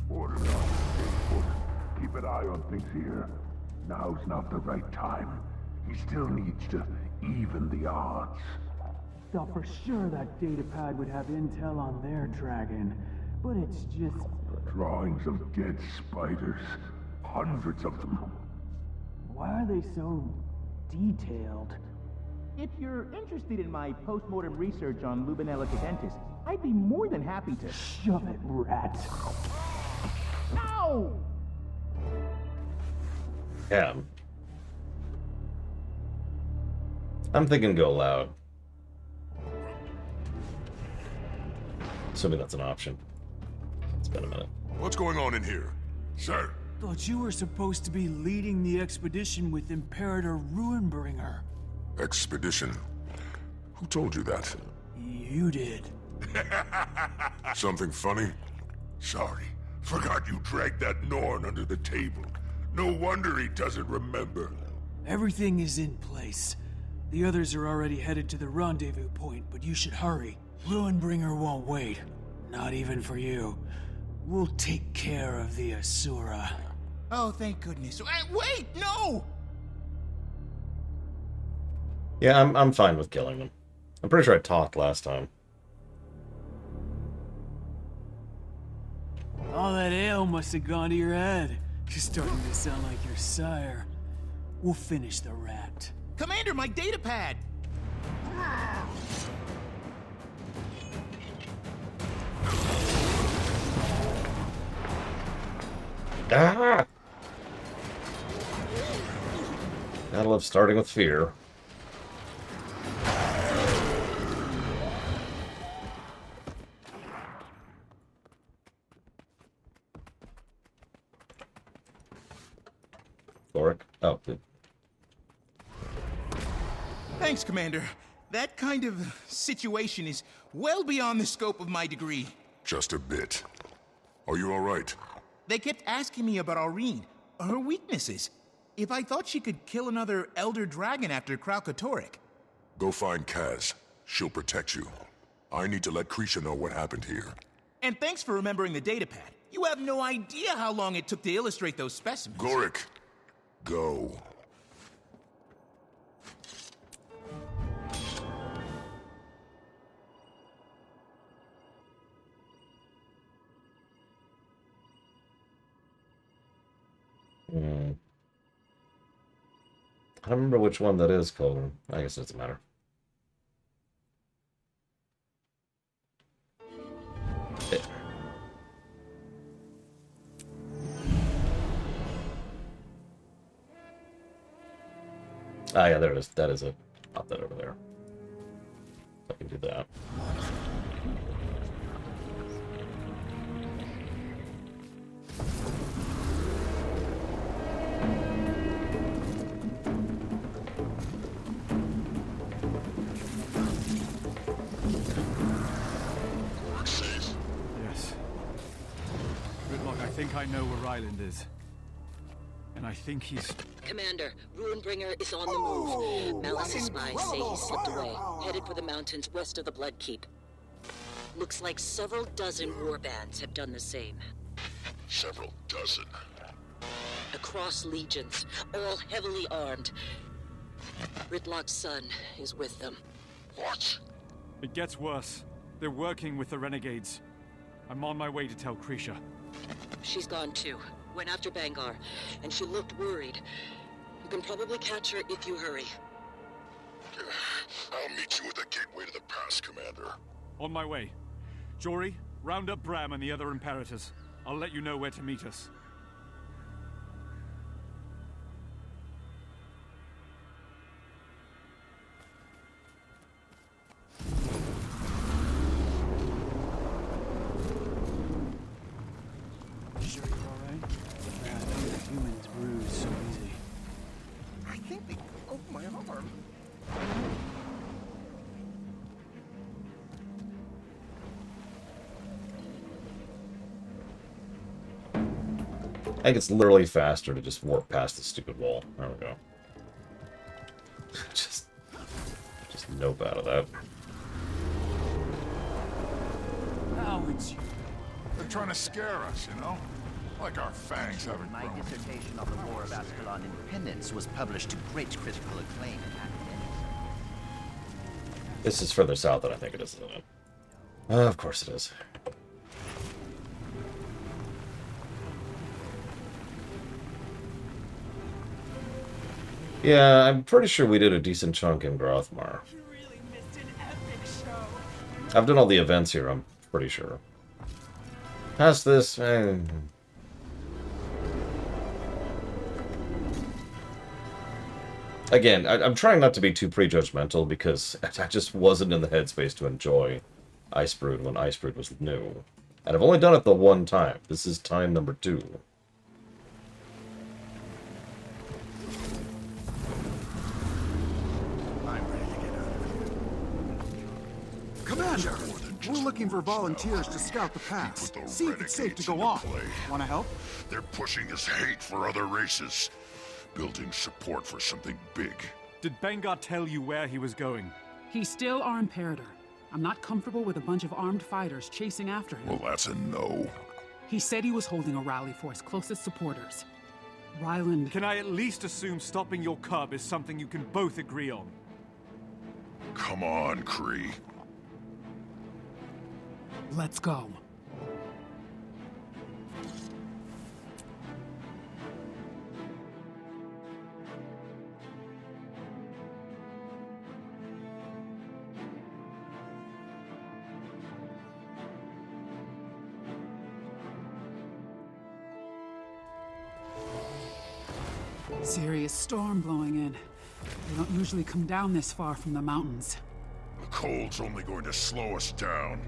Order up, Bigfoot. Keep an eye on things here. Now's not the right time. He still needs to even the odds. Thought for sure that datapad would have intel on their dragon, but it's just... Drawings of dead spiders. Hundreds of them. Why are they so detailed? If you're interested in my post-mortem research on Lubinella cadentis, I'd be more than happy to... Shove it, rat. Ow! Yeah. I'm thinking go loud. Assuming that's an option. It's been a minute. What's going on in here? Sir. Thought you were supposed to be leading the expedition with Imperator Ruinbringer. Expedition? Who told you that? You did. Something funny? Sorry. Forgot you dragged that Norn under the table. No wonder he doesn't remember. Everything is in place. The others are already headed to the rendezvous point, but you should hurry. Ruinbringer won't wait. Not even for you. We'll take care of the Asura. Oh, thank goodness. Wait, no! Yeah, I'm fine with killing them. I'm pretty sure I talked last time. All that ale must have gone to your head. You're starting to sound like your sire. We'll finish the rat. Commander, my datapad! Ah! Gotta love starting with fear. Thoric? Oh, good. Thanks, Commander. That kind of situation is well beyond the scope of my degree. Just a bit. Are you all right? They kept asking me about Aurene, her weaknesses. If I thought she could kill another Elder Dragon after Kralkatorrik. Go find Kaz. She'll protect you. I need to let Krisha know what happened here. And thanks for remembering the datapad. You have no idea how long it took to illustrate those specimens. Gorik, go. I don't remember which one that is, Colin. I guess it doesn't matter. Ah, yeah, there it is. That is it. Pop that over there. I can do that. Yes. Gridlock, I think I know where Ryland is. And I think he's... Commander, Ruinbringer is on the move. Malice's spies say he slipped away, headed for the mountains west of the Blood Keep. Looks like several dozen warbands have done the same. Several dozen? Across legions, all heavily armed. Gridlock's son is with them. What? It gets worse. They're working with the renegades. I'm on my way to tell Krisha. She's gone too. Went after Bangar, and she looked worried. You can probably catch her if you hurry. I'll meet you at the gateway to the pass, Commander. On my way. Jory, round up Bram and the other Imperators. I'll let you know where to meet us. I think it's literally faster to just warp past the stupid wall. There we go. just nope out of that. Now it's you. They're trying to scare us, you know? Like our fangs haven't My grown. dissertation on the War of Ascalon Independence was published to great critical acclaim in academics. This is further south than I think it is, isn't it? Of course it is. Yeah, I'm pretty sure we did a decent chunk in Grothmar. I've done all the events here, I'm pretty sure. Past this, Again, I'm trying not to be too prejudgmental because I just wasn't in the headspace to enjoy Icebrood when Icebrood was new. And I've only done it the one time. This is time number 2. Commander, we're looking for volunteers to scout the pass. See if it's safe to go on. Want to help? They're pushing his hate for other races. Building support for something big. Did Bengar tell you where he was going? He's still our imperator. I'm not comfortable with a bunch of armed fighters chasing after him. Well, that's a no. He said he was holding a rally for his closest supporters. Ryland... Can I at least assume stopping your cub is something you can both agree on? Come on, Kree. Let's go. Serious storm blowing in. They don't usually come down this far from the mountains. The cold's only going to slow us down.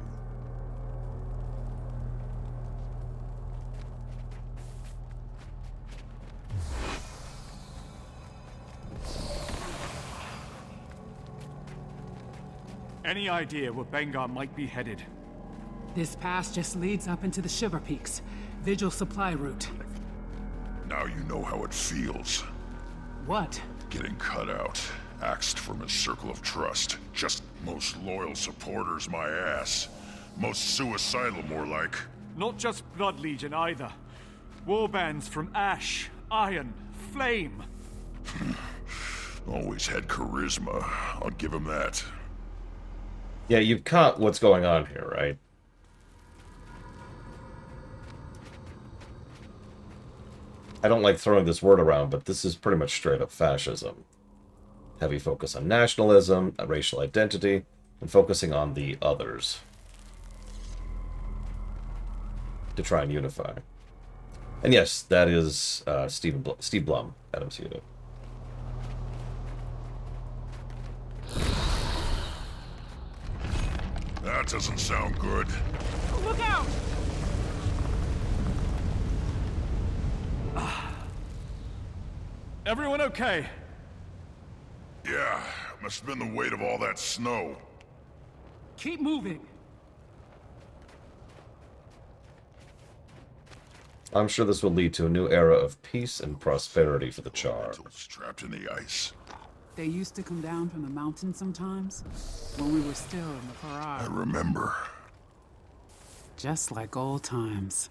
Any idea where Bengar might be headed? This pass just leads up into the Shiver Peaks. Vigil supply route. Now you know how it feels. What? Getting cut out. Axed from his circle of trust. Just most loyal supporters, my ass. Most suicidal, more like. Not just Blood Legion, either. Warbands from Ash, Iron, Flame. Always had charisma. I'll give him that. Yeah, you've caught what's going on here, right? I don't like throwing this word around, but this is pretty much straight up fascism. Heavy focus on nationalism, racial identity, and focusing on the others. To try and unify. And yes, that is Steve Blum, Adam Cedar. That doesn't sound good. Look out! Everyone okay? Yeah, must have been the weight of all that snow. Keep moving. I'm sure this will lead to a new era of peace and prosperity for the Char. Trapped in the ice. They used to come down from the mountain sometimes, when we were still in the Farrar. I remember. Just like old times.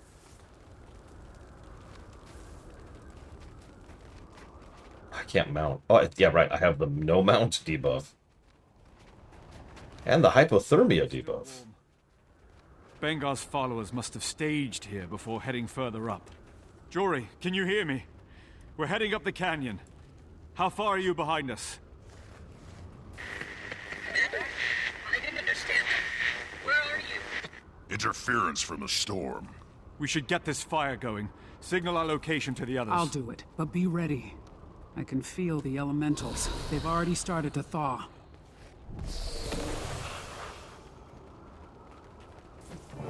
I can't mount. Oh, yeah, right. I have the no mount debuff. And the hypothermia debuff. Bengar's followers must have staged here before heading further up. Jory, can you hear me? We're heading up the canyon. How far are you behind us? I didn't understand that. Where are you? Interference from the storm. We should get this fire going. Signal our location to the others. I'll do it, but be ready. I can feel the elementals. They've already started to thaw.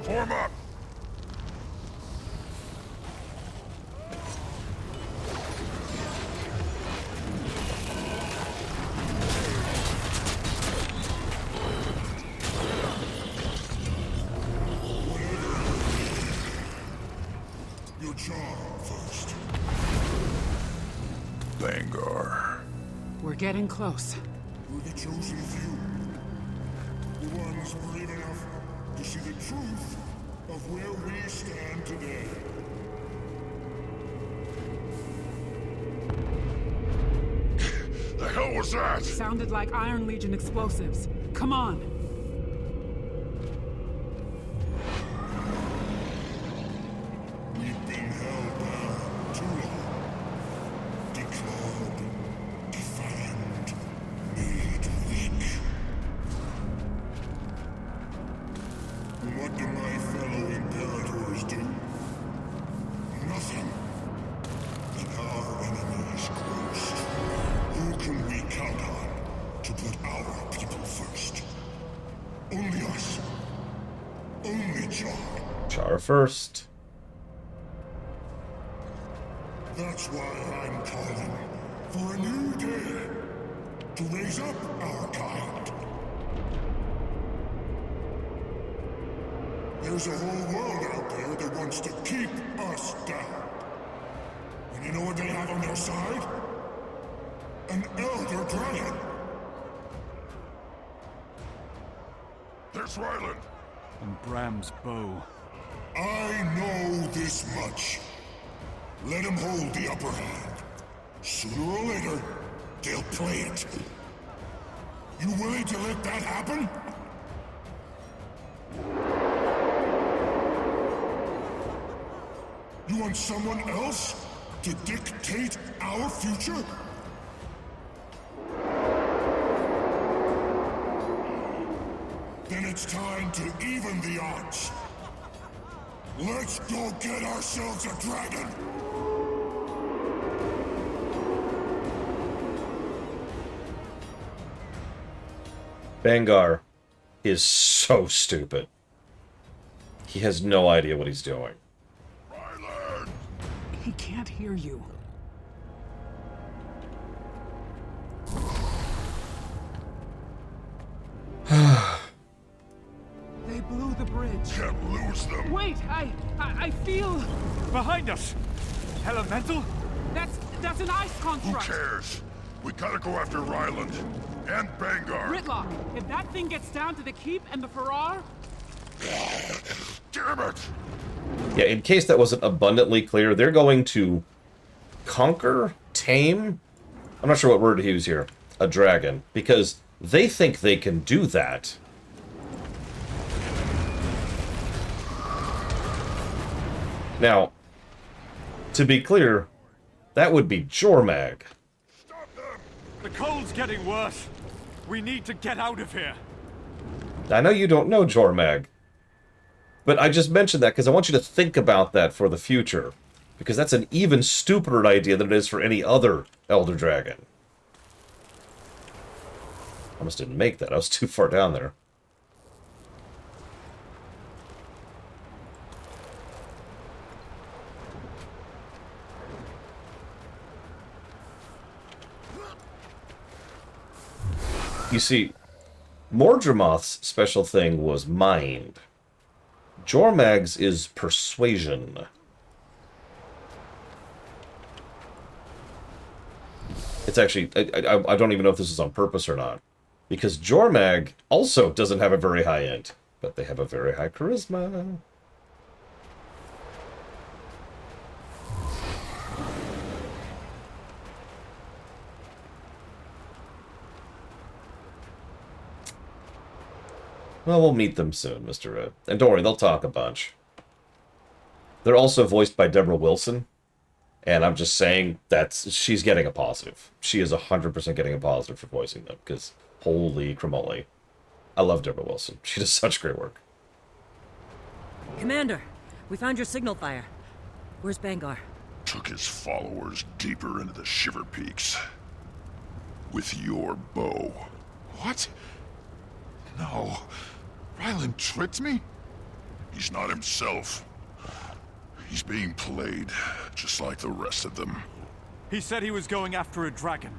Form up! Your charm first. Bangar. We're getting close. We're the chosen few. The ones brave enough to see the truth of where we stand today. The hell was that? Sounded like Iron Legion explosives. Come on. We've been held down too long. Declawed, defiant, made weak. And what do my fellow Imperators do? Nothing. And our enemies grow stronger. Who can we count on to put our people first? Only us. Only Jar. Char first. That's why I'm calling for a new day to raise up our kind. There's a whole world out there that wants to keep us down. And you know what they have on their side? An Elder Dragon. There's Ryland. And Bram's bow. I know this much. Let him hold the upper hand. Sooner or later, they'll play it. You willing to let that happen? You want someone else to dictate our future? Then it's time to even the odds. Let's go get ourselves a dragon! Bangar is so stupid. He has no idea what he's doing. He can't hear you. They blew the bridge. Can't lose them. Wait, I feel... Behind us! Elemental? That's an ice construct. Who cares? We gotta go after Ryland and Bangar. Gridlock, if that thing gets down to the keep and the Farrar... Damn it! Yeah, in case that wasn't abundantly clear, they're going to conquer, tame, I'm not sure what word to use here, a dragon, because they think they can do that. Now, to be clear, that would be Jormag. The cold's getting worse. We need to get out of here. I know you don't know Jormag, but I just mentioned that because I want you to think about that for the future. Because that's an even stupider idea than it is for any other Elder Dragon. I almost didn't make that. I was too far down there. You see, Mordremoth's special thing was mind. Jormag's is persuasion. It's actually, I don't even know if this is on purpose or not. Because Jormag also doesn't have a very high int, but they have a very high charisma. Well, we'll meet them soon, Mr. Red. And don't worry, they'll talk a bunch. They're also voiced by Deborah Wilson. And I'm just saying that she's getting a positive. She is 100% getting a positive for voicing them. Because, holy cremoli. I love Deborah Wilson. She does such great work. Commander, we found your signal fire. Where's Bangar? Took his followers deeper into the Shiver Peaks. With your bow. What? No. Ryland tricked me? He's not himself. He's being played, just like the rest of them. He said he was going after a dragon.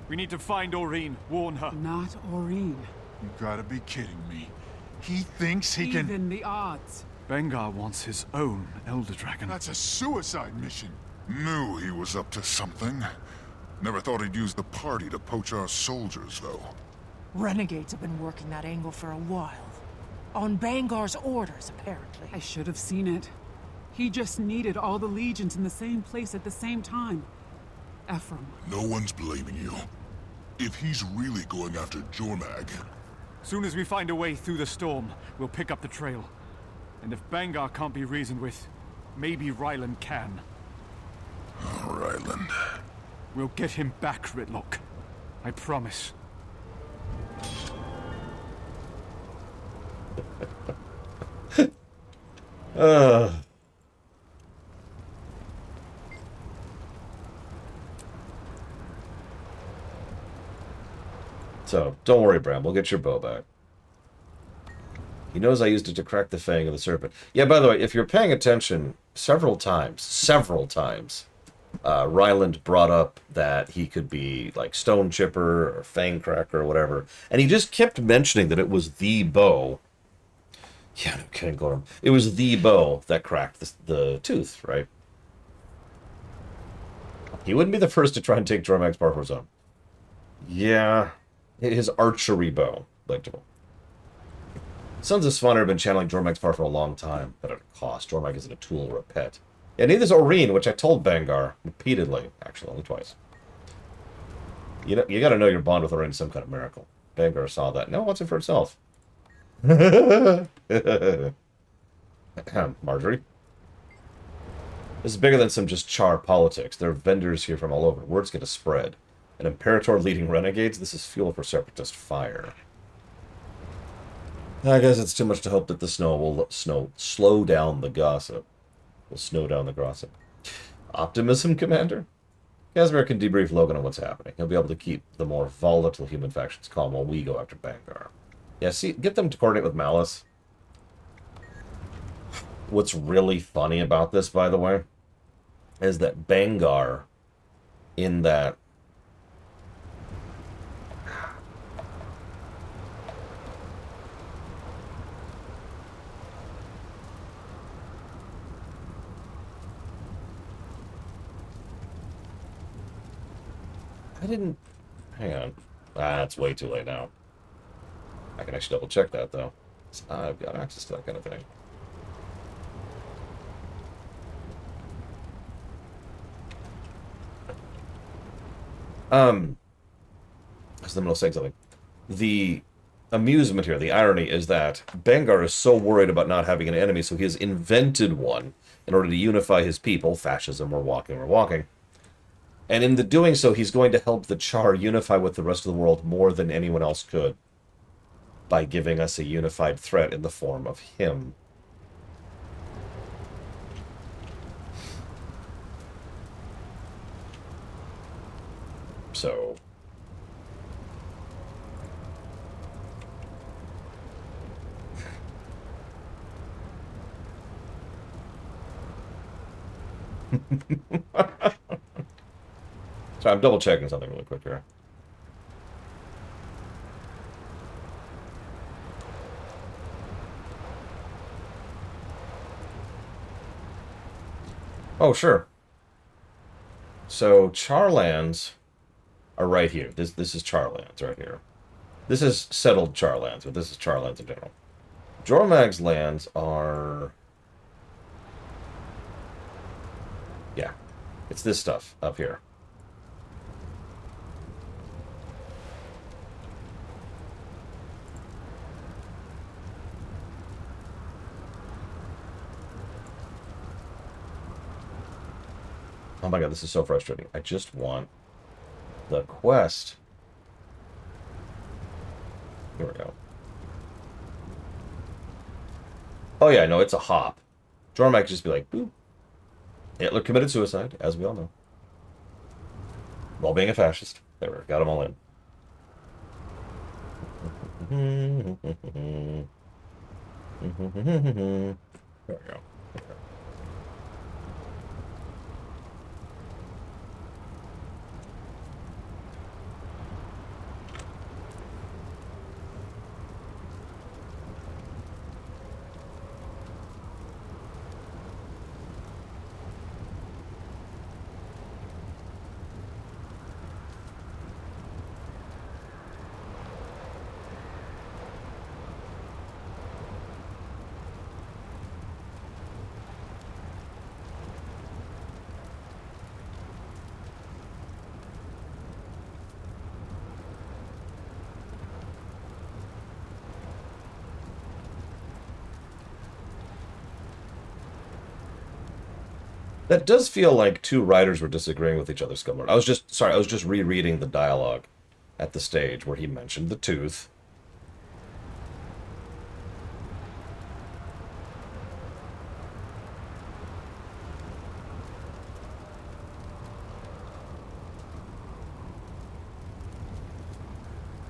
We need to find Aurene, warn her. Not Aurene. You gotta be kidding me. He thinks he can... Even the odds. Bangar wants his own Elder Dragon. That's a suicide mission. Knew he was up to something. Never thought he'd use the party to poach our soldiers, though. Renegades have been working that angle for a while. On Bangar's orders, apparently. I should have seen it. He just needed all the legions in the same place at the same time. Ephraim. No one's blaming you. If he's really going after Jormag... Soon as we find a way through the storm, we'll pick up the trail. And if Bangar can't be reasoned with, maybe Ryland can. Oh, Ryland. We'll get him back, Ritlock. I promise. So, don't worry, Bram. We'll get your bow back. He knows I used it to crack the fang of the serpent. Yeah, by the way, if you're paying attention, several times, Ryland brought up that he could be, like, Stone Chipper or Fang Cracker or whatever. And he just kept mentioning that it was the bow. Yeah, no kidding, Gorm. It was the bow that cracked the tooth, right? He wouldn't be the first to try and take Jormag's part for his own. Yeah. His archery bow. Like, Sons of Svanir have been channeling Jormag's power for a long time, but at a cost. Jormag isn't a tool or a pet. Yeah, neither is Oreen, which I told Bangar repeatedly, actually, only twice. You gotta know your bond with Oreen is some kind of miracle. Bangar saw that. No, wants it for itself. Marjorie. This is bigger than some just char politics. There are vendors here from all over. Word's gonna spread. An Imperator leading renegades? This is fuel for separatist fire. I guess it's too much to hope that the snow will slow down the gossip. Will snow down the gossip. Optimism, Commander? Casimir can debrief Logan on what's happening. He'll be able to keep the more volatile human factions calm while we go after Bangar. Yeah, see, get them to coordinate with Malice. What's really funny about this, by the way, is that Bangar, in that... I didn't... Hang on. It's way too late now. I can actually double check that, though. I've got access to that kind of thing. I was in the middle of saying something. The amusement here, the irony, is that Bangar is so worried about not having an enemy, so he has invented one in order to unify his people. Fascism, we're walking. And in the doing so, he's going to help the Char unify with the rest of the world more than anyone else could by giving us a unified threat in the form of him. So... So I'm double checking something really quick here. Oh, sure. So Charlands are right here. This is Charlands right here. This is settled Charlands, but this is Charlands in general. Jormag's lands are... Yeah. It's this stuff up here. Oh my god, this is so frustrating. I just want the quest. Here we go. Oh yeah, no, it's a hop. Jormag could just be like, boop. Hitler committed suicide, as we all know. While being a fascist. There we go, got them all in. There we go. That does feel like two writers were disagreeing with each other, Scumlord. I was just rereading the dialogue at the stage where he mentioned the tooth.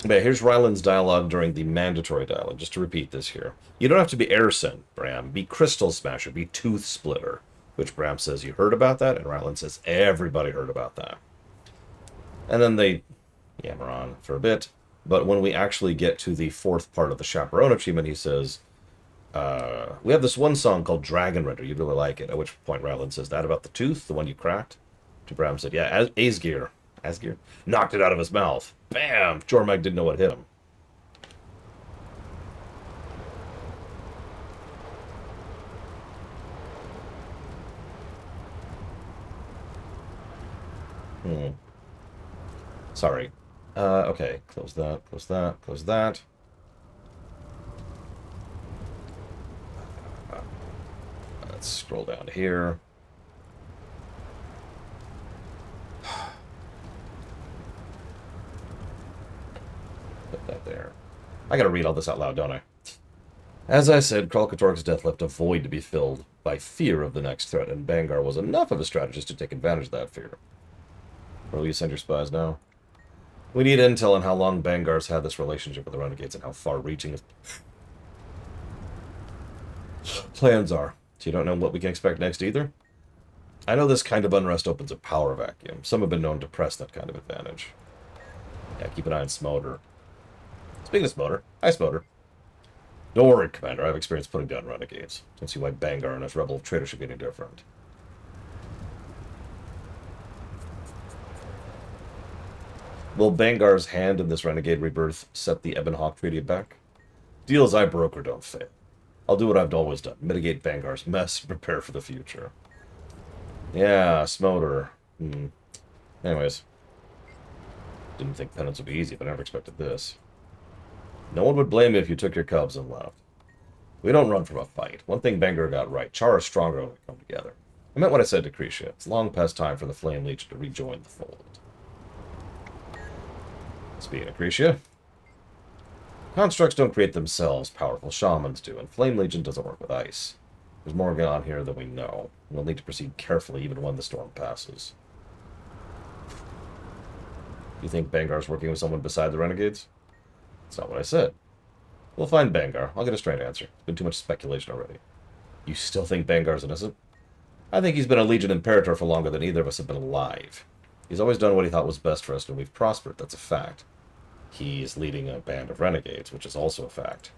But here's Ryland's dialogue during the mandatory dialogue, just to repeat this here. You don't have to be Airson, Bram. Be Crystal Smasher. Be Tooth Splitter. Which Bram says, you heard about that? And Ryland says, everybody heard about that. And then they yammer on for a bit. But when we actually get to the fourth part of the Chaperone achievement, he says, we have this one song called Dragon Render. You'd really like it. At which point Ryland says, that about the tooth? The one you cracked? To Bram said, yeah, Asgear. Asgear? Knocked it out of his mouth. Bam! Jormag didn't know what hit him. Sorry. Okay. Close that, close that, close that. Let's scroll down to here. Put that there. I gotta read all this out loud, don't I? As I said, Kralkatork's death left a void to be filled by fear of the next threat, and Bangar was enough of a strategist to take advantage of that fear. Where will you send your spies now? We need intel on how long Bangar's had this relationship with the Renegades and how far-reaching his plans are. So you don't know what we can expect next either? I know this kind of unrest opens a power vacuum. Some have been known to press that kind of advantage. Yeah, keep an eye on Smoder. Speaking of Smoder, hi Smoder. Don't worry, Commander. I have experience putting down renegades. Don't see why Bangar and his rebel traitor should be any different. Will Bangar's hand in this renegade rebirth set the Ebonhawk Treaty back? Deals I broker don't fail. I'll do what I've always done. Mitigate Bangar's mess, prepare for the future. Yeah, Smoder. Anyways. Didn't think penance would be easy, but I never expected this. No one would blame you if you took your cubs and left. We don't run from a fight. One thing Bangar got right. Char is stronger when we come together. I meant what I said to Krisha. It's long past time for the Flame Legion to rejoin the fold. Speaking of Krisha, constructs don't create themselves. Powerful shamans do, and Flame Legion doesn't work with ice. There's more going on here than we know. We'll need to proceed carefully even when the storm passes. You think Bangar's working with someone beside the Renegades? That's not what I said. We'll find Bangar. I'll get a straight answer. It's been too much speculation already. You still think Bangar's innocent? I think he's been a Legion Imperator for longer than either of us have been alive. He's always done what he thought was best for us, and we've prospered. That's a fact. He's leading a band of renegades, which is also a fact.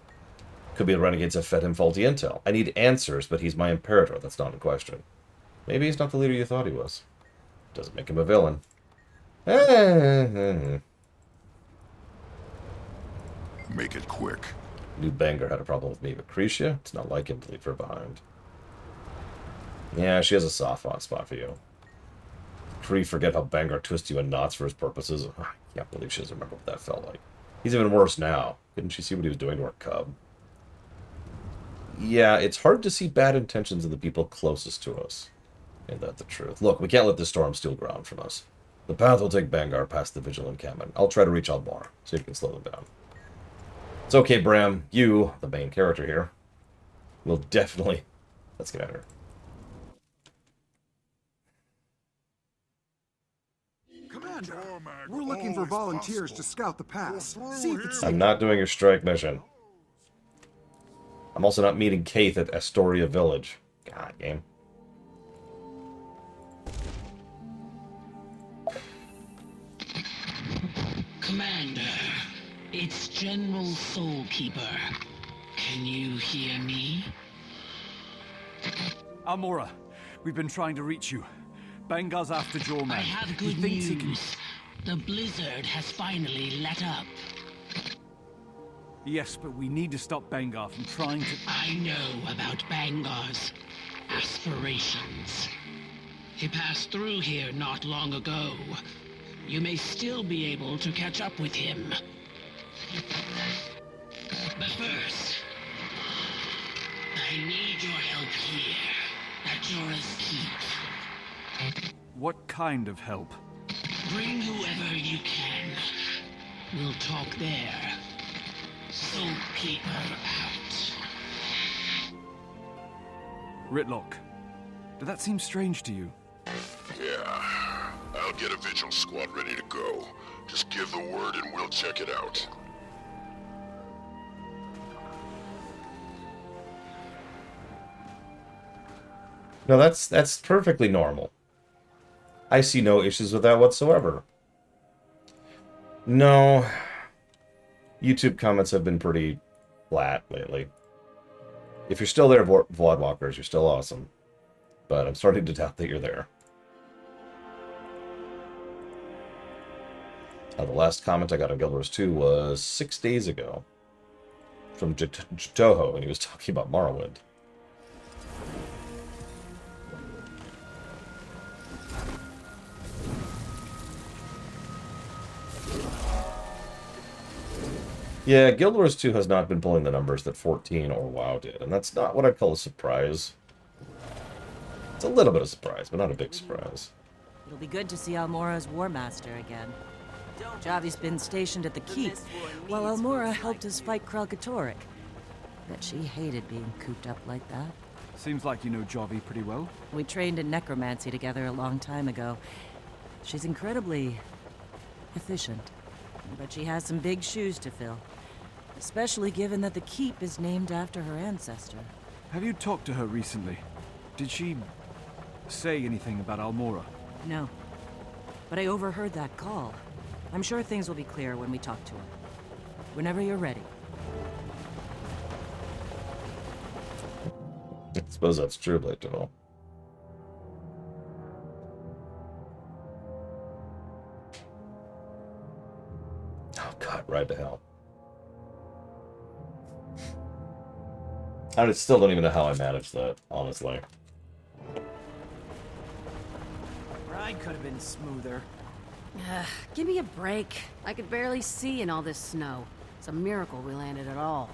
Could be the renegades have fed him faulty intel. I need answers, but he's my Imperator. That's not in question. Maybe he's not the leader you thought he was. Doesn't make him a villain. Make it quick. Knew Bangar had a problem with me, but Krisha? It's not like him to leave her behind. Yeah, she has a soft spot for you. Kree forget how Bangar twists you in knots for his purposes. I can't believe she doesn't remember what that felt like. He's even worse now. Couldn't she see what he was doing to her cub? Yeah, it's hard to see bad intentions in the people closest to us. Ain't that the truth? Look, we can't let this storm steal ground from us. The path will take Bangar past the Vigil encampment. I'll try to reach Albar, so you can slow them down. It's okay, Bram. You, the main character here, will definitely... Let's get out of here. Commander, we're looking for volunteers to scout the pass. See if it's... I'm not doing your strike mission. I'm also not meeting Kaith at Astoria Village. God, game. Commander, it's General Soulkeeper. Can you hear me? Almora, we've been trying to reach you. Bangar's after Jormag. I have good news. The blizzard has finally let up. Yes, but we need to stop Bangar from trying to... I know about Bangar's aspirations. He passed through here not long ago. You may still be able to catch up with him. But first, I need your help here at Jorah's Keep. What kind of help? Bring whoever you can. We'll talk there. So keep her out. Ritlock, did that seem strange to you? Yeah. I'll get a vigil squad ready to go. Just give the word and we'll check it out. No, that's perfectly normal. I see no issues with that whatsoever. No. YouTube comments have been pretty flat lately. If you're still there, Vlodwalkers, you're still awesome. But I'm starting to doubt that you're there. The last comment I got on Guild Wars 2 was 6 days ago. From Toho, and he was talking about Morrowind. Yeah, Guild Wars 2 has not been pulling the numbers that 14 or WoW did, and that's not what I'd call a surprise. It's a little bit of a surprise, but not a big surprise. It'll be good to see Almora's War Master again. Javi's been stationed at the Keep, while Almora helped us fight Kralkatorrik. Bet she hated being cooped up like that. Seems like you know Javi pretty well. We trained in necromancy together a long time ago. She's incredibly efficient, but she has some big shoes to fill. Especially given that the Keep is named after her ancestor. Have you talked to her recently? Did she say anything about Almora? No. But I overheard that call. I'm sure things will be clear when we talk to her. Whenever you're ready. I suppose that's true, Blade Devil. Oh god, ride to hell. I still don't even know how I managed that, honestly. Ride could have been smoother. Give me a break. I could barely see in all this snow. It's a miracle we landed at all.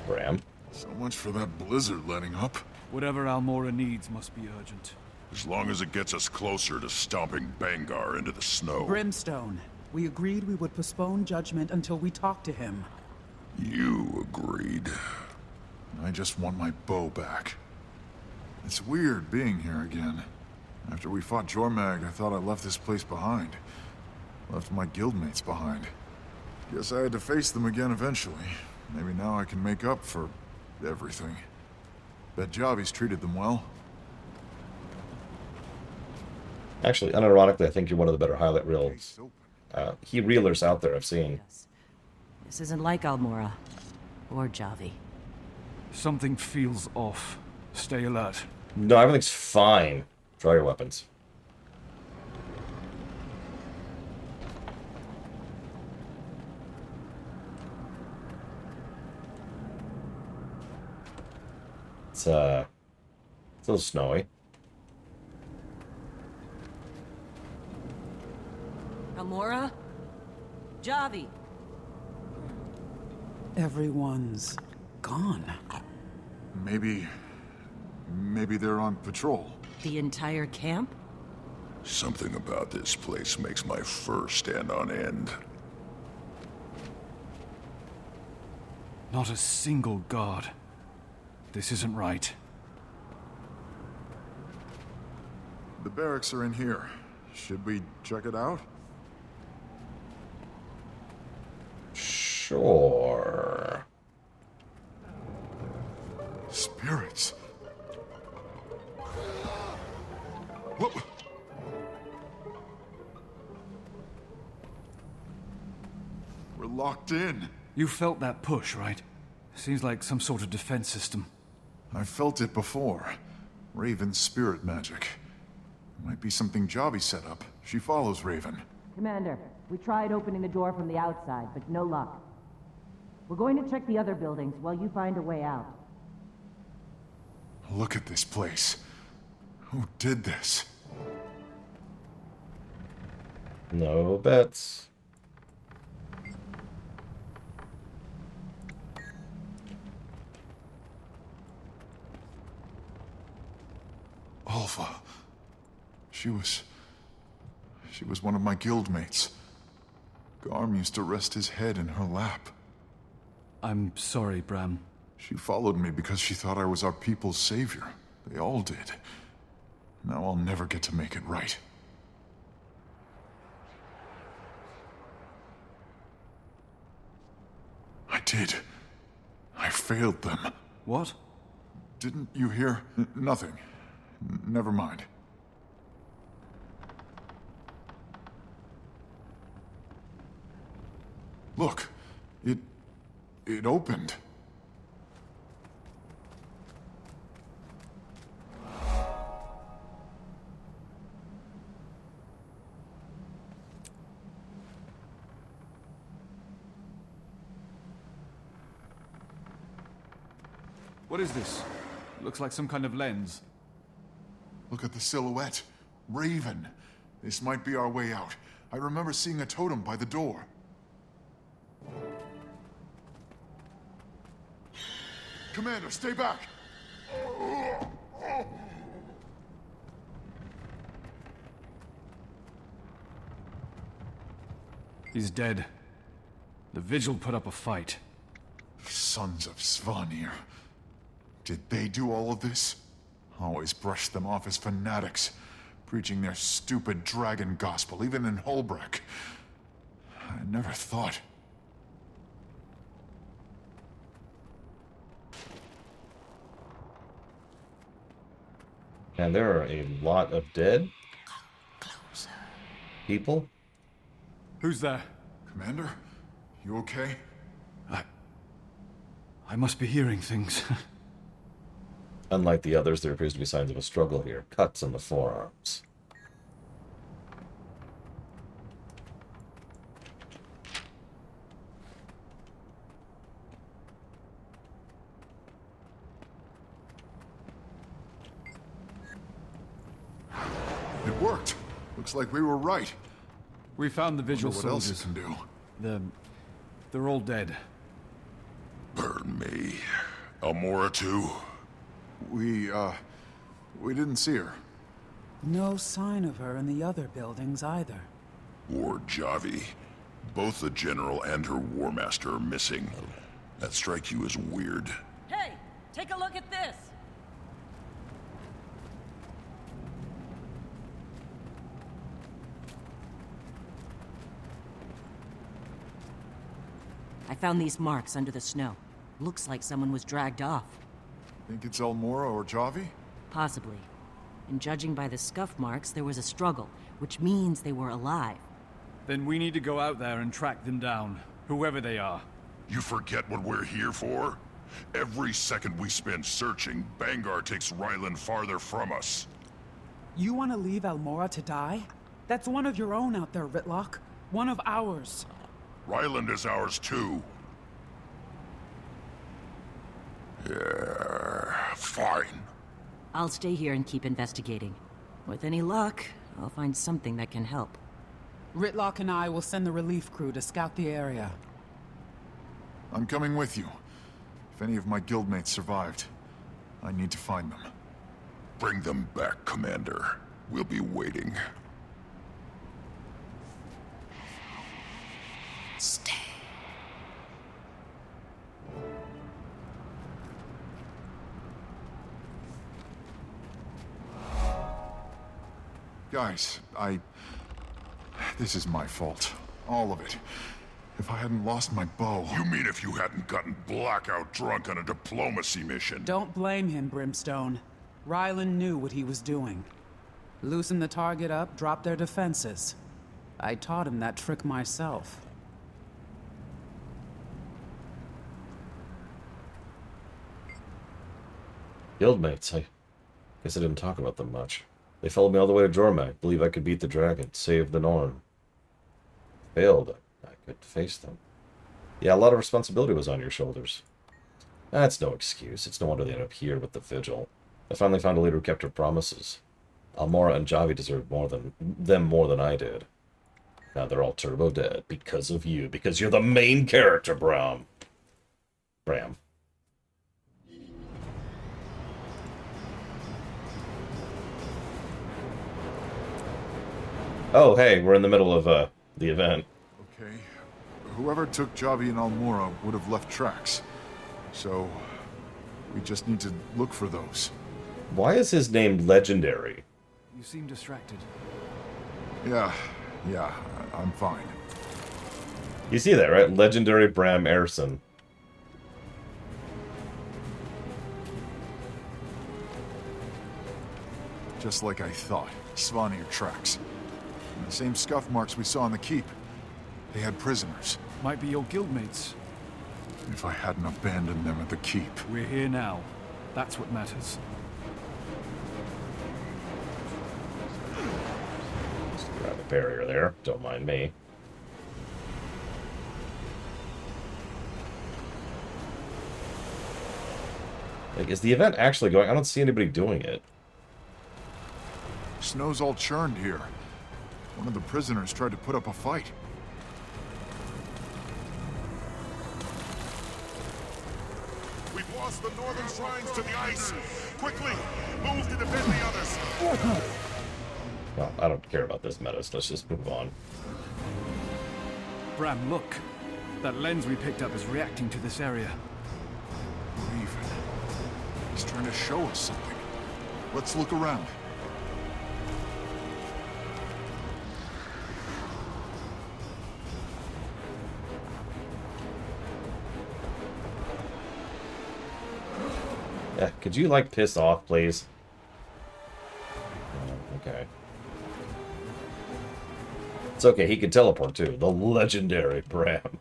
Bram. So much for that blizzard letting up. Whatever Almora needs must be urgent. As long as it gets us closer to stomping Bangar into the snow. Brimstone, we agreed we would postpone judgment until we talked to him. You agreed. I just want my bow back. It's weird being here again. After we fought Jormag, I thought I left this place behind. Left my guildmates behind. Guess I had to face them again eventually. Maybe now I can make up for everything. Bet Javi's treated them well. Actually, unironically, I think you're one of the better highlight reels. Reelers out there I've seen. This isn't like Almora. Or Javi. Something feels off. Stay alert. No, everything's fine. Draw your weapons. It's a little snowy. Almora? Javi? Everyone's gone. Maybe they're on patrol. The entire camp? Something about this place makes my fur stand on end. Not a single guard. This isn't right. The barracks are in here. Should we check it out? Sure. Spirits. What? We're locked in. You felt that push, right? Seems like some sort of defense system. I felt it before. Raven's spirit magic. Might be something Javi set up. She follows Raven. Commander, we tried opening the door from the outside, but no luck. We're going to check the other buildings while you find a way out. Look at this place. Who did this? No bets. Alpha. She was one of my guildmates. Garm used to rest his head in her lap. I'm sorry, Bram. She followed me because she thought I was our people's savior. They all did. Now I'll never get to make it right. I did. I failed them. What? Didn't you hear? Nothing. Never mind. Look. It opened. What is this? Looks like some kind of lens. Look at the silhouette. Raven. This might be our way out. I remember seeing a totem by the door. Commander, stay back! He's dead. The Vigil put up a fight. Sons of Svanir. Did they do all of this? Always brushed them off as fanatics, preaching their stupid dragon gospel, even in Holbrook. I never thought... And there are a lot of dead people. Who's there? Commander? You okay? I must be hearing things. Unlike the others, there appears to be signs of a struggle here. Cuts on the forearms. It worked. Looks like we were right. We found the Vigil What soldiers. else it can do? They're all dead. Burn me. Almora too? We didn't see her. No sign of her in the other buildings either. Or Javi. Both the General and her War Master are missing. That strike you as weird? Hey, take a look at this! I found these marks under the snow. Looks like someone was dragged off. Think it's Almora or Javi? Possibly. And judging by the scuff marks, there was a struggle, which means they were alive. Then we need to go out there and track them down, whoever they are. You forget what we're here for? Every second we spend searching, Bangar takes Ryland farther from us. You want to leave Almora to die? That's one of your own out there, Ritlock. One of ours. Ryland is ours too. Yeah, fine. I'll stay here and keep investigating. With any luck, I'll find something that can help. Ritlock and I will send the relief crew to scout the area. I'm coming with you. If any of my guildmates survived, I need to find them. Bring them back, Commander. We'll be waiting. Stay. Guys, this is my fault. All of it. If I hadn't lost my bow... You mean if you hadn't gotten blackout drunk on a diplomacy mission? Don't blame him, Brimstone. Ryland knew what he was doing. Loosen the target up, drop their defenses. I taught him that trick myself. Guildmates, I guess I didn't talk about them much. They followed me all the way to Jormak. Believe I could beat the dragon, save the Norn. Failed. I could face them. Yeah, a lot of responsibility was on your shoulders. That's no excuse. It's no wonder they ended up here with the Vigil. I finally found a leader who kept her promises. Almora and Javi deserved more than I did. Now they're all turbo dead because of you, because you're the main character, Bram. Oh, hey, we're in the middle of the event. Okay. Whoever took Javi and Almora would have left tracks. So, we just need to look for those. Why is his name Legendary? You seem distracted. Yeah, I'm fine. You see that, right? Legendary Bram Erson. Just like I thought. Svanir tracks. And the same scuff marks we saw on the keep. They had prisoners. Might be your guildmates. If I hadn't abandoned them at the keep. We're here now. That's what matters. Just grab a barrier there. Don't mind me. Like, is the event actually going? I don't see anybody doing it. Snow's all churned here. One of the prisoners tried to put up a fight. We've lost the northern shrines to the ice. Quickly, move to defend the others. Well, I don't care about this meta, so let's just move on. Bram, look. That lens we picked up is reacting to this area. Raven. He's trying to show us something. Let's look around. Yeah, could you, like, piss off, please? Okay. It's okay, he can teleport, too. The legendary Bram.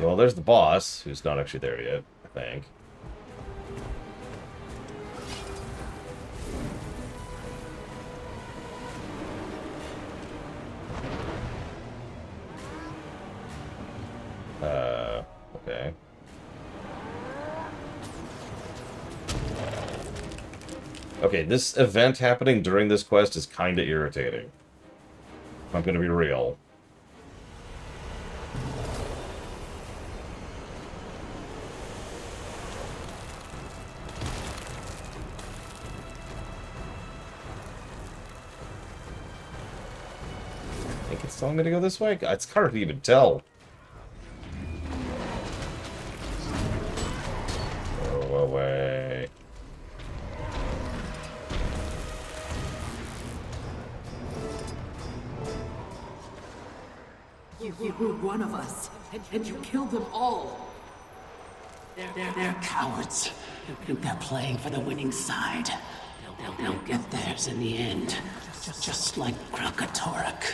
Well, there's the boss, who's not actually there yet, I think. Okay. Okay, this event happening during this quest is kind of irritating. I'm gonna be real. I think it's telling me to go this way? It's hard to even tell. Go away. You were one of us, and you killed them all. They're cowards. They're playing for the winning side. They'll get theirs in the end. Just like Kralkatorok.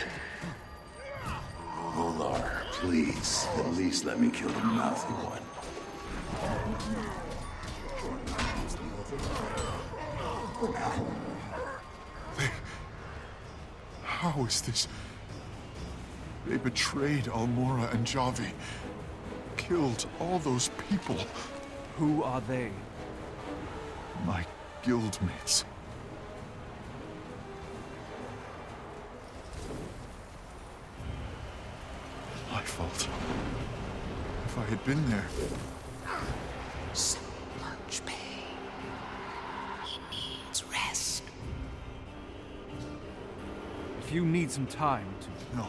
Olar, please, at least let me kill the mouthy one. How is this? They betrayed Almora and Javi. Killed all those people. Who are they? My guildmates. My fault. If I had been there... So much pain. He needs rest. If you need some time to... No.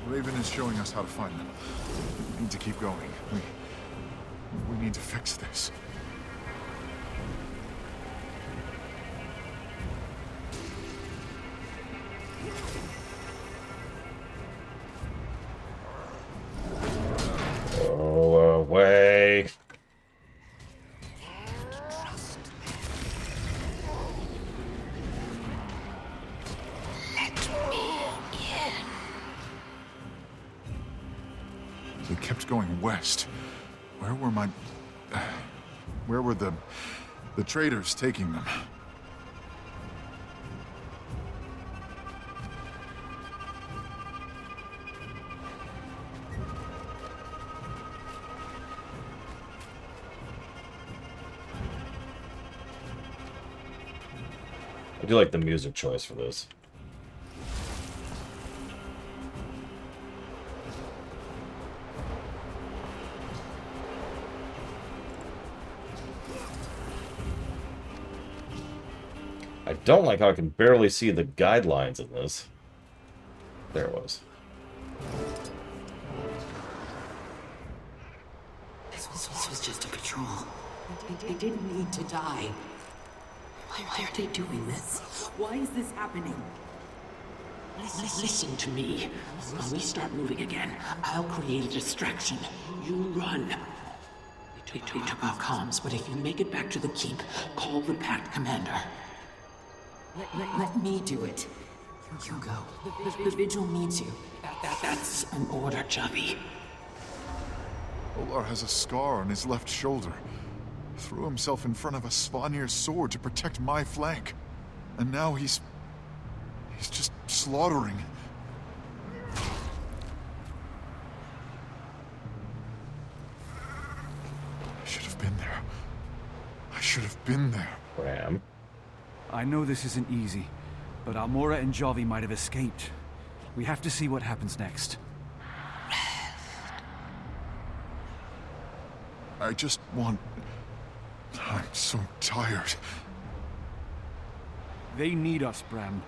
Raven is showing us how to find them. We need to keep going. We need to fix this. Go away. They kept going west. Where were the traders taking them? I do like the music choice for this. I don't like how I can barely see the guidelines in this. There it was. This was just a patrol. They didn't need to die. Why are they doing this? Why is this happening? Listen to me. When we start moving again, I'll create a distraction. You run. They took our comms, but if you make it back to the keep, call the Pact Commander. Let me do it. You go. The Vigil needs you. That's an order, Javi. Olar has a scar on his left shoulder. Threw himself in front of a Svanir's sword to protect my flank. And now he's just slaughtering. I should have been there. I should have been there. Ram. I know this isn't easy, but Almora and Javi might have escaped. We have to see what happens next. I just want... I'm so tired. They need us, Bram.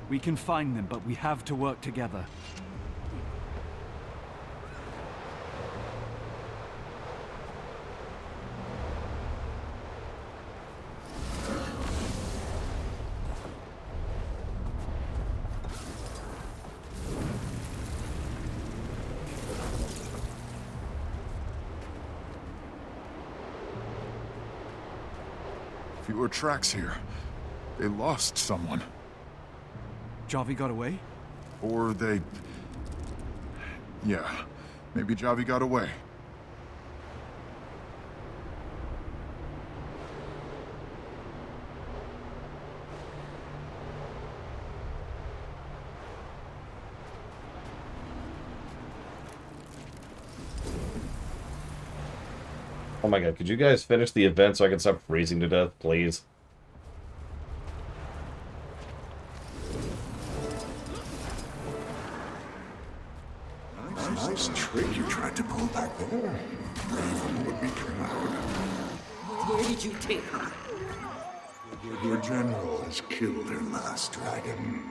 We can find them, but we have to work together. Fewer tracks here. They lost someone. Javi got away? Or they... Yeah, maybe Javi got away. Oh my god, could you guys finish the event so I can stop freezing to death, please? Nice trick you tried to pull back there. Raven would be proud. Where did you take her? Your general has killed her last dragon.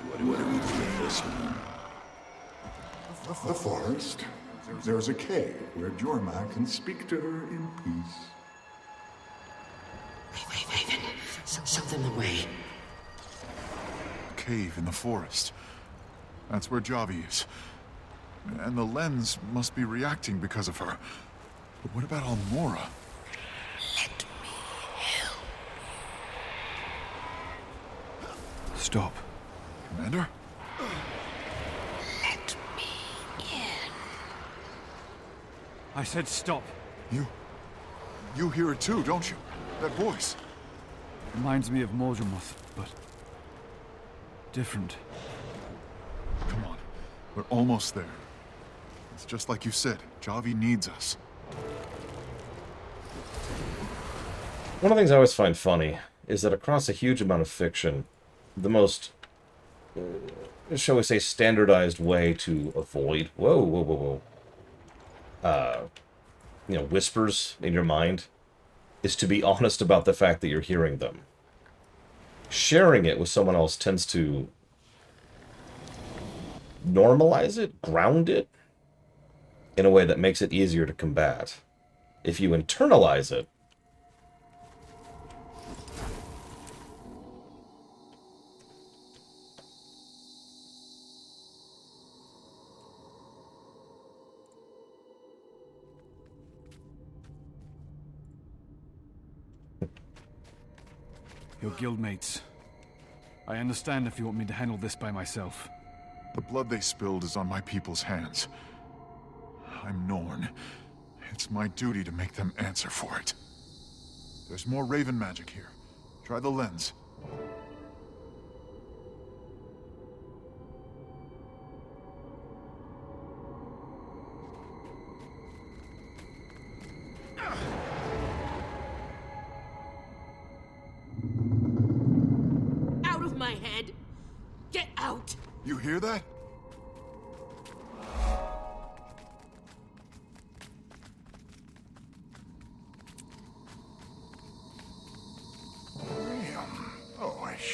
What do we do with this one? The forest. There's a cave where Jorma can speak to her in peace. Raven, show them the way. A cave in the forest. That's where Javi is. And the lens must be reacting because of her. But what about Almora? Let me help. Stop. Commander? Let me in. I said stop. You hear it too, don't you? That voice. Reminds me of Mordramoth, but... different. Come on. We're almost there. It's just like you said. Javi needs us. One of the things I always find funny is that across a huge amount of fiction, the most, shall we say, standardized way to avoid... Whoa. Whispers in your mind is to be honest about the fact that you're hearing them. Sharing it with someone else tends to normalize it, ground it, in a way that makes it easier to combat. If you internalize it, Your guildmates. I understand if you want me to handle this by myself. The blood they spilled is on my people's hands. I'm Norn. It's my duty to make them answer for it. There's more Raven magic here. Try the lens. Out of my head! Get out! You hear that?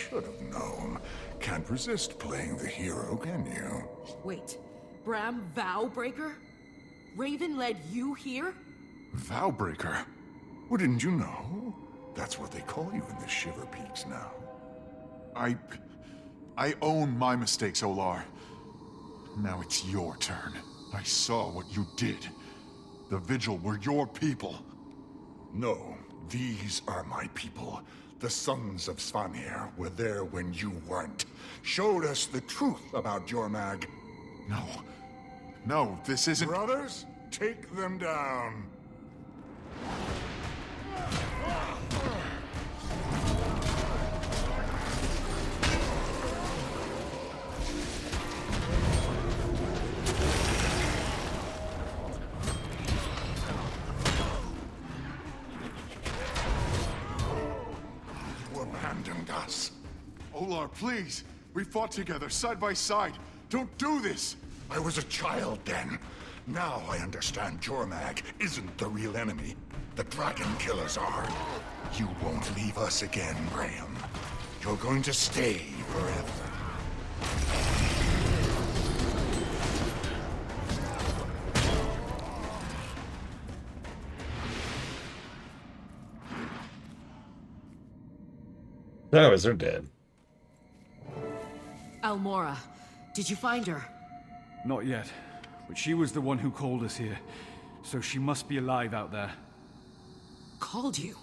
should have known. Can't resist playing the hero, can you? Wait, Bram Vowbreaker? Raven led you here? Vowbreaker? Well, didn't you know? That's what they call you in the Shiver Peaks now. I own my mistakes, Olar. Now it's your turn. I saw what you did. The Vigil were your people. No, these are my people. The sons of Svanir were there when you weren't. Showed us the truth about Jormag. No. No, this isn't... Brothers, take them down. You abandoned us. Olar, please. We fought together, side by side. Don't do this! I was a child then. Now I understand Jormag isn't the real enemy. The Dragon Killers are. You won't leave us again, Graham. You're going to stay forever. Anyways, they're dead. Almora, did you find her? Not yet, but she was the one who called us here, so she must be alive out there. Called you?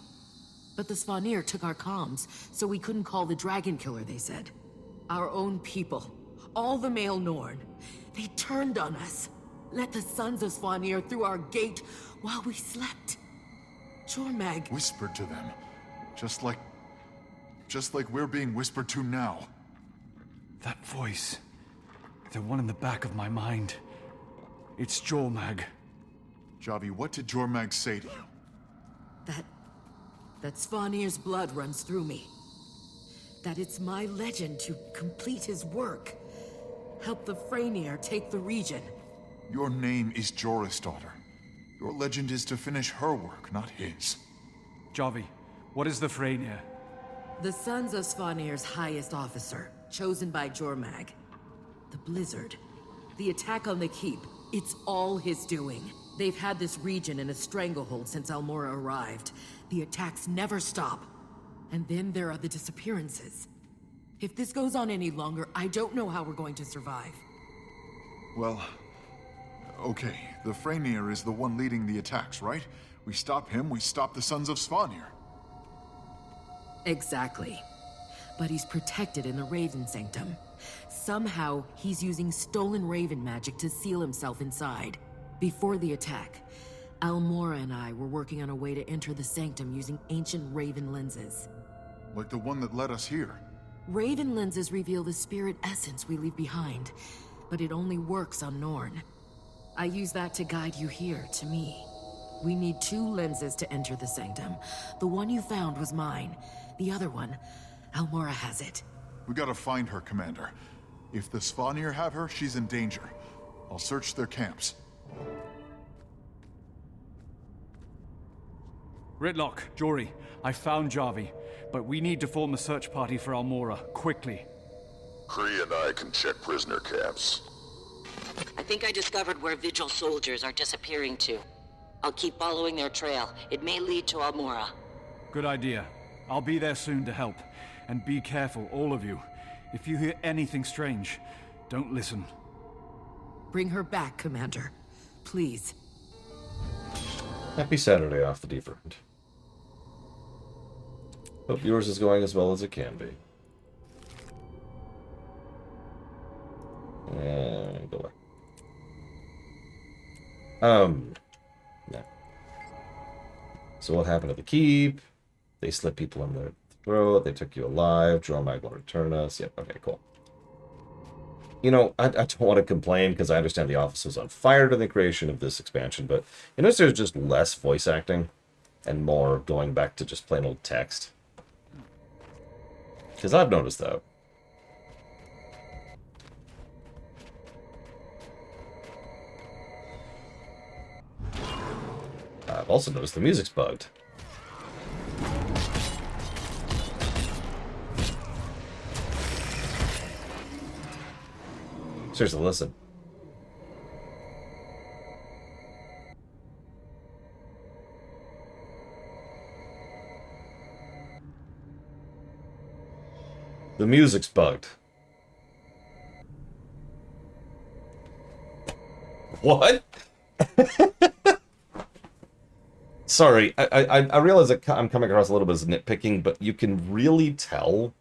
But the Svanir took our comms, so we couldn't call the Dragon Killer, they said. Our own people, all the male Norn, they turned on us. Let the sons of Svanir through our gate while we slept. Jormag whispered to them, just like we're being whispered to now. That voice, the one in the back of my mind. It's Jormag. Javi, what did Jormag say to you? That Svanir's blood runs through me. That it's my legend to complete his work. Help the Freyr take the region. Your name is Jorah's daughter. Your legend is to finish her work, not his. Javi, what is the Freyr? The sons of Svanir's highest officer, chosen by Jormag. The Blizzard. The attack on the Keep. It's all his doing. They've had this region in a stranglehold since Almora arrived. The attacks never stop. And then there are the disappearances. If this goes on any longer, I don't know how we're going to survive. Well, okay. The Freyr is the one leading the attacks, right? We stop him, we stop the Sons of Svanir. Exactly. But he's protected in the Raven Sanctum. Somehow, he's using stolen Raven magic to seal himself inside. Before the attack, Almora and I were working on a way to enter the Sanctum using ancient Raven lenses. Like the one that led us here. Raven lenses reveal the spirit essence we leave behind, but it only works on Norn. I use that to guide you here, to me. We need 2 lenses to enter the Sanctum. The one you found was mine. The other one, Almora has it. We gotta find her, Commander. If the Svanir have her, she's in danger. I'll search their camps. Ritlock, Jory, I found Javi, but we need to form a search party for Almora, quickly. Kree and I can check prisoner camps. I think I discovered where Vigil soldiers are disappearing to. I'll keep following their trail. It may lead to Almora. Good idea. I'll be there soon to help. And be careful, all of you. If you hear anything strange, don't listen. Bring her back, Commander. Please. Happy Saturday off the Deferred. Hope yours is going as well as it can be. And go away. Yeah. So what happened at the Keep? They slit people in the throat. They took you alive. Jormag will return us. Yep. Okay. Cool. You know, I don't want to complain because I understand the office was on fire during the creation of this expansion, but you notice there's just less voice acting and more going back to just plain old text. Because I've noticed that. I've also noticed the music's bugged. Seriously, listen. The music's bugged. What? Sorry, I realize that I'm coming across a little bit as nitpicking, but you can really tell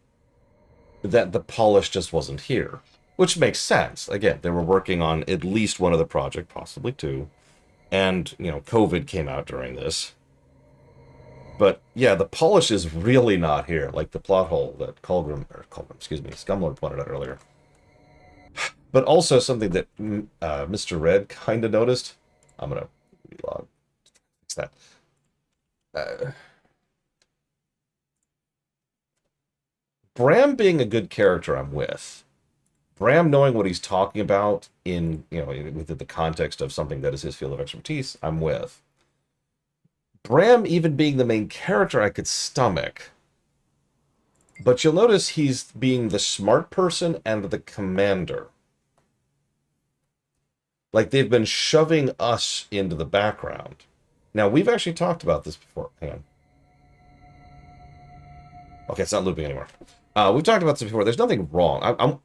that the polish just wasn't here. Which makes sense. Again, they were working on at least one other project, possibly two. And, you know, COVID came out during this. But, yeah, the polish is really not here, like the plot hole that Scumlord pointed out earlier. But also something that Mr. Red kind of noticed. I'm going to relog. Fix that. Bram being a good character, I'm with. Bram knowing what he's talking about in, you know, within the context of something that is his field of expertise, I'm with. Bram even being the main character, I could stomach. But you'll notice he's being the smart person and the commander. Like, they've been shoving us into the background. Now, we've actually talked about this before. Hang on. Okay, it's not looping anymore. We've talked about this before. There's nothing wrong.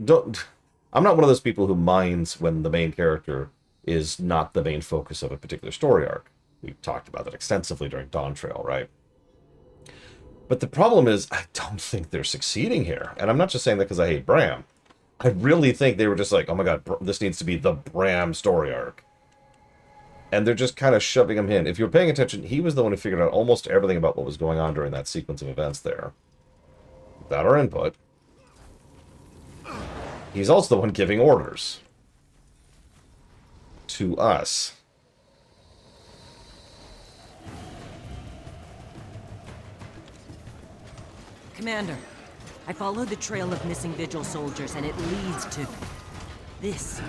I'm not one of those people who minds when the main character is not the main focus of a particular story arc. We've talked about that extensively during Dawn Trail, right? But the problem is, I don't think they're succeeding here. And I'm not just saying that because I hate Bram. I really think they were just like, oh my god, this needs to be the Bram story arc. And they're just kind of shoving him in. If you're paying attention, he was the one who figured out almost everything about what was going on during that sequence of events there. Without our input. He's also the one giving orders. To us. Commander, I followed the trail of missing Vigil soldiers, and it leads to this.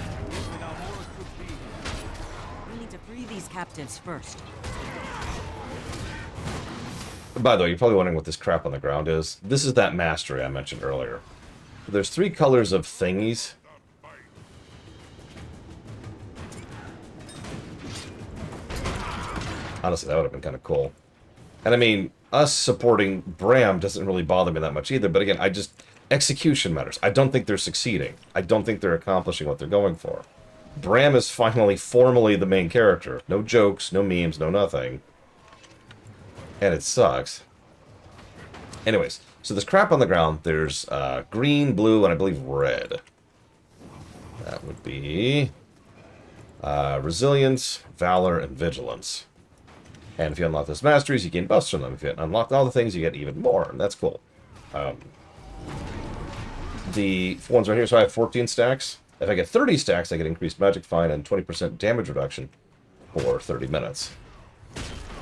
We need to free these captives first. By the way, you're probably wondering what this crap on the ground is. This is that mastery I mentioned earlier. There's 3 colors of thingies. Honestly, that would have been kind of cool. And I mean, us supporting Bram doesn't really bother me that much either, but again, execution matters. I don't think they're succeeding. I don't think they're accomplishing what they're going for. Bram is finally formally the main character. No jokes, no memes, no nothing. And it sucks. Anyways, so there's crap on the ground. There's green, blue, and I believe red. That would be resilience, valor, and vigilance. And if you unlock those masteries, you gain buffs from them. If you unlock all the things, you get even more, and that's cool. The ones right here, so I have 14 stacks. If I get 30 stacks, I get increased magic fine and 20% damage reduction for 30 minutes.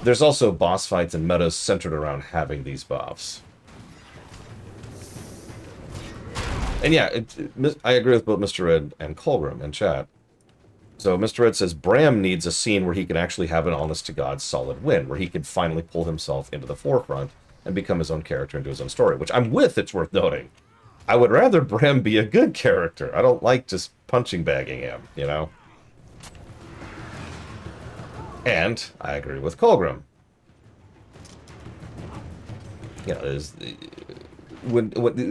There's also boss fights and metas centered around having these buffs. And yeah, I agree with both Mr. Red and Colgrim in chat. So Mr. Red says Bram needs a scene where he can actually have an honest-to-God solid win, where he can finally pull himself into the forefront and become his own character and do his own story, which I'm with, it's worth noting. I would rather Bram be a good character. I don't like just punching bagging him, you know? And I agree with Colgrim. You know,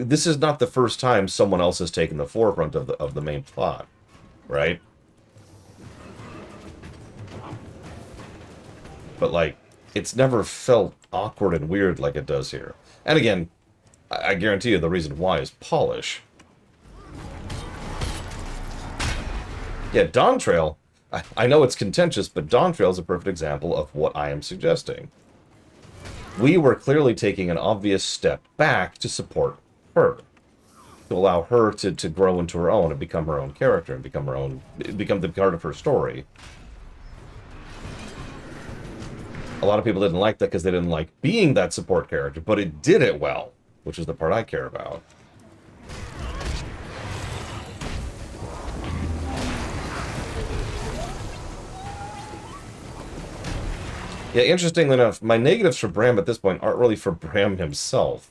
this is not the first time someone else has taken the forefront of the main plot, right? But, like, it's never felt awkward and weird like it does here. And again, I guarantee you the reason why is polish. Yeah, Dawn Trail, I know it's contentious, but Dawn Trail is a perfect example of what I am suggesting. We were clearly taking an obvious step back to support her. To allow her to grow into her own and become her own character and become the part of her story. A lot of people didn't like that because they didn't like being that support character, but it did it well, which is the part I care about. Yeah, interestingly enough, my negatives for Bram at this point aren't really for Bram himself.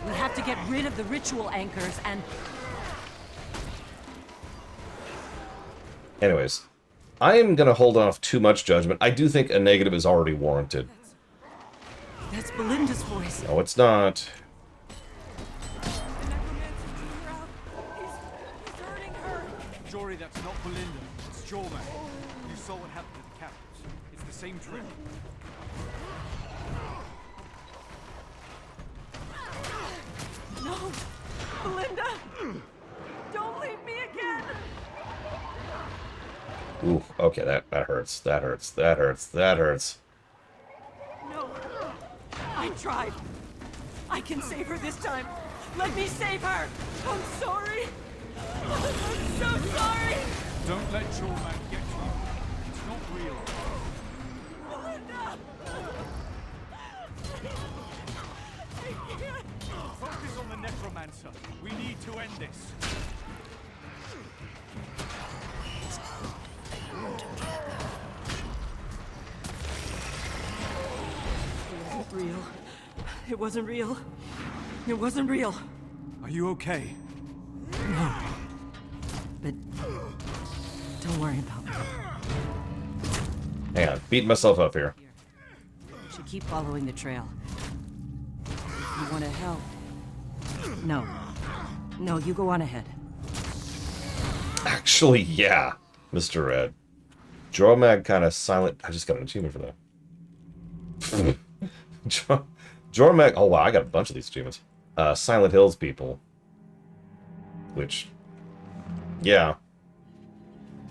We have to get rid of the ritual anchors and... Anyways, I am going to hold off too much judgment. I do think a negative is already warranted. That's Belinda's voice. No, it's not. Jory, that's not Belinda. It's Jorman. You saw what happened to the captives. It's the same drill. No! Belinda! Don't leave me again! Ooh, okay, that hurts. That hurts. That hurts. That hurts. No. I tried. I can save her this time. Let me save her! I'm sorry! I'm so sorry! Don't let Jorman get to you. It's not real. Belinda! Focus on the necromancer. We need to end this. It wasn't real. It wasn't real. It wasn't real. Are you okay? No. But don't worry about me. Hang on, beating myself up here. You should keep following the trail. If you want to help. No. No, you go on ahead. Actually, yeah, Mr. Red. Jormag kind of silent. I just got an achievement for that. Jormag. Oh, wow, I got a bunch of these achievements. Silent Hills people. Which, yeah,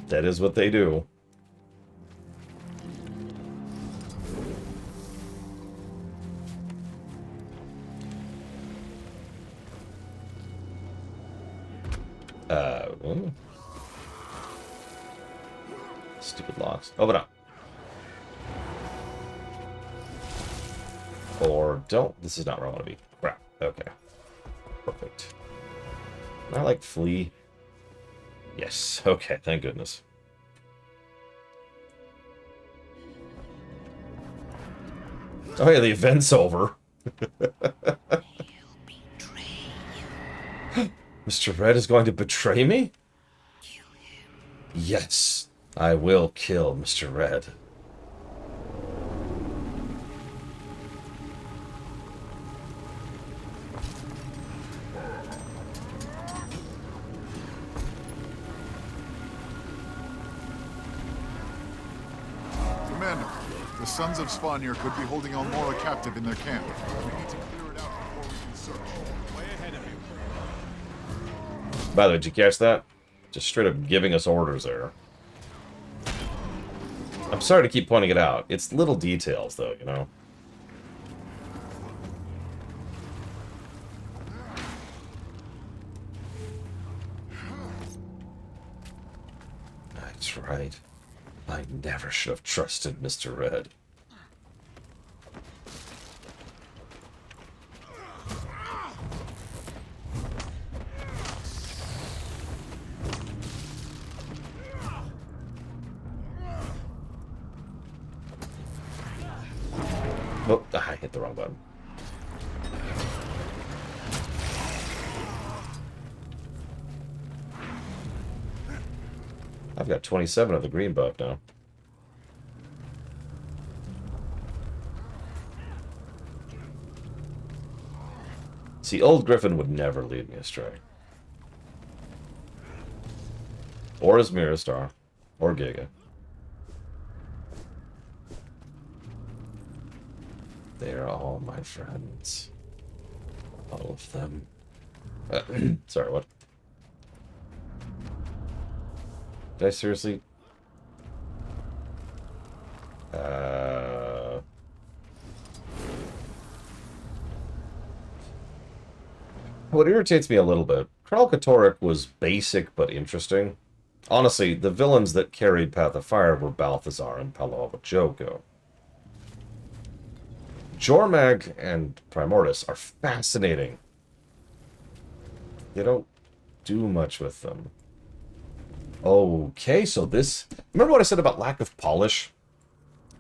that is what they do. Ooh. Stupid locks. Open up. Or don't. This is not where I want to be. Crap. Okay. Perfect. Can I, like, flee? Yes. Okay, thank goodness. Oh yeah, the event's over. Mr. Red is going to betray me? Yes, I will kill Mr. Red. Commander, the Sons of Svanir could be holding Almora captive in their camp. We need to clear it out before we can search. Way ahead of you. By the way, did you catch that? Just straight up giving us orders there. I'm sorry to keep pointing it out. It's little details, though, you know? That's right. I never should have trusted Mr. Red. Oh, I hit the wrong button. I've got 27 of the green buff now. See, old Griffin would never lead me astray. Or as Miristar. Or Giga. They are all my friends. All of them. Sorry, what? Did I seriously? What irritates me a little bit, Kralkatorrik was basic but interesting. Honestly, the villains that carried Path of Fire were Balthazar and Palo Alto Jogo. Jormag and Primordus are fascinating. You don't do much with them. Okay, so this... Remember what I said about lack of polish?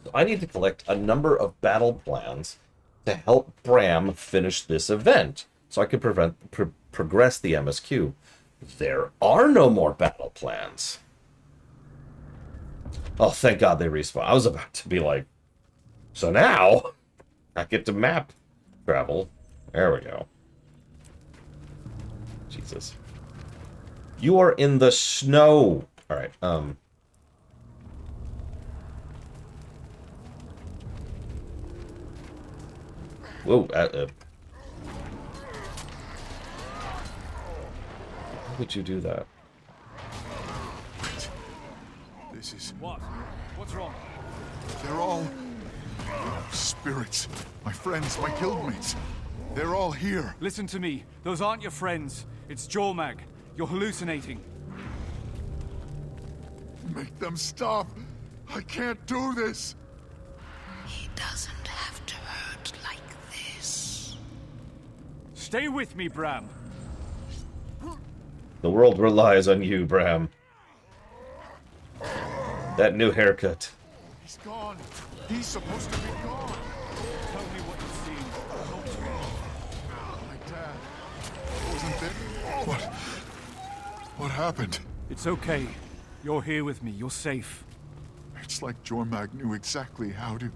So I need to collect a number of battle plans to help Bram finish this event, so I can progress the MSQ. There are no more battle plans. Oh, thank God they respawn. I was about to be like, so now I get to map travel. There we go. Jesus. You are in the snow. All right. Whoa. How would you do that? This is... What? What's wrong? They're all... spirits. My friends, my guildmates. They're all here. Listen to me. Those aren't your friends. It's Jormag. You're hallucinating. Make them stop. I can't do this. He doesn't have to hurt like this. Stay with me, Bram. The world relies on you, Bram. That new haircut. He's gone. He's supposed to be gone. Tell me what you've seen. My dad wasn't there. What happened? It's okay. You're here with me. You're safe. It's like Jormag knew exactly how to...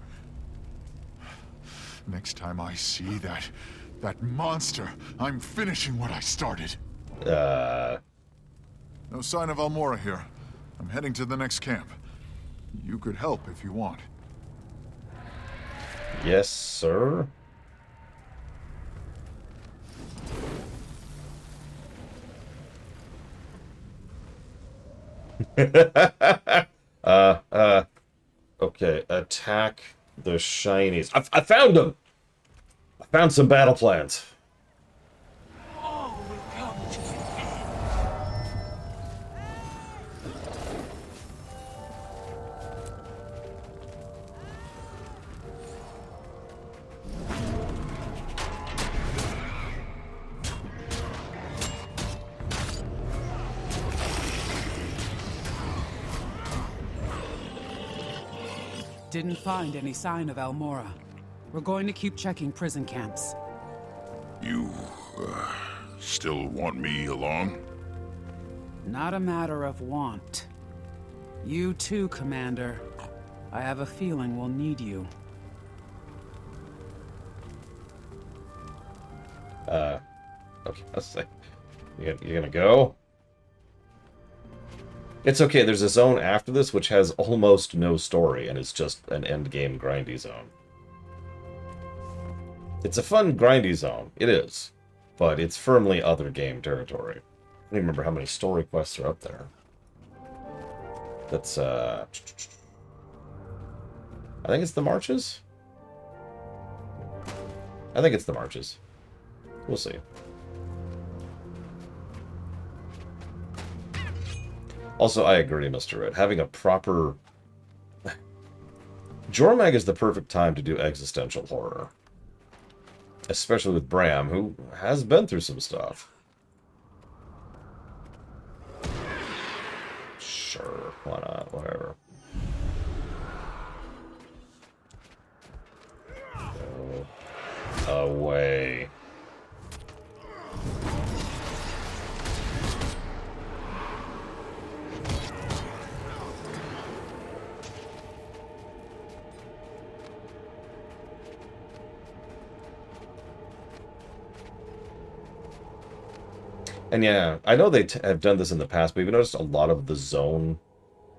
Next time I see that monster, I'm finishing what I started. No sign of Almora here. I'm heading to the next camp. You could help if you want. Yes, sir. Okay, attack the shinies. I found them! I found some battle plans. Didn't find any sign of Almora. We're going to keep checking prison camps. You, still want me along? Not a matter of want. You too, Commander. I have a feeling we'll need you. Okay, let's see. You're gonna go? It's okay, there's a zone after this which has almost no story, and it's just an endgame grindy zone. It's a fun grindy zone, it is, but it's firmly other game territory. I don't even remember how many story quests are up there. That's, I think it's the marches? I think it's the marches. We'll see. Also, I agree, Mr. Red. Having a proper... Jormag is the perfect time to do existential horror. Especially with Bram, who has been through some stuff. Sure, why not? Whatever. Go away. And yeah, I know they have done this in the past, but you've noticed a lot of the zone,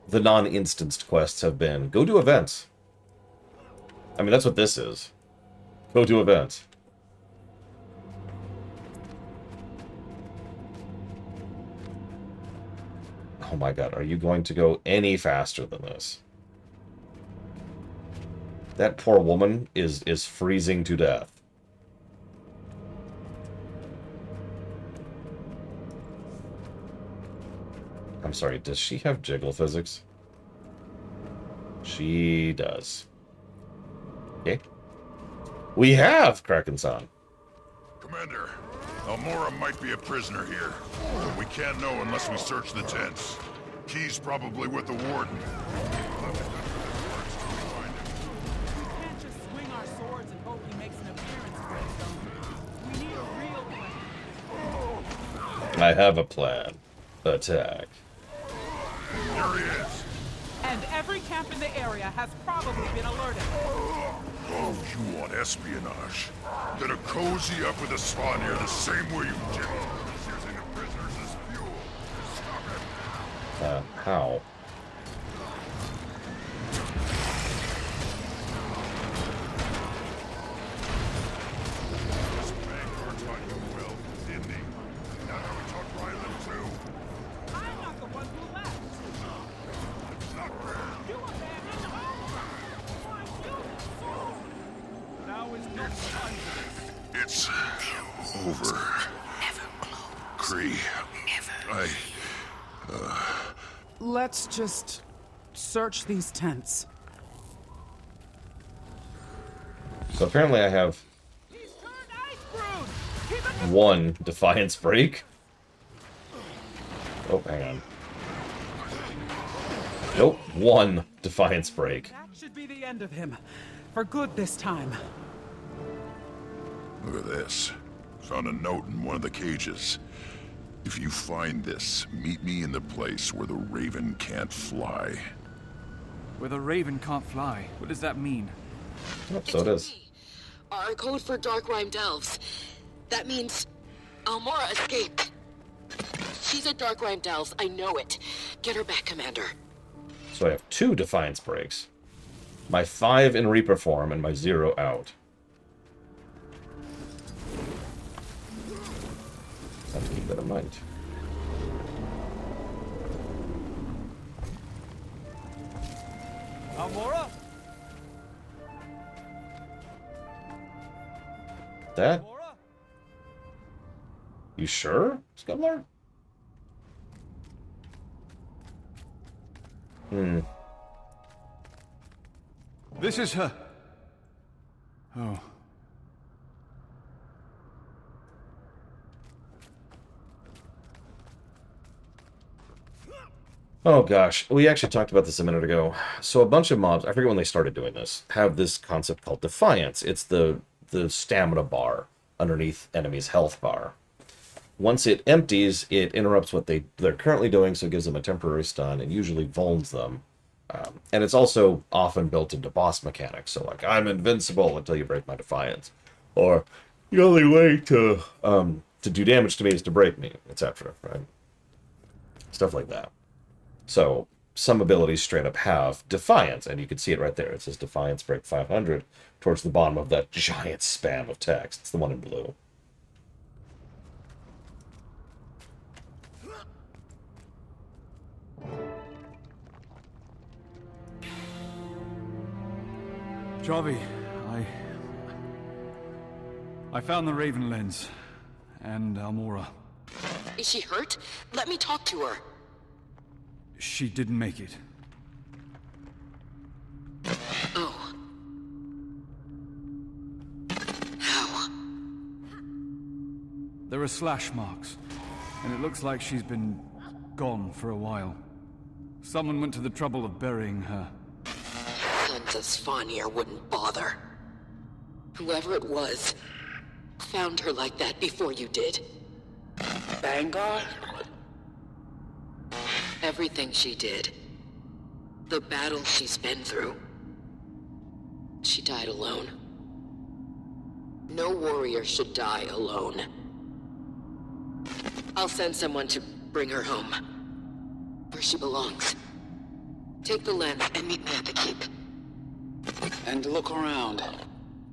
the non-instanced quests have been, go do events. I mean, that's what this is. Go do events. Oh my god, are you going to go any faster than this? That poor woman is freezing to death. I'm sorry, does she have jiggle physics? She does. Okay. We have Kraken-san. Commander, Almora might be a prisoner here, but we can't know unless we search the tents. Key's probably with the warden. We can't just swing our swords and hope he makes an appearance, Redstone. We need a real plan. I have a plan. Attack. There he is. And every camp in the area has probably been alerted. Oh, you want espionage? Then a cozy up with the Svanir the same way you did it. Using the prisoners as fuel. Stop it. How? This Vanguard taught you well, didn't he? Now that we taught Ryland too. I'm not the one who left. You abandoned all of us. Why, you fool! Now is not the time for this. It's over. Kree. Let's just search these tents. So apparently I have one Defiance break. Oh, hang on. Nope, one Defiance break. That should be the end of him. For good this time. Look at this. Found a note in one of the cages. If you find this, meet me in the place where the Raven can't fly. Where the Raven can't fly? What does that mean? Oh, so it is. Our code for Dark Rhymed Elves. That means Almora escaped. She's a Dark Rhymed Elves, I know it. Get her back, Commander. So I have 2 Defiance breaks. My 5 in Reaper form and my 0 out. Have to keep that in mind. Almora? That? You sure, Scuttler? This is her. Oh. Oh gosh, we actually talked about this a minute ago. So a bunch of mobs, I forget when they started doing this, have this concept called Defiance. It's the stamina bar underneath enemies' health bar. Once it empties, it interrupts what they're currently doing, so it gives them a temporary stun and usually vulns them. And it's also often built into boss mechanics, so like, I'm invincible until you break my Defiance. Or, the only way to do damage to me is to break me, etc., right? Stuff like that. So, some abilities straight up have Defiance, and you can see it right there. It says Defiance Break 500 towards the bottom of that giant spam of text. It's the one in blue. Javi, I found the Raven lens. And Almora. Is she hurt? Let me talk to her. She didn't make it. Oh. How? There are slash marks, and it looks like she's been gone for a while. Someone went to the trouble of burying her. Sons of Svanir wouldn't bother. Whoever it was, found her like that before you did. Vanguard? Everything she did. The battle she's been through. She died alone. No warrior should die alone. I'll send someone to bring her home. Where she belongs. Take the lens and meet me at the keep. And look around.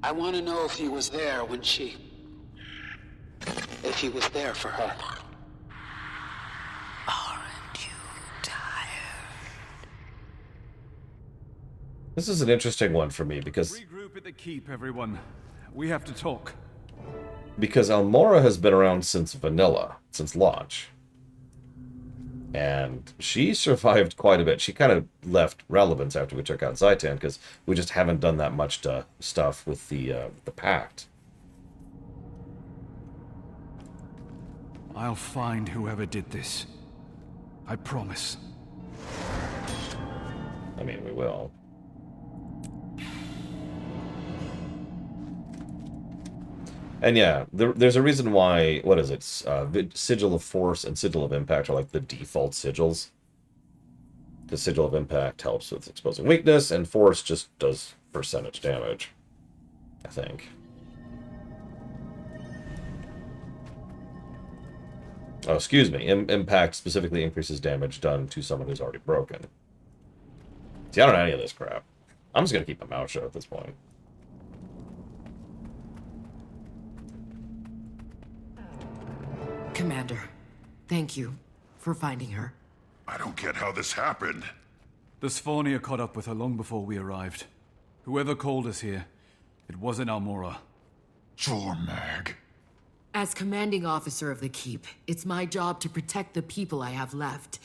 I want to know if he was there when she... if he was there for her. This is an interesting one for me because... Regroup at the keep, everyone. We have to talk. Because Almora has been around since vanilla, since launch. And she survived quite a bit. She kind of left relevance after we took out Zaitan, because we just haven't done that much stuff with the Pact. I'll find whoever did this. I promise. I mean, we will. And yeah, there's a reason why, what is it? Sigil of Force and Sigil of Impact are like the default sigils. the Sigil of Impact helps with exposing weakness, and Force just does percentage damage, I think. Oh, excuse me. Impact specifically increases damage done to someone who's already broken. See, I don't know any of this crap. I'm just going to keep my mouth shut at this point. Commander, thank you for finding her. I don't get how this happened. The Sfornia caught up with her long before we arrived. Whoever called us here, it wasn't Almora. Jormag. As commanding officer of the Keep, it's my job to protect the people I have left.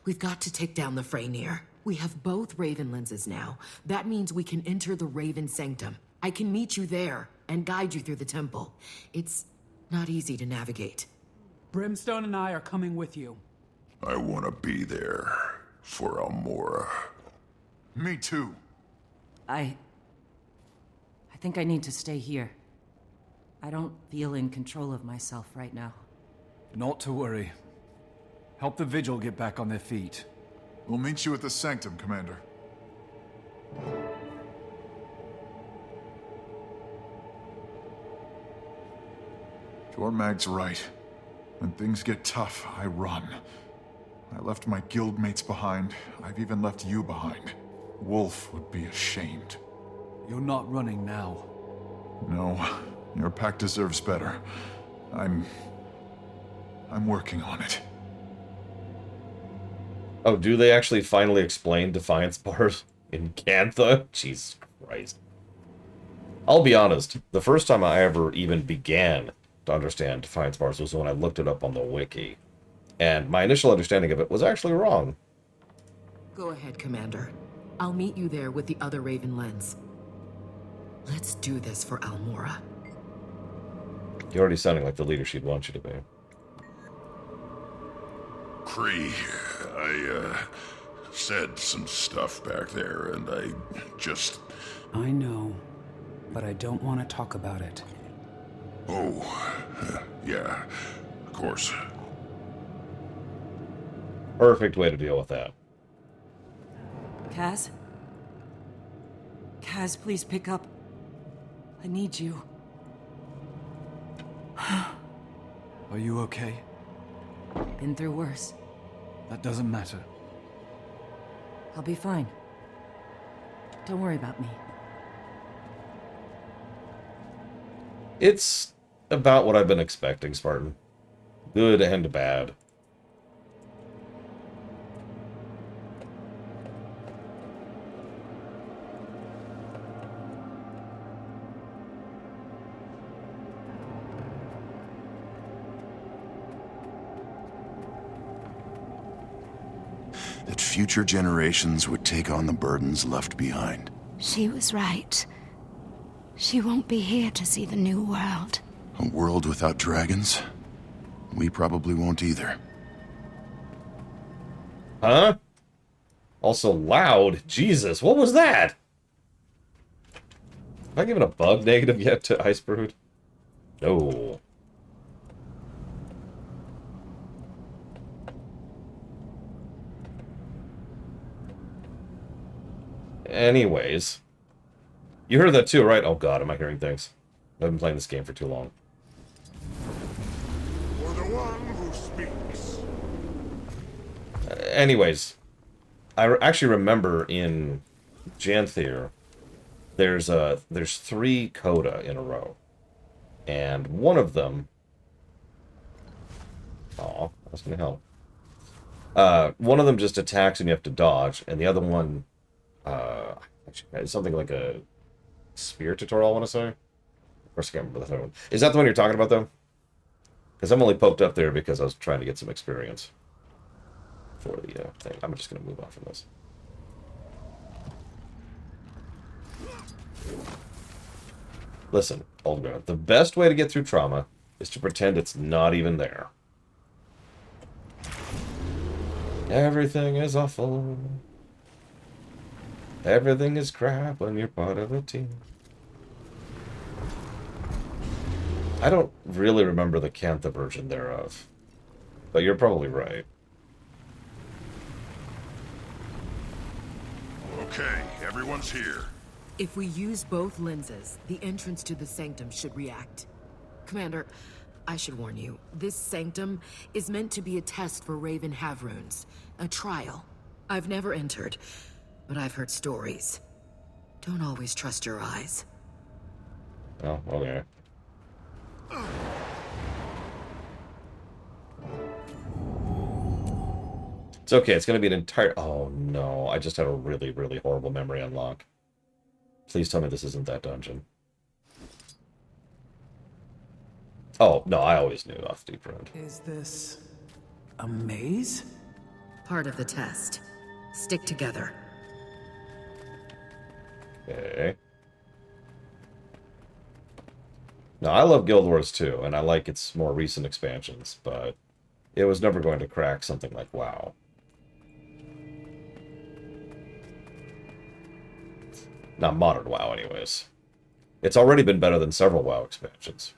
We've got to take down the Freyneer. We have both Raven lenses now. That means we can enter the Raven Sanctum. I can meet you there and guide you through the temple. It's not easy to navigate. Brimstone and I are coming with you. I want to be there for Almora. Me too. I think I need to stay here. I don't feel in control of myself right now. Not to worry. Help the Vigil get back on their feet. We'll meet you at the Sanctum, Commander. Jormag's right. When things get tough, I run. I left my guildmates behind. I've even left you behind. Wolf would be ashamed. You're not running now. No, your pack deserves better. I'm working on it. Oh, do they actually finally explain Defiance bars in Cantha? Jesus Christ. I'll be honest, the first time I ever even began to understand Defiance bars was when I looked it up on the wiki. And my initial understanding of it was actually wrong. Go ahead, Commander. I'll meet you there with the other Raven lens. Let's do this for Almora. You're already sounding like the leader she'd want you to be. Kree, I said some stuff back there, and I just... I know, but I don't want to talk about it. Oh, yeah, of course. Perfect way to deal with that. Kaz? Kaz, please pick up. I need you. Are you okay? Been through worse. That doesn't matter. I'll be fine. Don't worry about me. It's about what I've been expecting, Spartan. Good and bad. That future generations would take on the burdens left behind. She was right. She won't be here to see the new world. A world without dragons? We probably won't either. Huh? Also loud. Jesus, what was that? Have I given a bug negative yet to Icebrood? No. Anyways. You heard that too, right? Oh god, am I hearing things? I've been playing this game for too long. For the one who speaks. Anyways. I actually remember in Janthier, there's 3 coda in a row. And one of them... Aw, that's gonna help. One of them just attacks and you have to dodge, and the other one... something like a spear tutorial, I want to say. Of course, I can't remember the other one. Is that the one you're talking about, though? Because I'm only poked up there because I was trying to get some experience for the thing. I'm just going to move on from this. Listen, old man, the best way to get through trauma is to pretend it's not even there. Everything is awful. Everything is crap when you're part of a team. I don't really remember the Cantha version thereof, but you're probably right. Okay, everyone's here. If we use both lenses, the entrance to the sanctum should react. Commander, I should warn you, this sanctum is meant to be a test for Raven Havrunes. A trial. I've never entered, but I've heard stories. Don't always trust your eyes. Oh, okay. It's okay, it's gonna be an entire... Oh no, I just had a really, really horrible memory unlock. Please tell me this isn't that dungeon. Oh, no, I always knew off Deep Road. Is this a maze? Part of the test. Stick together. Okay. Now, I love Guild Wars 2, and I like its more recent expansions, but it was never going to crack something like WoW. Not modern WoW, anyways. It's already been better than several WoW expansions.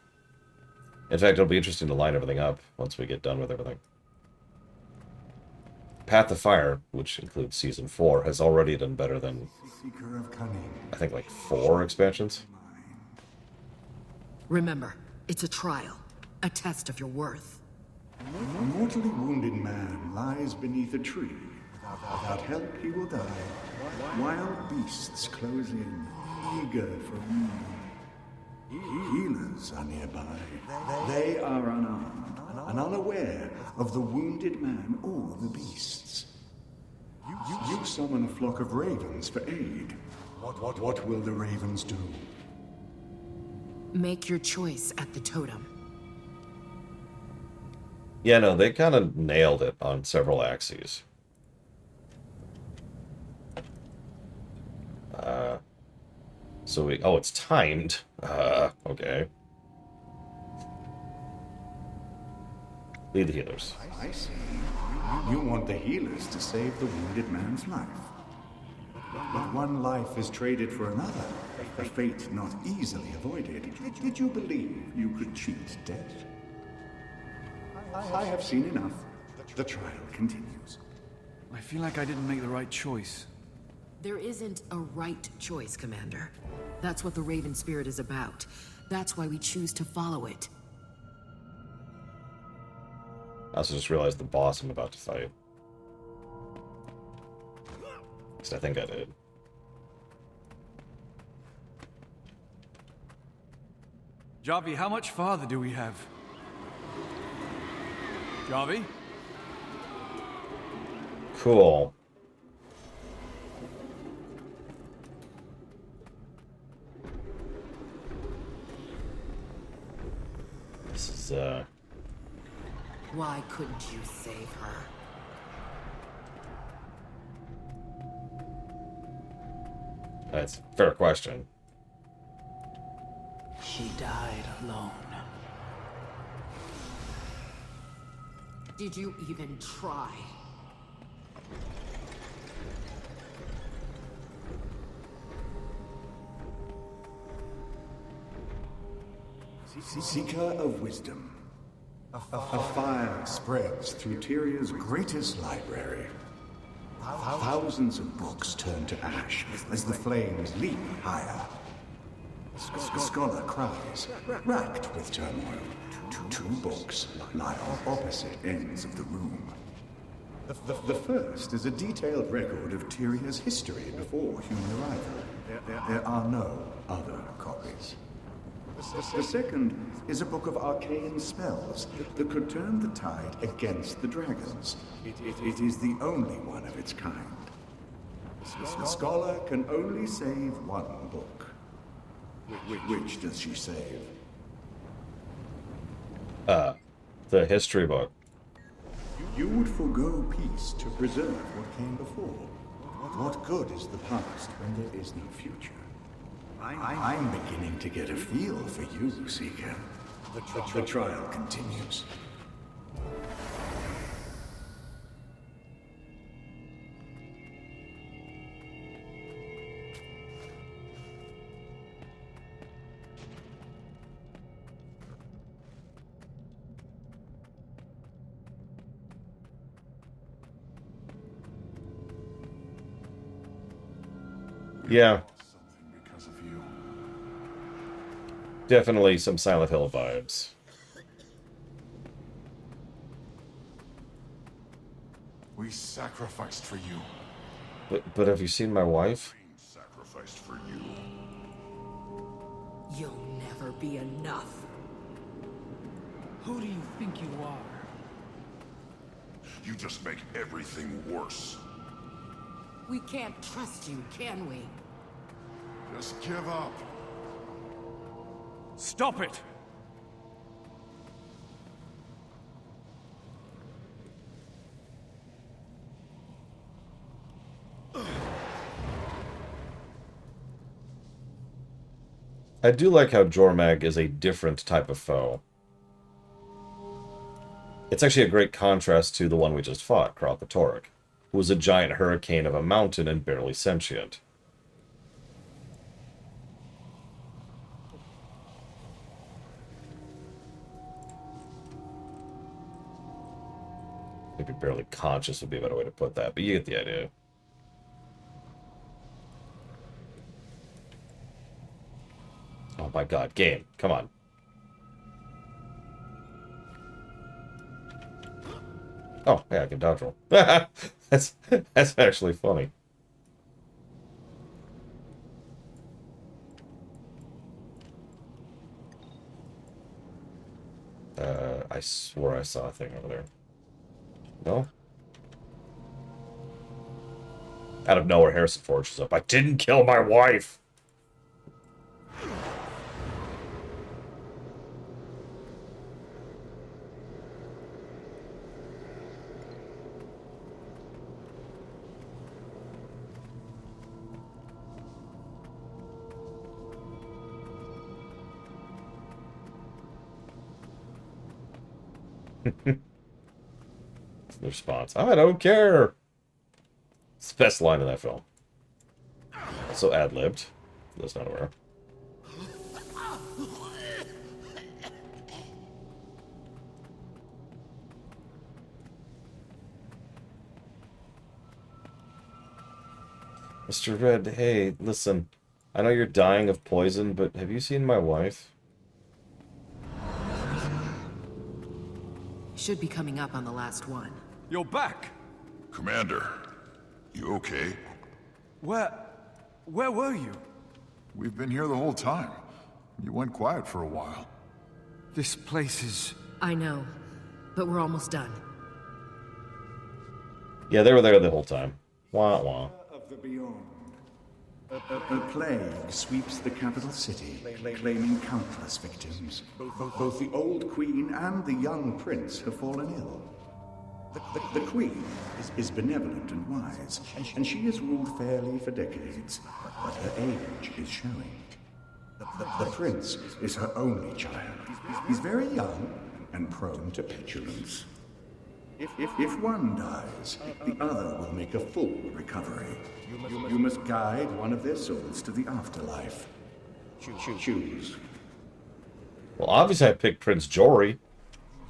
In fact, it'll be interesting to line everything up once we get done with everything. Path of Fire, which includes Season 4, has already done better than, I think, like 4 expansions. Remember, it's a trial. A test of your worth. A mortally wounded man lies beneath a tree. Without help, he will die. Wild beasts close in, eager for meal. Healers are nearby. They are unarmed and unaware of the wounded man or the beasts. You summon a flock of ravens for aid. What will the ravens do? Make your choice at the totem. Yeah, no, they kind of nailed it on several axes. So we... Oh, it's timed. Okay. Lead the healers. I see. You want the healers to save the wounded man's life. But one life is traded for another, a fate not easily avoided. Did you believe you could cheat death? I have seen enough. The trial continues. I feel like I didn't make the right choice. There isn't a right choice, Commander. That's what the Raven Spirit is about. That's why we choose to follow it. I also just realized the boss I'm about to fight. At least I think I did. Javi, how much farther do we have? Javi? Cool. This is, Why couldn't you save her? That's a fair question. She died alone. Did you even try? Seeker of wisdom. A fire spreads through Tyria's greatest library. Thousands of books turn to ash as the flames leap higher. The scholar cries, racked with turmoil. Two books lie on opposite ends of the room. The first is a detailed record of Tyria's history before human arrival. There are no other copies. The second is a book of arcane spells that could turn the tide against the dragons. It is the only one of its kind. The scholar can only save one book. Which does she save? The history book. You would forego peace to preserve what came before. What good is the past when there is no future? I'm beginning to get a feel for you, Seeker. The trial continues. Yeah. Something because of you. Definitely some Silent Hill vibes. We sacrificed for you. But have you seen my wife? Sacrificed for you. You'll never be enough. Who do you think you are? You just make everything worse. We can't trust you, can we? Just give up. Stop it! I do like how Jormag is a different type of foe. It's actually a great contrast to the one we just fought, Kralkatorrik, who was a giant hurricane of a mountain and barely sentient. Maybe barely conscious would be a better way to put that, but you get the idea. Oh my god, game. Come on. Oh, yeah, I can dodge roll. that's actually funny. I swore I saw a thing over there. No? Out of nowhere, Harrison Ford shows up. I didn't kill my wife! The response, I don't care. It's the best line in that film. Also ad-libbed. That's not aware. Mr. Red, hey, listen. I know you're dying of poison, but have you seen my wife? Should be coming up on the last one. You're back! Commander, you okay? Where were you? We've been here the whole time. You went quiet for a while. This place is... I know, but we're almost done. Yeah, they were there the whole time. Wah wah. Of the beyond. A plague sweeps the capital city, claiming countless victims. Both the old queen and the young prince have fallen ill. The queen is benevolent and wise, and she has ruled fairly for decades, but her age is showing. The prince is her only child. He's very young and prone to petulance. If one dies, the other will make a full recovery. You must guide one of their souls to the afterlife. Choose. Well, obviously I picked Prince Jory.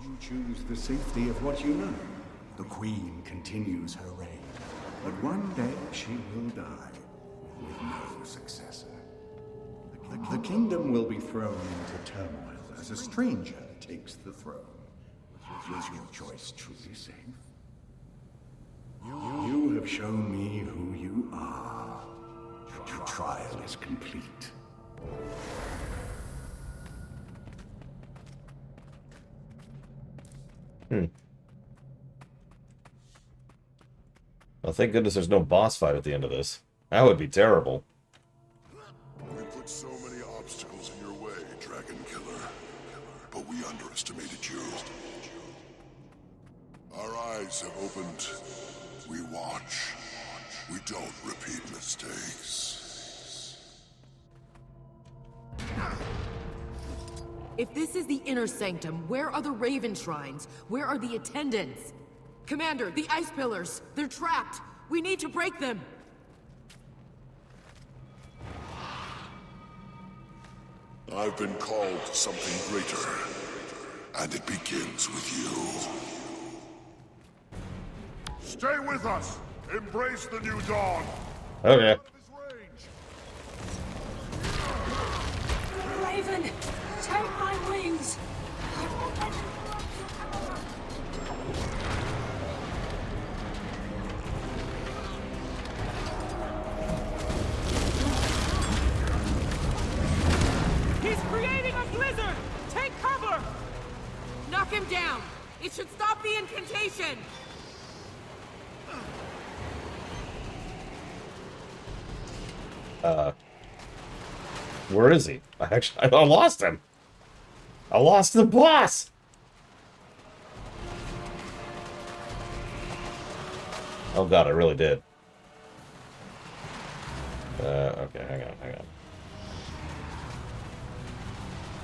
You choose the safety of what you know. The queen continues her reign, but one day she will die with no successor. The kingdom will be thrown into turmoil as a stranger takes the throne. Is your choice truly safe? You have shown me who you are. Trial is complete. Well, thank goodness there's no boss fight at the end of this. That would be terrible. We put so many obstacles in your way, Dragon Killer. But we underestimated you. Our eyes have opened. We watch. We don't repeat mistakes. If this is the inner sanctum, where are the Raven Shrines? Where are the attendants? Commander, the Ice Pillars! They're trapped! We need to break them! I've been called to something greater. And it begins with you. Stay with us! Embrace the new dawn! Okay. Please. He's creating a blizzard! Take cover! Knock him down! It should stop the incantation! Where is he? I lost him. I lost the boss. Oh god, I really did. Okay, hang on.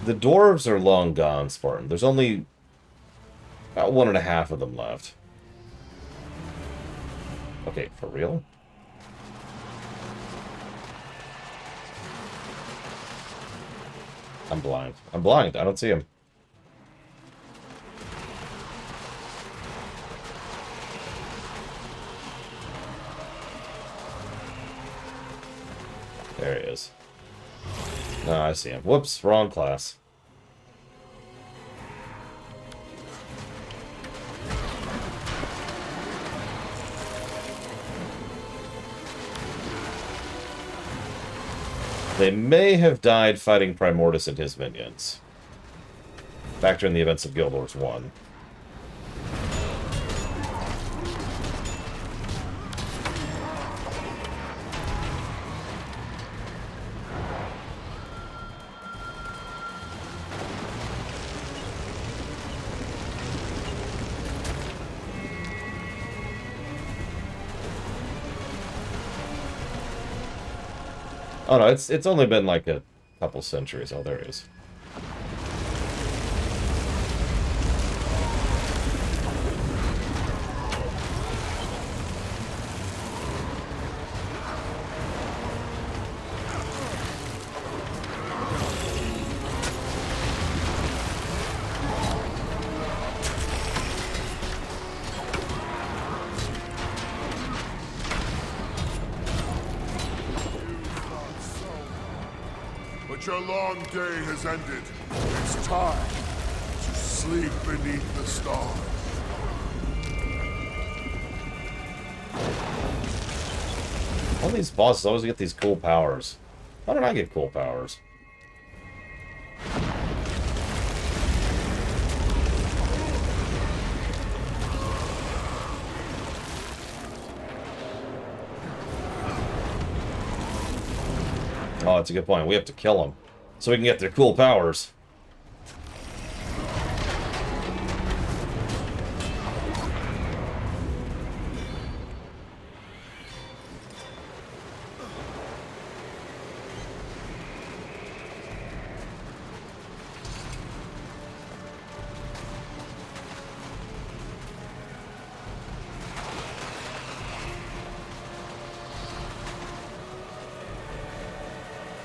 The dwarves are long gone, Spartan. There's only about 1.5 of them left. Okay, for real? I'm blind. I'm blind. I don't see him. There he is. No, I see him. Whoops, wrong class. They may have died fighting Primordus and his minions. Back during the events of Guild Wars 1. Oh no, it's only been like a couple centuries. Oh, there he is. Your long day has ended. It's time to sleep beneath the stars. All these bosses always get these cool powers. Why don't I get cool powers? Oh, that's a good point. We have to kill them so we can get their cool powers.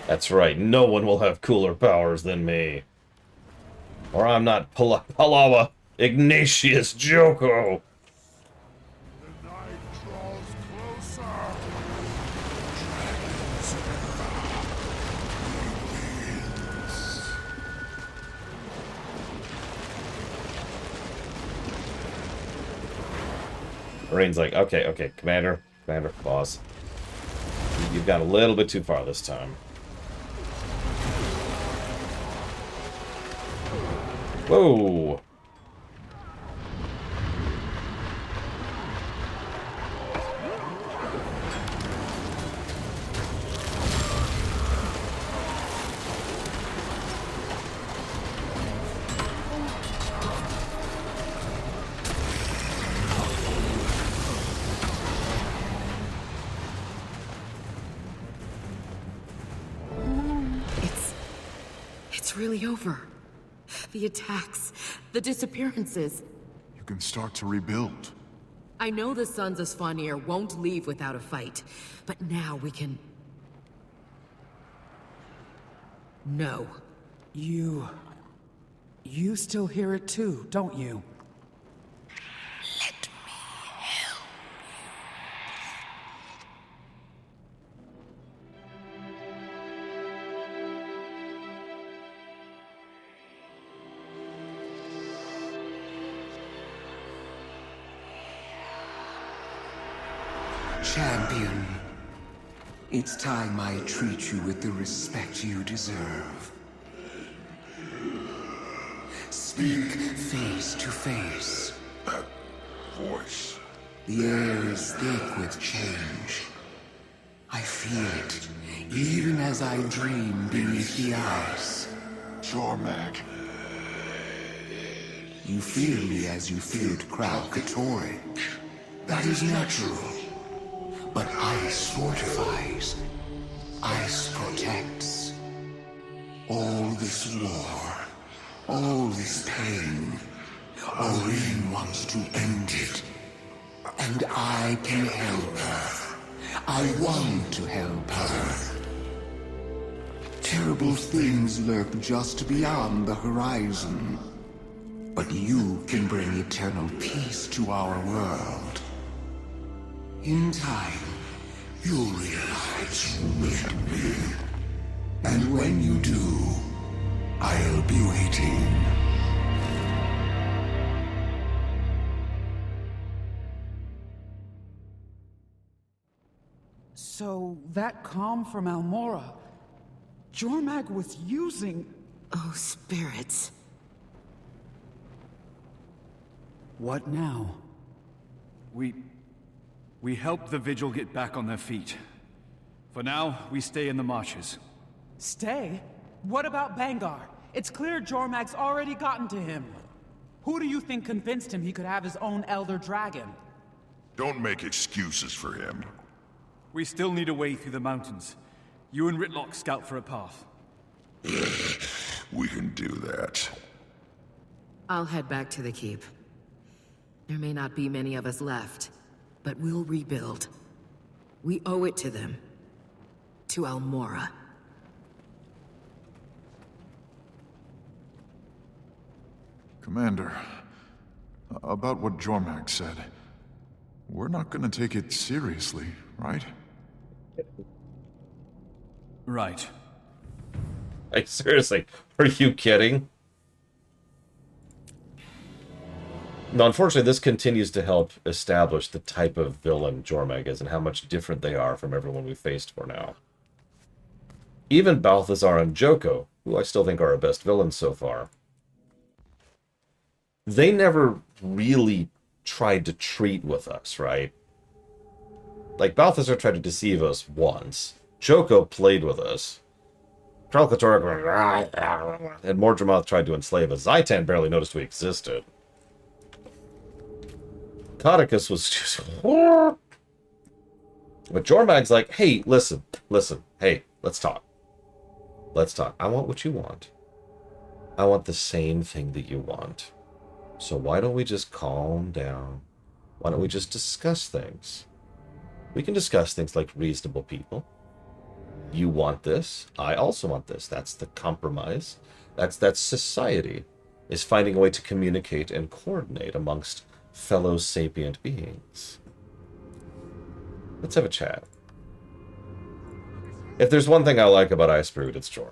That's right, no one will have cooler powers than me. Or I'm not Palawa Ignatius Joko. The night draws closer. Rain's like, okay, Commander, boss. You've gone a little bit too far this time. Whoa! It's really over. The attacks, the disappearances. You can start to rebuild. I know the Sons of Svanir won't leave without a fight, but now we can... No. You still hear it too, don't you? Let me help. Champion, it's time I treat you with the respect you deserve. Speak face to face. That voice. The air is thick with change. I feel it, even as I dream beneath the ice. Jormag. You fear me as you feared Kralkatorri. That is natural. But ice fortifies. Ice protects. All this war, all this pain, Orin wants to end it. And I can help her. I want to help her. Terrible things lurk just beyond the horizon. But you can bring eternal peace to our world. In time, you'll realize you made me. And when you do, I'll be waiting. So, that calm from Almora, Jormag was using... Oh, spirits. What now? We help the Vigil get back on their feet. For now, we stay in the marshes. Stay? What about Bangar? It's clear Jormag's already gotten to him. Who do you think convinced him he could have his own Elder Dragon? Don't make excuses for him. We still need a way through the mountains. You and Ritlock scout for a path. We can do that. I'll head back to the keep. There may not be many of us left, but we'll rebuild. We owe it to them. To Almora. Commander, about what Jormag said. We're not gonna take it seriously, right? Right. Like, seriously, are you kidding? No, unfortunately, this continues to help establish the type of villain Jormag is and how much different they are from everyone we've faced for now. Even Balthazar and Joko, who I still think are our best villains so far, they never really tried to treat with us, right? Like, Balthazar tried to deceive us once. Joko played with us. Kralkatorri and Mordremoth tried to enslave us. Zaitan barely noticed we existed. Codicus was just... But Jormag's like, hey, listen, hey, let's talk. Let's talk. I want what you want. I want the same thing that you want. So why don't we just calm down? Why don't we just discuss things? We can discuss things like reasonable people. You want this. I also want this. That's the compromise. That's society, is finding a way to communicate and coordinate amongst fellow sapient beings. Let's have a chat. If there's one thing I like about Icebrood, it's Jormag.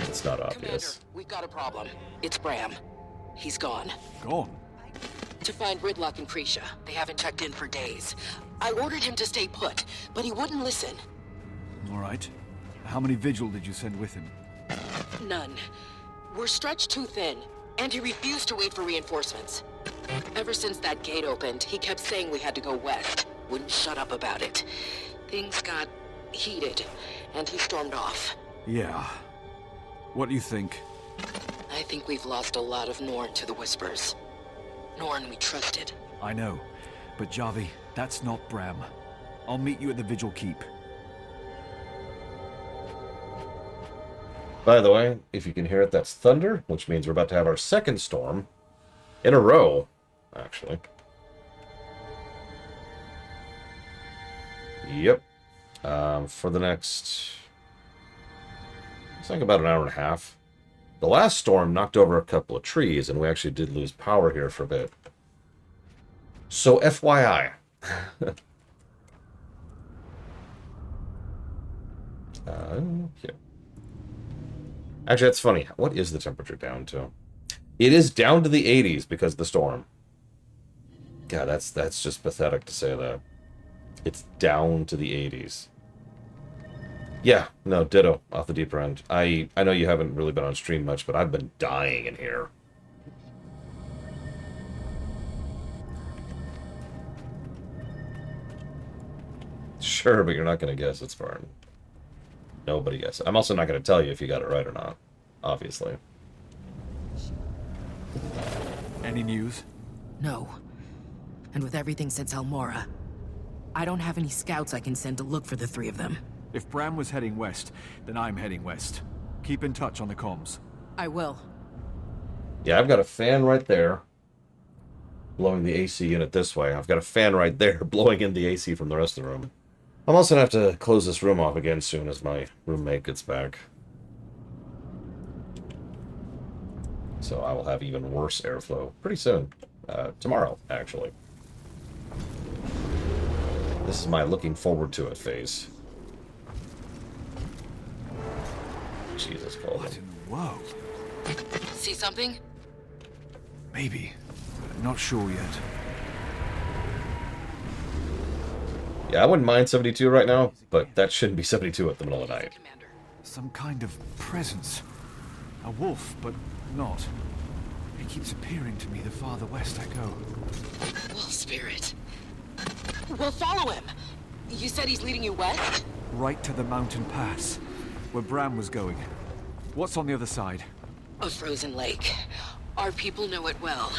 It's not obvious. Commander, we've got a problem. It's Bram. He's gone. Gone? To find Ridlock and Krisha. They haven't checked in for days. I ordered him to stay put, but he wouldn't listen. All right. How many Vigil did you send with him? None. We're stretched too thin, and he refused to wait for reinforcements. Ever since that gate opened, he kept saying we had to go west. Wouldn't shut up about it. Things got heated, and he stormed off. Yeah. What do you think? I think we've lost a lot of Norn to the Whispers. Norn we trusted. I know. But Javi, that's not Bram. I'll meet you at the Vigil Keep. By the way, if you can hear it, that's thunder, which means we're about to have our second storm in a row, actually. Yep. For the next... it's like about an hour and a half. The last storm knocked over a couple of trees, and we actually did lose power here for a bit. So, FYI. Yeah. Actually, that's funny. What is the temperature down to? It is down to the 80s because of the storm. God, that's just pathetic to say that. It's down to the 80s. Yeah, no, ditto, off the deeper end. I know you haven't really been on stream much, but I've been dying in here. Sure, but you're not going to guess it's Spartan. Nobody guesses. I'm also not going to tell you if you got it right or not, obviously. Any news? No. And with everything since Almora, I don't have any scouts I can send to look for the three of them. If Bram was heading west, then I'm heading west. Keep in touch on the comms. I will. Yeah, I've got a fan right there blowing the AC unit this way. I've got a fan right there blowing in the AC from the rest of the room. I'm also going to have to close this room off again soon as my roommate gets back. So I will have even worse airflow pretty soon. Tomorrow, actually. This is my looking forward to it phase. Jesus, Paul. What in the world? See something? Maybe. Not sure yet. Yeah, I wouldn't mind 72 right now, but that shouldn't be 72 at the middle of the night. Some kind of presence. A wolf, but not. He keeps appearing to me the farther west I go. Wolf spirit. We'll follow him. You said he's leading you west? Right to the mountain pass, where Bram was going. What's on the other side? A frozen lake. Our people know it well.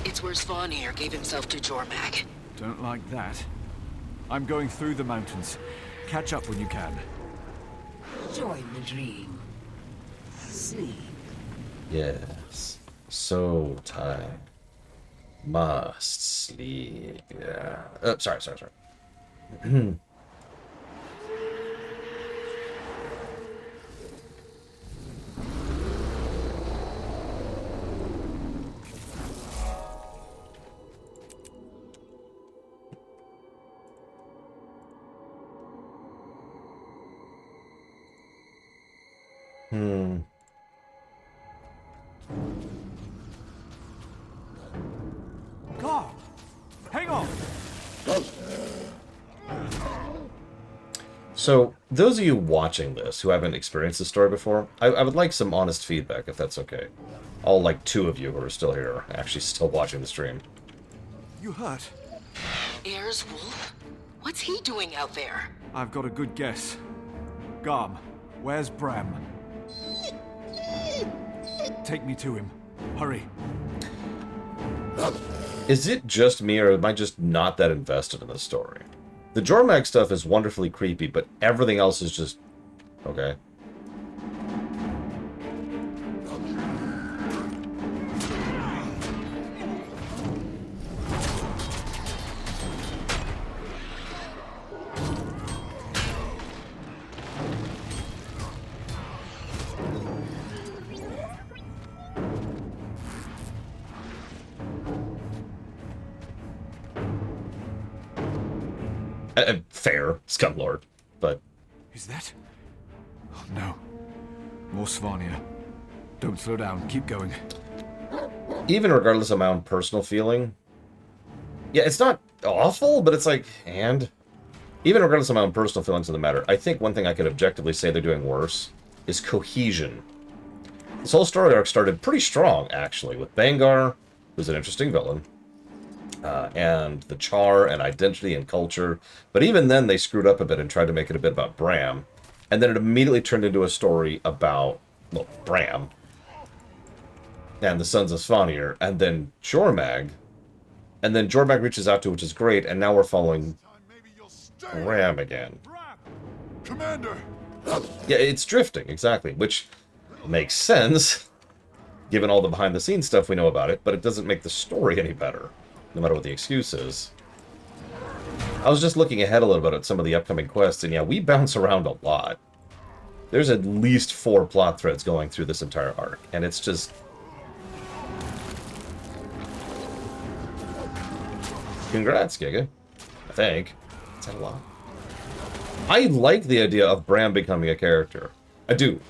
It's where Svanir gave himself to Jormag. Don't like that. I'm going through the mountains. Catch up when you can. Join the dream. Sleep. Yes. So tired. Must sleep. Yeah. Sorry. God! Hang on! So, those of you watching this who haven't experienced this story before, I would like some honest feedback, if that's okay. All, like, 2 of you who are still here, actually still watching the stream. You hurt? Ayers Wolf? What's he doing out there? I've got a good guess. Garm, where's Bram? Take me to him. Hurry. Is it just me, or am I just not that invested in this story? The Jormag stuff is wonderfully creepy, but everything else is just... okay. Fair, Scumlord, but... Is that... oh, no. More Svanir. Don't slow down, keep going. Even regardless of my own personal feeling... yeah, it's not awful, but it's like... and... even regardless of my own personal feelings of the matter, I think one thing I could objectively say they're doing worse is cohesion. This whole story arc started pretty strong, actually, with Bangar, who's an interesting villain, and the Char and identity and culture. But even then, they screwed up a bit and tried to make it a bit about Bram. And then it immediately turned into a story about, well, Bram and the Sons of Svanir, and then Jormag. And then Jormag reaches out to, which is great, and now we're following Bram again. Commander! Yeah, it's drifting, exactly, which makes sense, given all the behind-the-scenes stuff we know about it, but it doesn't make the story any better, no matter what the excuse is. I was just looking ahead a little bit at some of the upcoming quests, and yeah, we bounce around a lot. There's at least 4 plot threads going through this entire arc, and it's just... congrats, Giga. I think. Is that a lot? I like the idea of Bram becoming a character. I do.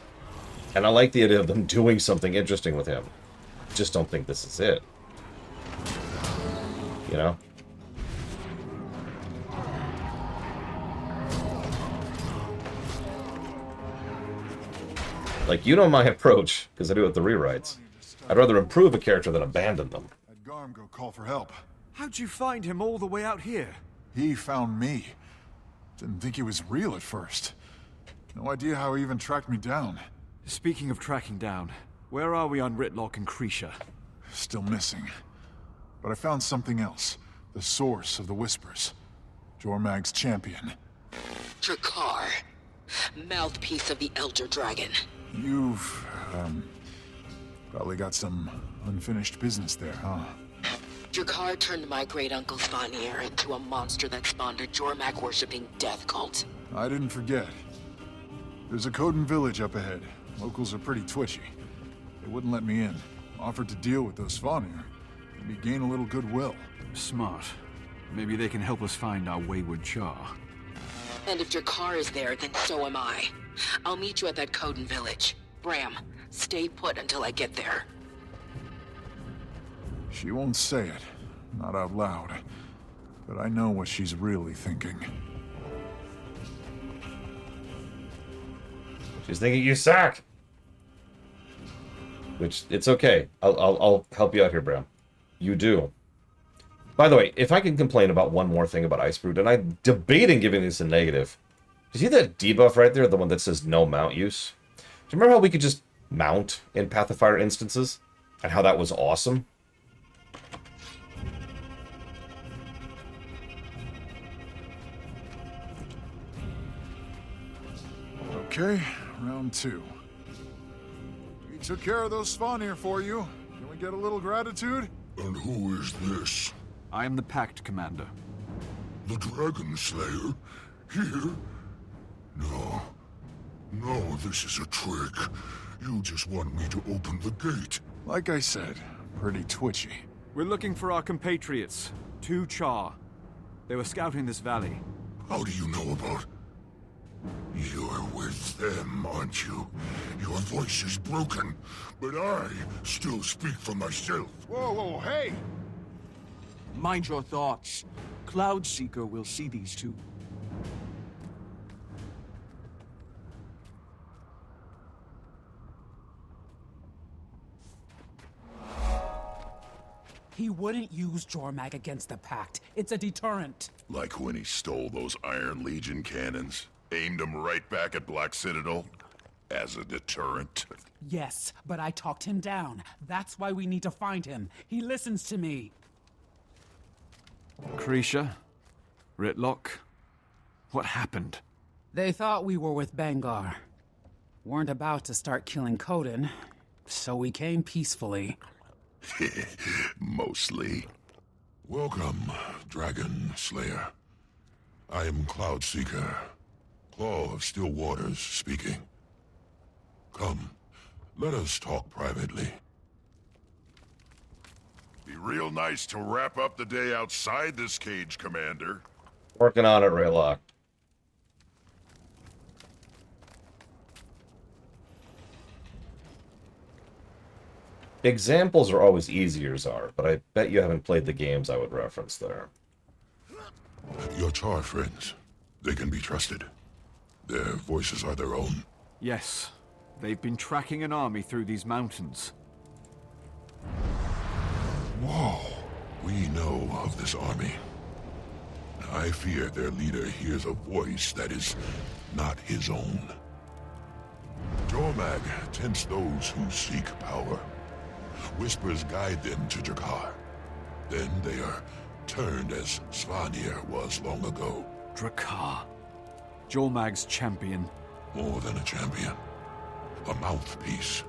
And I like the idea of them doing something interesting with him. Just don't think this is it. You know? Like, you know my approach, because I do it with the rewrites. I'd rather improve a character than abandon them. Had Garm go call for help. How'd you find him all the way out here? He found me. Didn't think he was real at first. No idea how he even tracked me down. Speaking of tracking down, where are we on Ritlock and Krisha? Still missing. But I found something else. The source of the whispers. Jormag's champion. Drakkar, mouthpiece of the Elder Dragon. You've, probably got some unfinished business there, huh? Drakkar turned my great-uncle Svanir into a monster that spawned a Jormag-worshipping death cult. I didn't forget. There's a Coden village up ahead. Locals are pretty twitchy. They wouldn't let me in. Offered to deal with those Svanir. Maybe gain a little goodwill. Smart. Maybe they can help us find our wayward Char. And if Drakkar is there, then so am I. I'll meet you at that Coden village. Bram, stay put until I get there. She won't say it. Not out loud. But I know what she's really thinking. She's thinking you suck! Which, it's okay. I'll help you out here, Bram. You do. By the way, if I can complain about one more thing about Icebrood, and I'm debating giving this a negative. Do you see that debuff right there? The one that says no mount use? Do you remember how we could just mount in Path of Fire instances? And how that was awesome? Okay, round 2. We took care of those Svanir for you. Can we get a little gratitude? And who is this? I am the Pact Commander. The Dragon Slayer? Here? No. No, this is a trick. You just want me to open the gate. Like I said, pretty twitchy. We're looking for our compatriots, 2 Char. They were scouting this valley. How do you know about... You're with them, aren't you? Your voice is broken, but I still speak for myself. Whoa, whoa, hey! Mind your thoughts. Cloudseeker will see these 2. He wouldn't use Jormag against the Pact. It's a deterrent. Like when he stole those Iron Legion cannons, aimed them right back at Black Citadel, as a deterrent. Yes, but I talked him down. That's why we need to find him. He listens to me. Krisha? Ritlock? What happened? They thought we were with Bengar. Weren't about to start killing Coden, so we came peacefully. Mostly. Welcome, Dragon Slayer. I am Cloudseeker, Claw of Still Waters speaking. Come, let us talk privately. Be real nice to wrap up the day outside this cage, Commander. Working on it, Raylock. Examples are always easier, Czar, but I bet you haven't played the games I would reference there. Your Char friends, they can be trusted. Their voices are their own. Yes. They've been tracking an army through these mountains. Whoa. We know of this army. I fear their leader hears a voice that is not his own. Jormag tempts those who seek power. Whispers guide them to Drakkar. Then they are turned as Svanir was long ago. Drakkar. Jormag's champion. More than a champion. A mouthpiece.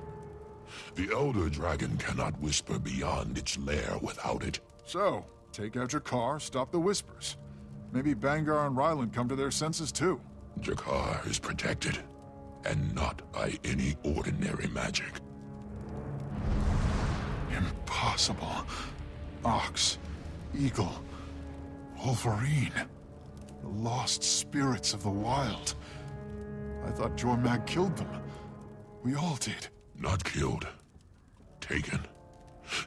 The Elder Dragon cannot whisper beyond its lair without it. So, take out your car, stop the whispers. Maybe Bangar and Ryland come to their senses too. Drakkar is protected, and not by any ordinary magic. Impossible. Ox, Eagle, Wolverine. The lost spirits of the wild. I thought Jormag killed them. We all did. Not killed. Taken.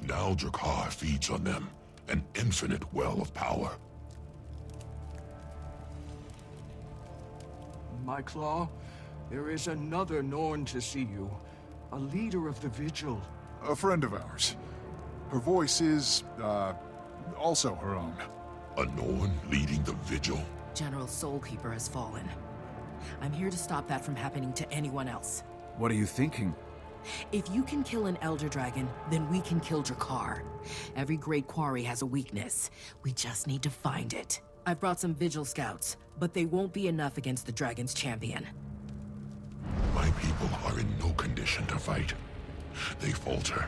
Now Drakkar feeds on them, an infinite well of power. My Claw, There is another Norn to see you. A leader of the Vigil. A friend of ours. Her voice is, also her own. A Norn leading the Vigil? General Soulkeeper has fallen. I'm here to stop that from happening to anyone else. What are you thinking? If you can kill an Elder Dragon, then we can kill Drakkar. Every great quarry has a weakness. We just need to find it. I've brought some Vigil scouts, but they won't be enough against the Dragon's champion. My people are in no condition to fight. They falter.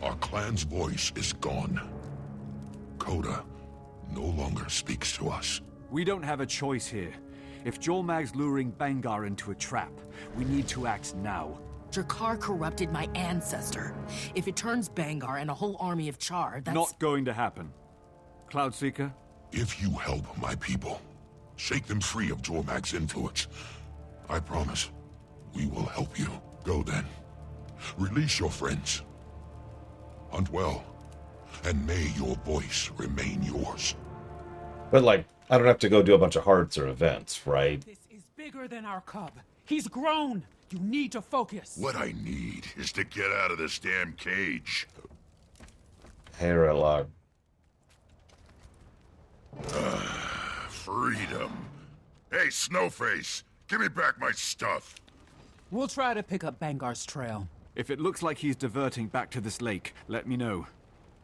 Our clan's voice is gone. Coda no longer speaks to us. We don't have a choice here. If Jormag's luring Bangar into a trap, we need to act now. Drakkar corrupted my ancestor. If it turns Bangar and a whole army of Char, that's... Not going to happen. Cloudseeker? If you help my people, shake them free of Jormag's influence, I promise, we will help you. Go then. Release your friends. Hunt well, and may your voice remain yours. But, like, I don't have to go do a bunch of hearts or events, right? This is bigger than our cub. He's grown. You need to focus. What I need is to get out of this damn cage. Hey, Redlock. Freedom. Hey, Snowface, give me back my stuff. We'll try to pick up Bangar's trail. If it looks like he's diverting back to this lake, let me know.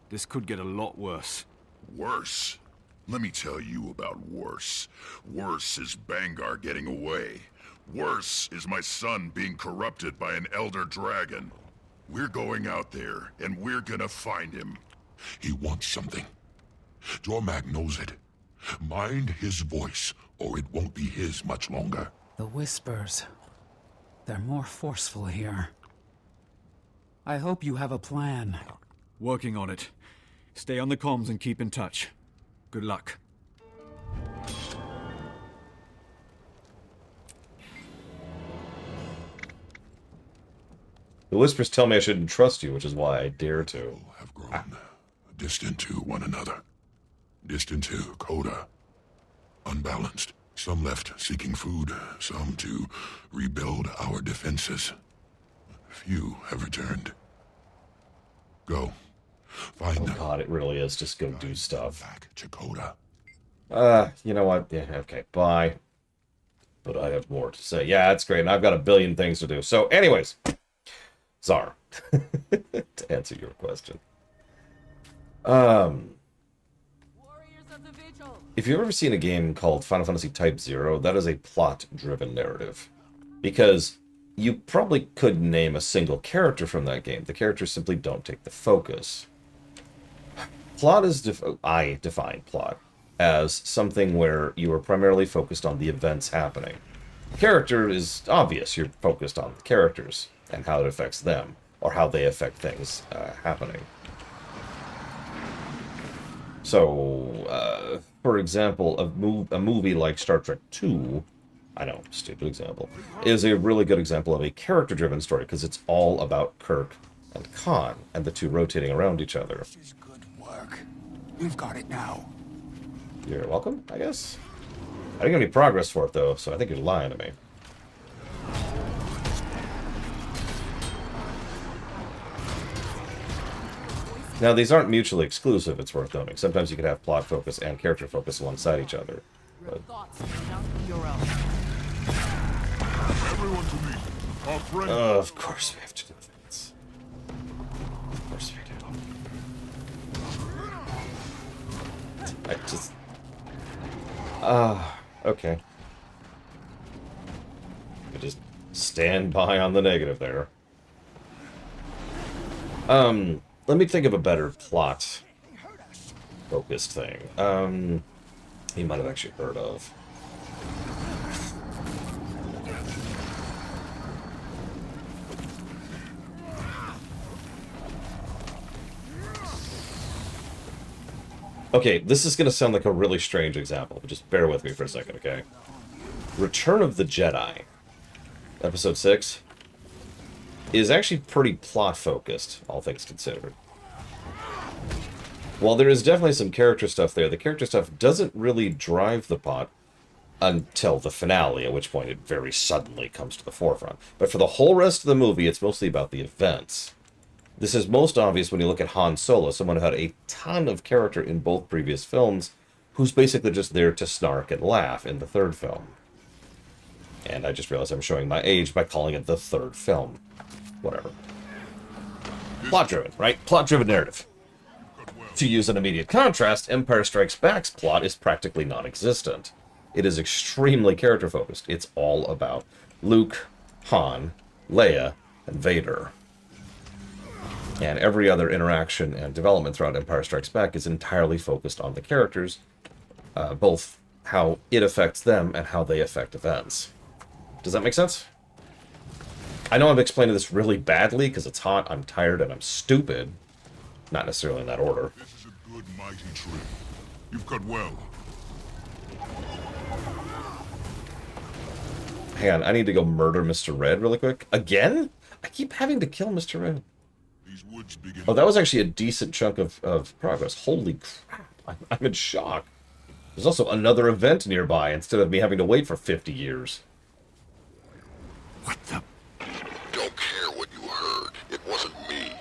This could get a lot worse. Worse? Let me tell you about worse. Worse is Bangar getting away. Worse is my son being corrupted by an Elder Dragon. We're going out there, and we're gonna find him. He wants something. Jormag knows it. Mind his voice, or it won't be his much longer. The whispers. They're more forceful here. I hope you have a plan. Working on it. Stay on the comms and keep in touch. Good luck. The whispers tell me I shouldn't trust you, which is why I dare to. Have grown distant to one another. Distant to Coda. Unbalanced. Some left seeking food, some to rebuild our defenses. Few have returned. Go. Find them. God, it really is. Just go do stuff. Back to Coda. You know what? Yeah, okay, bye. But I have more to say. Yeah, that's great, and I've got a billion things to do. So, anyways, Czar, to answer your question. If you've ever seen a game called Final Fantasy Type 0, that is a plot-driven narrative. Because you probably couldn't name a single character from that game. The characters simply don't take the focus. Plot is... I define plot as something where you are primarily focused on the events happening. Character is obvious. You're focused on the characters and how it affects them, or how they affect things happening. So, for example, a movie like Star Trek II, I know, stupid example, is a really good example of a character-driven story, because it's all about Kirk and Khan, and the two rotating around each other. This is good work. We've got it now. You're welcome, I guess? I didn't get any progress for it, though, so I think you're lying to me. Now, these aren't mutually exclusive, it's worth noting. Sometimes you could have plot focus and character focus alongside each other. But... Everyone to me. Our friend. Of course we have to do this. Of course we do. I just... okay. I just stand by on the negative there. Let me think of a better plot-focused thing. You might have actually heard of. Okay, this is going to sound like a really strange example, but just bear with me for a second, okay? Return of the Jedi, Episode 6, is actually pretty plot-focused, all things considered. While there is definitely some character stuff there, the character stuff doesn't really drive the plot until the finale, at which point it very suddenly comes to the forefront. But for the whole rest of the movie, it's mostly about the events. This is most obvious when you look at Han Solo, someone who had a ton of character in both previous films, who's basically just there to snark and laugh in the third film. And I just realized I'm showing my age by calling it the third film. Whatever. Plot-driven, right? Plot-driven narrative. To use an immediate contrast, Empire Strikes Back's plot is practically non-existent. It is extremely character-focused. It's all about Luke, Han, Leia, and Vader. And every other interaction and development throughout Empire Strikes Back is entirely focused on the characters, both how it affects them and how they affect events. Does that make sense? I know I'm explaining this really badly because it's hot, I'm tired, and I'm stupid. Not necessarily in that order. This is a good, mighty trip. You've cut well. Hang on, I need to go murder Mr. Red really quick. Again? I keep having to kill Mr. Red. Oh, that was actually a decent chunk of progress. Holy crap. I'm in shock. There's also another event nearby instead of me having to wait for 50 years. Don't care what you heard. It wasn't me.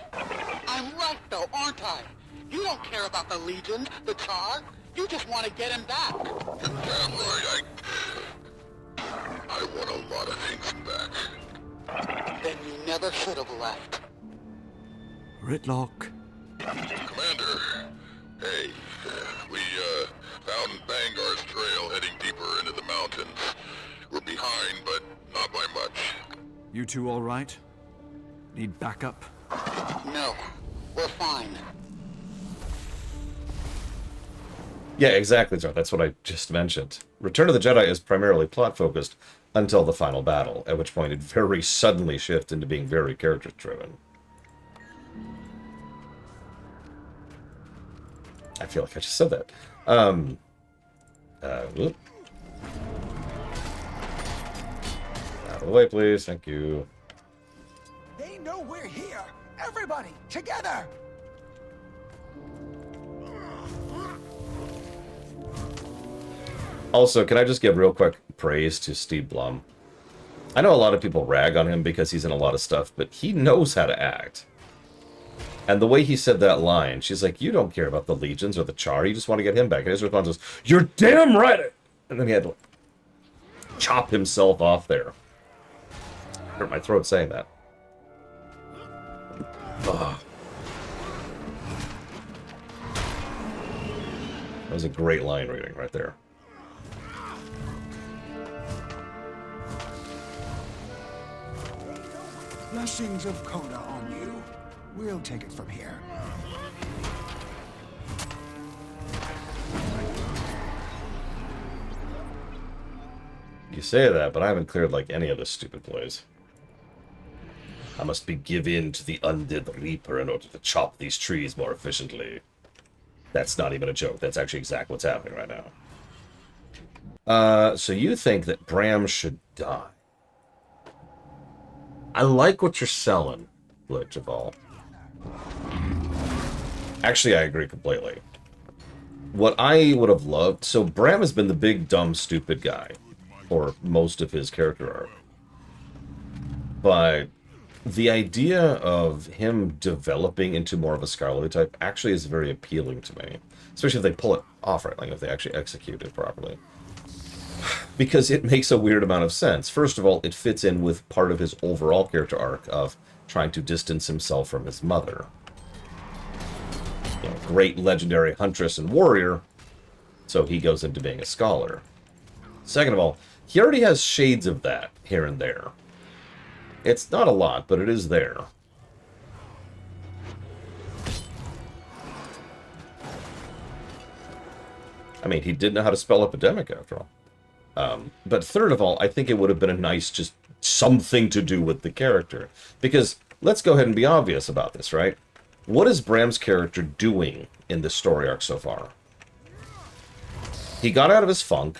I'm right, though, aren't I? You don't care about the Legion, the Tsar. You just want to get him back. You're damn right. I want a lot of things back. Then you never should have left. Ritlock. Commander, hey, we found Bangar's trail heading deeper into the mountains. We're behind, but not by much. You two all right? Need backup? No, we're fine. Yeah, exactly, John. That's what I just mentioned. Return of the Jedi is primarily plot-focused until the final battle, at which point it very suddenly shifts into being very character-driven. I feel like I just said that. Whoop. Out of the way, please. Thank you. They know we're here. Everybody, together. Also, can I just give real quick praise to Steve Blum? I know a lot of people rag on him because he's in a lot of stuff, but he knows how to act. And the way he said that line, she's like, you don't care about the legions or the Char, you just want to get him back. And his response was, you're damn right! And then he had to chop himself off there. Hurt my throat saying that. Ugh. That was a great line reading right there. Blessings of Coda on you. We'll take it from here. You say that, but I haven't cleared like any of this stupid place. I must give in to the undead Reaper in order to chop these trees more efficiently. That's not even a joke. That's actually exactly what's happening right now. So you think that Bram should die? I like what you're selling, Blake Javal. Actually, I agree completely. What I would have loved... So Bram has been the big, dumb, stupid guy for most of his character arc. But the idea of him developing into more of a scholarly type actually is very appealing to me. Especially if they pull it off right, like if they actually execute it properly. Because it makes a weird amount of sense. First of all, it fits in with part of his overall character arc of trying to distance himself from his mother. You know, great legendary huntress and warrior, so he goes into being a scholar. Second of all, he already has shades of that here and there. It's not a lot, but it is there. I mean, he did know how to spell epidemic after all. But third of all, I think it would have been a nice just something to do with the character. Because let's go ahead and be obvious about this, right? What is Bram's character doing in this story arc so far? He got out of his funk,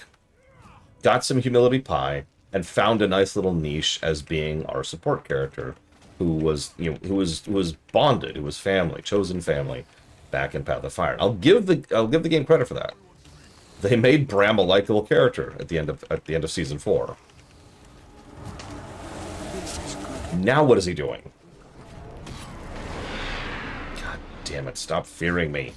got some humility pie, and found a nice little niche as being our support character, who was, you know, who was bonded, who was family, chosen family, back in Path of Fire. I'll give the game credit for that. They made Bram a likable character at the end of season 4. Now what is he doing? God damn it, stop fearing me.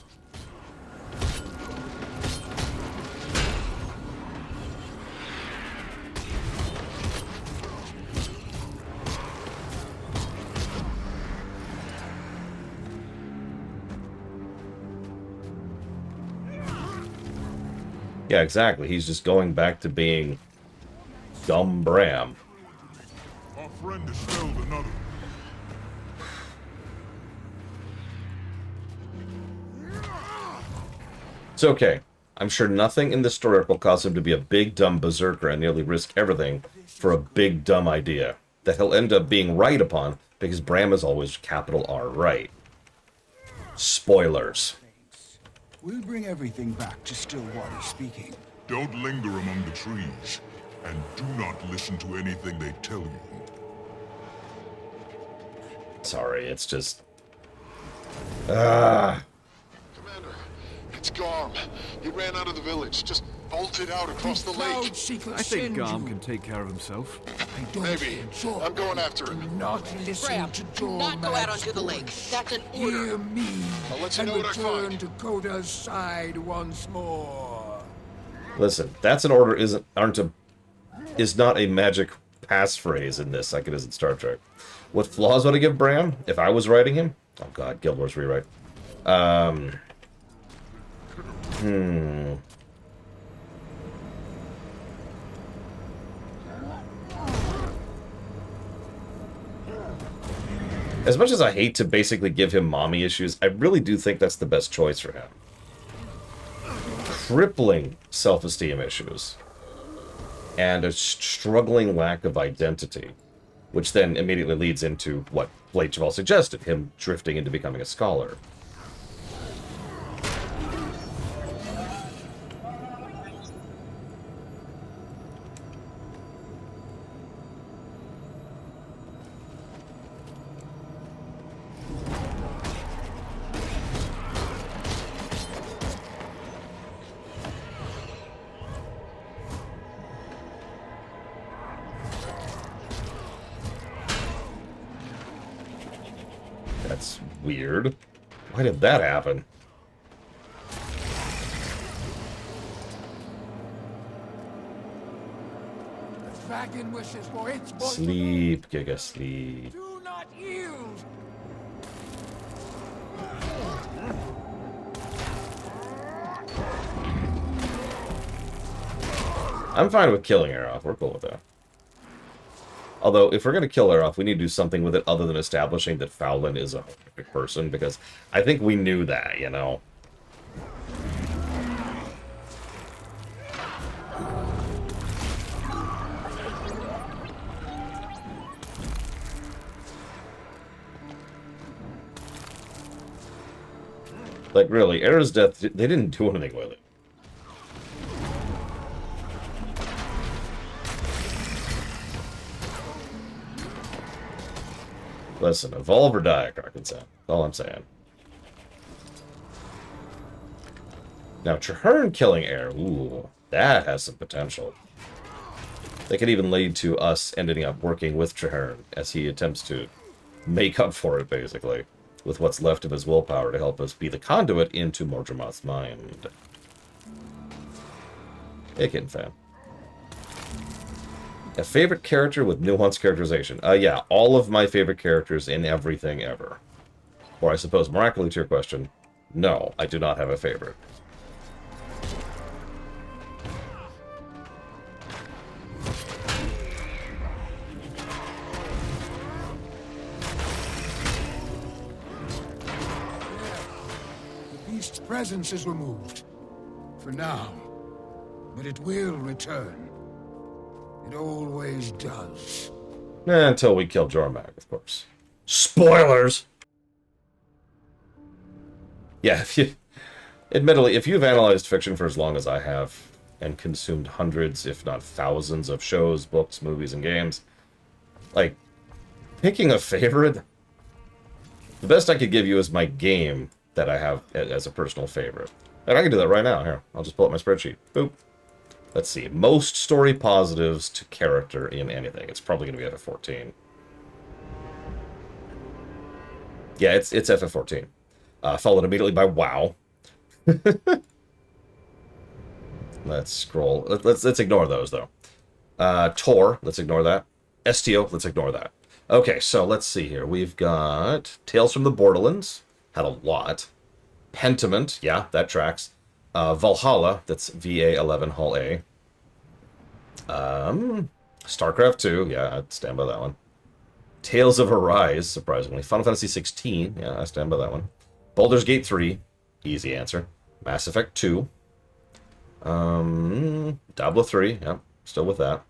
Yeah, exactly. He's just going back to being dumb Bram. Our friend has spelled another. It's okay. I'm sure nothing in this story will cause him to be a big dumb berserker and nearly risk everything for a big dumb idea that he'll end up being right upon because Bram is always capital R right. Spoilers. We'll bring everything back to Stillwater speaking. Don't linger among the trees, and do not listen to anything they tell you. Sorry, it's just... Commander, it's Garm. He ran out of the village, just bolted out across the lake. I think Garm can take care of himself. Maybe. I'm going after him. Not listen Graham, to do not go out onto the lake. That's an order. Hear me. I'll let you and know what I return find. to Koda's side once more. Listen, that's an order is not a magic passphrase in this like it is in Star Trek. What flaws would I give Bram if I was writing him? Oh god, Guild Wars rewrite. As much as I hate to basically give him mommy issues, I really do think that's the best choice for him. Crippling self-esteem issues. And a struggling lack of identity. Which then immediately leads into what Blade Chaval suggested, him drifting into becoming a scholar. That's weird. Why did that happen? The dragon wishes for its boy. Sleep, Giga, sleep. Do not yield. I'm fine with killing her off. We're cool with that. Although, if we're going to kill her off, we need to do something with it other than establishing that Fowlin is a horrific person, because I think we knew that, you know? Like, really, Era's death, they didn't do anything with it. Listen, evolve or die, Kraken Sound. That's all I'm saying. Now, Traherne killing Air, ooh, that has some potential. That could even lead to us ending up working with Traherne as he attempts to make up for it, basically, with what's left of his willpower to help us be the conduit into Mordramoth's mind. Hey, Kitten Fan. A favorite character with nuanced characterization. Yeah, all of my favorite characters in everything ever. Or I suppose, miraculously to your question, no, I do not have a favorite. The beast's presence is removed. For now. But it will return. It always does. Until we kill Jormak, of course. Spoilers! Yeah, admittedly, if you've analyzed fiction for as long as I have, and consumed hundreds, if not thousands, of shows, books, movies, and games, like, picking a favorite, the best I could give you is my game that I have as a personal favorite. And I can do that right now. Here, I'll just pull up my spreadsheet. Boop. Let's see. Most story positives to character in anything. It's probably going to be FF14. Yeah, it's FF14. Followed immediately by WoW. Let's scroll. Let's ignore those, though. Tor, let's ignore that. STO, let's ignore that. Okay, so let's see here. We've got Tales from the Borderlands. Had a lot. Pentiment, yeah, that tracks. Valhalla, that's VA11 Hall A. StarCraft 2, yeah, I'd stand by that one. Tales of Arise, surprisingly. Final Fantasy 16, yeah, I stand by that one. Baldur's Gate 3, easy answer. Mass Effect 2. Diablo 3, yeah, still with that.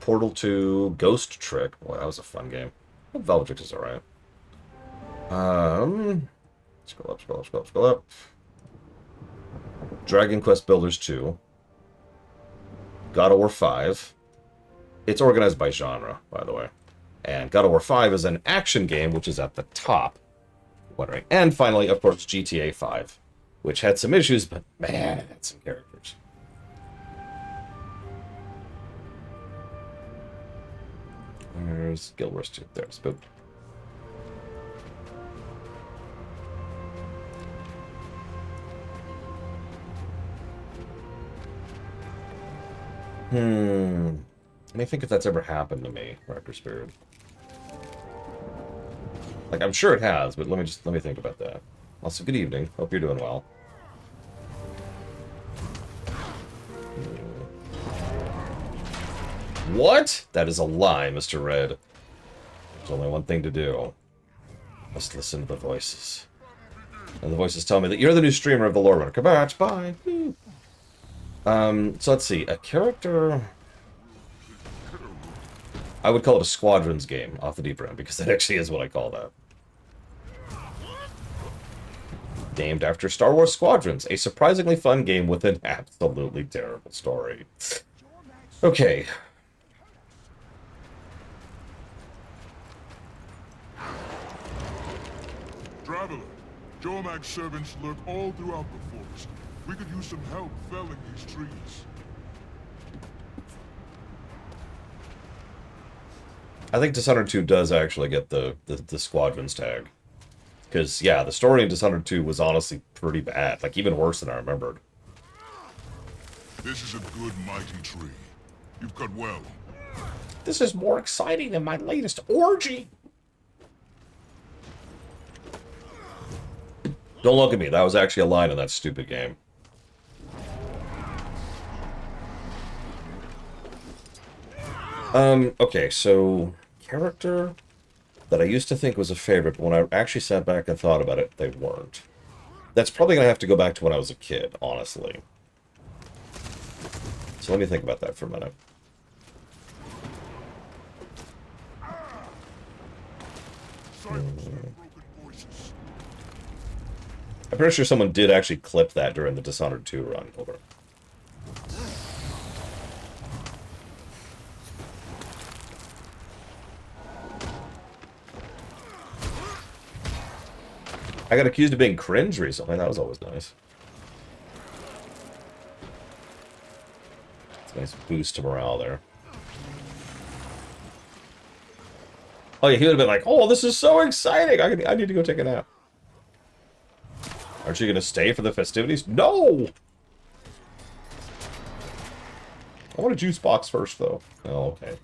Portal 2, Ghost Trick. Boy, that was a fun game. Velvet is alright. Scroll up. Dragon Quest Builders 2. God of War 5. It's organized by genre, by the way. And God of War 5 is an action game, which is at the top. Wondering. And finally, of course, GTA 5, which had some issues, but man, it had some characters. Where's Guild Wars 2? There's Boop. Let me think if that's ever happened to me, Raptor Spirit. Like, I'm sure it has, but let me think about that. Also, good evening. Hope you're doing well. What? That is a lie, Mr. Red. There's only one thing to do. Must listen to the voices. And the voices tell me that you're the new streamer of the Lore Runner. Kabatch, bye. So let's see. A character... I would call it a Squadrons game off the Deep Rim, because that actually is what I call that. Named after Star Wars Squadrons, a surprisingly fun game with an absolutely terrible story. Okay. Traveler, Jormag's servants lurk all throughout the forest. We could use some help felling these trees. I think Dishonored 2 does actually get the Squadrons tag. Because, yeah, the story in Dishonored 2 was honestly pretty bad. Like, even worse than I remembered. This is a good, mighty tree. You've cut well. This is more exciting than my latest orgy! Don't look at me. That was actually a line in that stupid game. Okay, so... Character that I used to think was a favorite, but when I actually sat back and thought about it, they weren't. That's probably going to have to go back to when I was a kid, honestly. So let me think about that for a minute. I'm pretty sure someone did actually clip that during the Dishonored 2 run. Over. I got accused of being cringe recently. That was always nice. It's a nice boost to morale there. Oh yeah, he would have been like, "Oh, this is so exciting! I need to go take a nap." Aren't you gonna stay for the festivities? No! I want a juice box first, though. Oh, okay.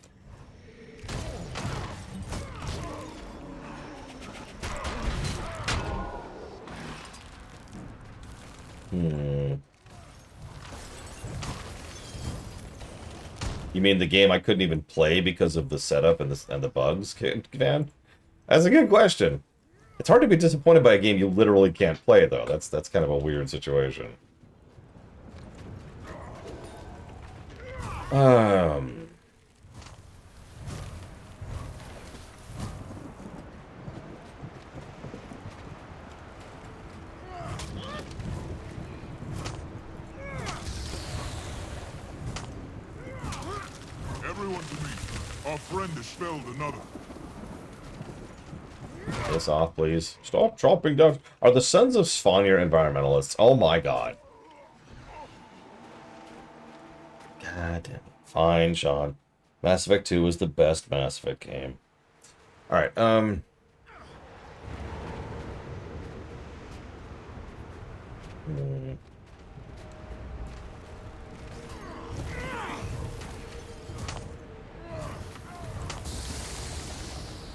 You mean the game I couldn't even play because of the setup and the bugs, Van? That's a good question. It's hard to be disappointed by a game you literally can't play, though. That's kind of a weird situation. Everyone to me. Our friend has felled another. this off, please. Stop chopping down. Are the Sons of Svanir environmentalists? Oh my god. God damn it. Fine, Sean. Mass Effect 2 was the best Mass Effect game. Alright,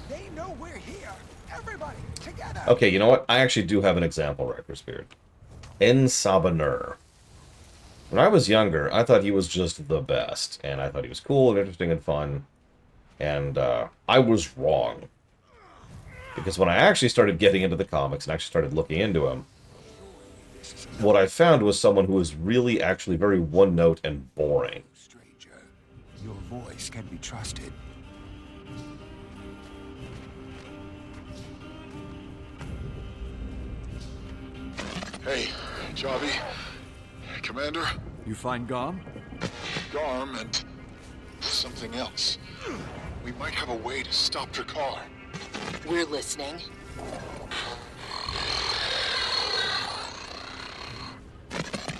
They know we're here. Everybody, together. Okay, you know what? I actually do have an example, Recker's Beard. Sabanur. When I was younger, I thought he was just the best, and I thought he was cool and interesting and fun, and I was wrong. Because when I actually started getting into the comics and actually started looking into him, what I found was someone who was really actually very one-note and boring. Your voice can be trusted. Hey, Javi. Commander? You find Garm? Garm and something else. We might have a way to stop Drakkar. We're listening.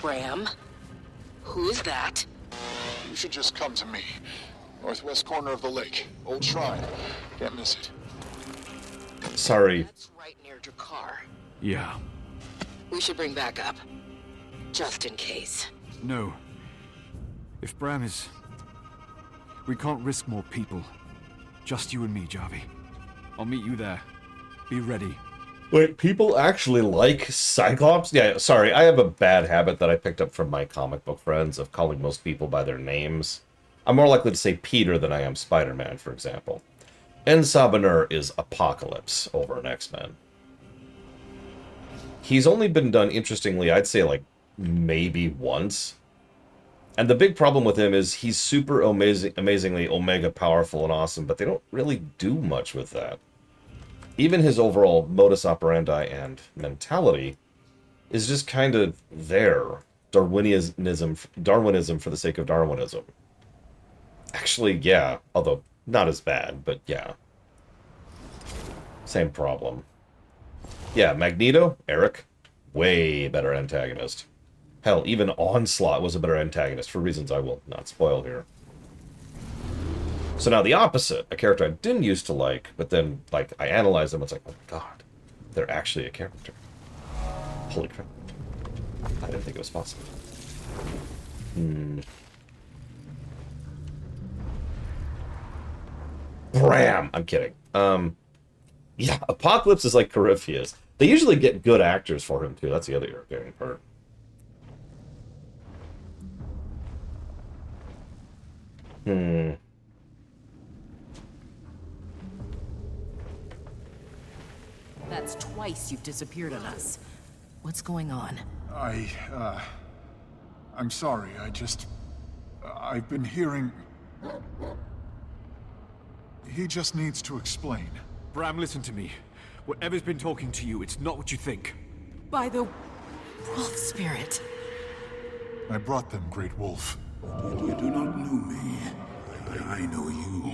Bram? Who's that? You should just come to me. Northwest corner of the lake. Old shrine. Can't miss it. Sorry. That's right near Drakkar. Yeah. We should bring backup. Just in case. No. If Bram is... We can't risk more people. Just you and me, Javi. I'll meet you there. Be ready. Wait, people actually like Cyclops? Yeah, sorry, I have a bad habit that I picked up from my comic book friends of calling most people by their names. I'm more likely to say Peter than I am Spider-Man, for example. Sabanur is Apocalypse over in X-Men. He's only been done, interestingly, I'd say like maybe once. And the big problem with him is he's super amazingly Omega powerful and awesome, but they don't really do much with that. Even his overall modus operandi and mentality is just kind of there. Darwinism for the sake of Darwinism. Actually, yeah, although not as bad, but yeah. Same problem. Yeah, Magneto, Eric, way better antagonist. Hell, even Onslaught was a better antagonist, for reasons I will not spoil here. So now the opposite, a character I didn't used to like, but then, like, I analyzed them, it's like, oh god, they're actually a character. Holy crap. I didn't think it was possible. Bram! I'm kidding. Yeah, Apocalypse is like Corypheus. They usually get good actors for him, too. That's the other irritating part. That's twice you've disappeared on us. What's going on? I'm sorry, I've been hearing... He just needs to explain. Bram, listen to me. Whatever's been talking to you, it's not what you think. By the wolf spirit. I brought them, Great Wolf. You do not know me, but I know you.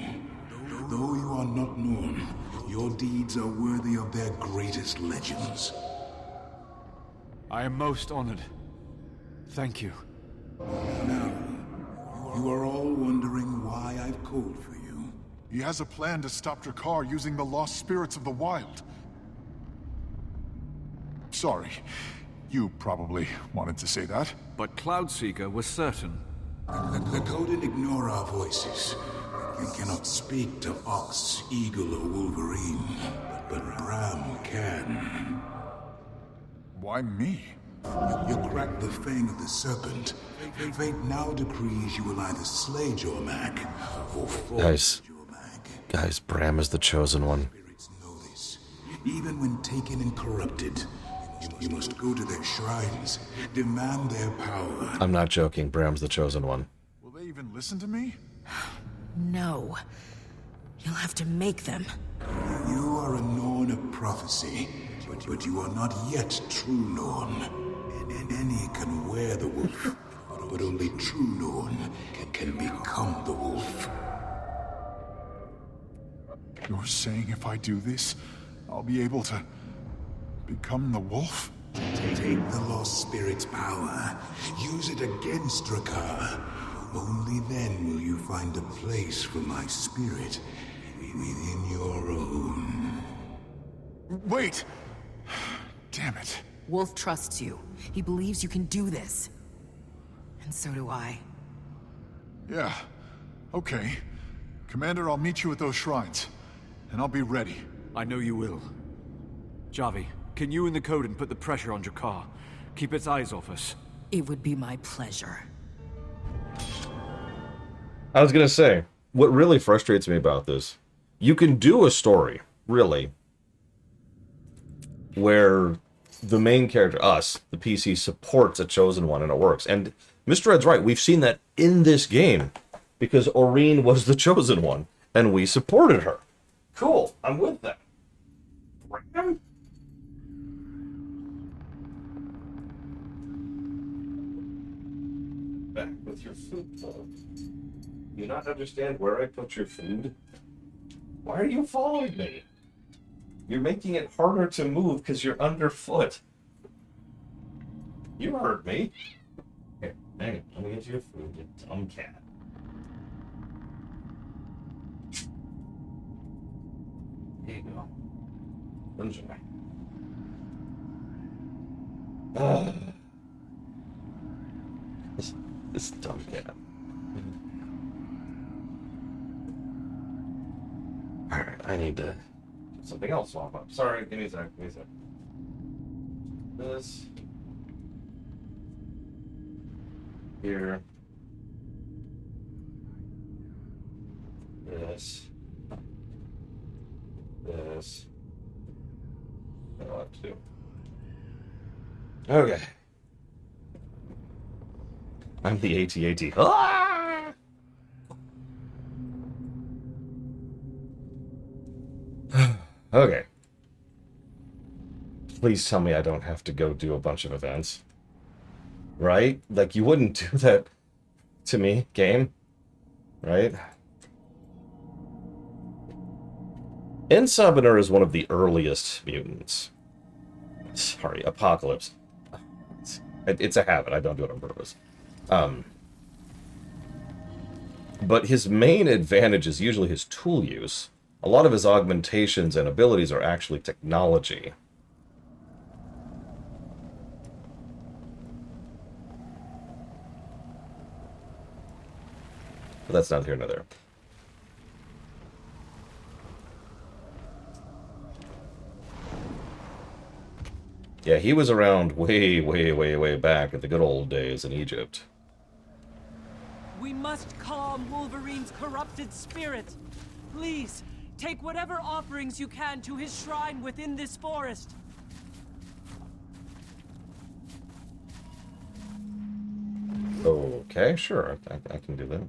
Though you are not known, your deeds are worthy of their greatest legends. I am most honored. Thank you. Now, you are all wondering why I've called for you. He has a plan to stop Drakkar using the lost spirits of the wild. Sorry, you probably wanted to say that. But Cloudseeker was certain. The Coden ignore our voices. You cannot speak to Ox, Eagle, or Wolverine, but Bram can. Why me? You cracked the fang of the serpent. Fate now decrees you will either slay Jormak or force Guys, Bram is the chosen one. Even when taken and corrupted, you must go to their shrines, demand their power. I'm not joking, Bram's the chosen one. Will they even listen to me? No. You'll have to make them. You are a Norn of prophecy, but you are not yet true Norn. Any can wear the wolf, but only true Norn can become the wolf. You're saying if I do this, I'll be able to become the wolf? Take the lost spirit's power. Use it against Drakkar. Only then will you find a place for my spirit within your own. Wait! Damn it. Wolf trusts you. He believes you can do this. And so do I. Yeah. Okay. Commander, I'll meet you at those shrines. And I'll be ready. I know you will. Javi, can you and the Coden put the pressure on Drakkar? Keep its eyes off us. It would be my pleasure. I was gonna say, what really frustrates me about this, you can do a story, really, where the main character, us, the PC, supports a chosen one and it works. And Mr. Ed's right, we've seen that in this game, because Aurene was the chosen one, and we supported her. Cool, I'm with that. Ram? Back with your food, though. Do you not understand where I put your food? Why are you following me? You're making it harder to move because you're underfoot. You heard me. Here, hang on. Let me get you your food, you dumb cat. There you go. Enjoy. This dumb cat. Alright, I need to do something else while I'm up. Sorry, give me a sec, give me a sec. This. Here. This. This. What do I have to do? Okay. I'm the AT-AT. Ah! Okay. Please tell me I don't have to go do a bunch of events. Right? Like, you wouldn't do that to me, game. Right? Insubiner is one of the earliest mutants. Sorry, Apocalypse. It's a habit, I don't do it on purpose. But his main advantage is usually his tool use. A lot of his augmentations and abilities are actually technology. But that's not here nor there. Yeah, he was around way, way, way, way back at the good old days in Egypt. We must calm Wolverine's corrupted spirit. Please, take whatever offerings you can to his shrine within this forest. Okay, sure, I can do that.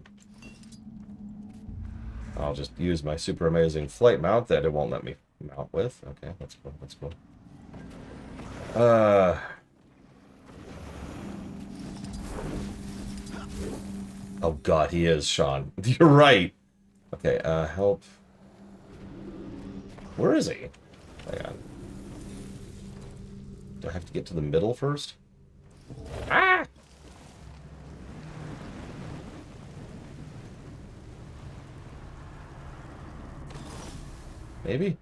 I'll just use my super amazing flight mount that it won't let me mount with. Okay, that's cool, that's cool. Oh god, he is, Sean. You're right. Okay, help. Where is he? Hang on. Do I have to get to the middle first? Ah! Maybe?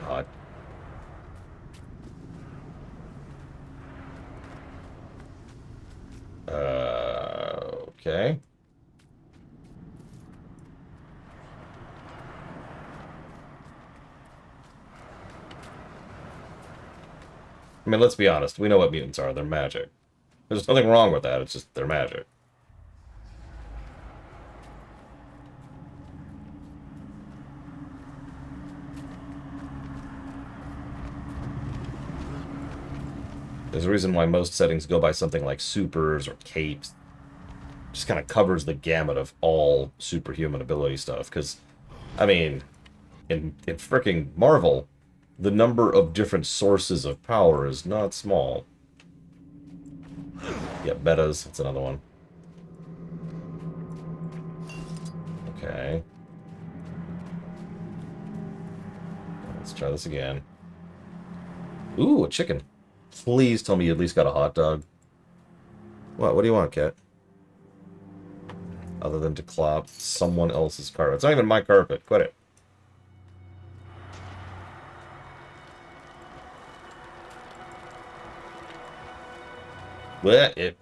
God. Okay. I mean, let's be honest. We know what mutants are. They're magic. There's nothing wrong with that. It's just they're magic. There's a reason why most settings go by something like supers or capes. Just kind of covers the gamut of all superhuman ability stuff. Because, I mean, in fricking Marvel, the number of different sources of power is not small. Yep, betas. That's another one. Okay. Let's try this again. Ooh, a chicken. Please tell me you at least got a hot dog. What do you want, cat? Other than to clop someone else's carpet. It's not even my carpet. Quit it. Blech, it.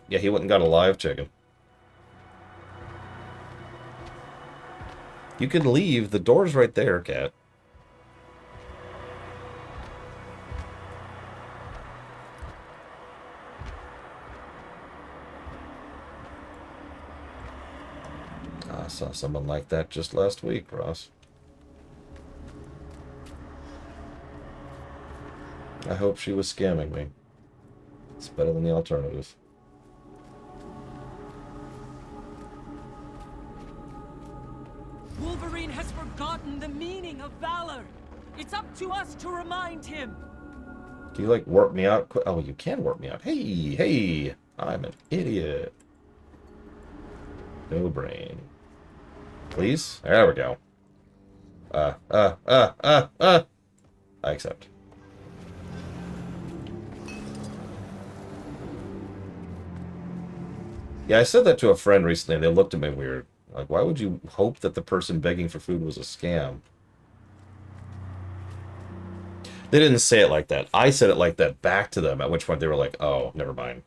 Yeah, he went and got a live chicken. You can leave. The door's right there, cat. I saw someone like that just last week, Ross. I hope she was scamming me. It's better than the alternative. Wolverine has forgotten the meaning of valor. It's up to us to remind him. Do you, like, warp me out? Oh, you can warp me out. Hey! I'm an idiot. No brain. Please? There we go. I accept. Yeah, I said that to a friend recently, and they looked at me weird. Like, why would you hope that the person begging for food was a scam? They didn't say it like that. I said it like that back to them, at which point they were like, oh, never mind.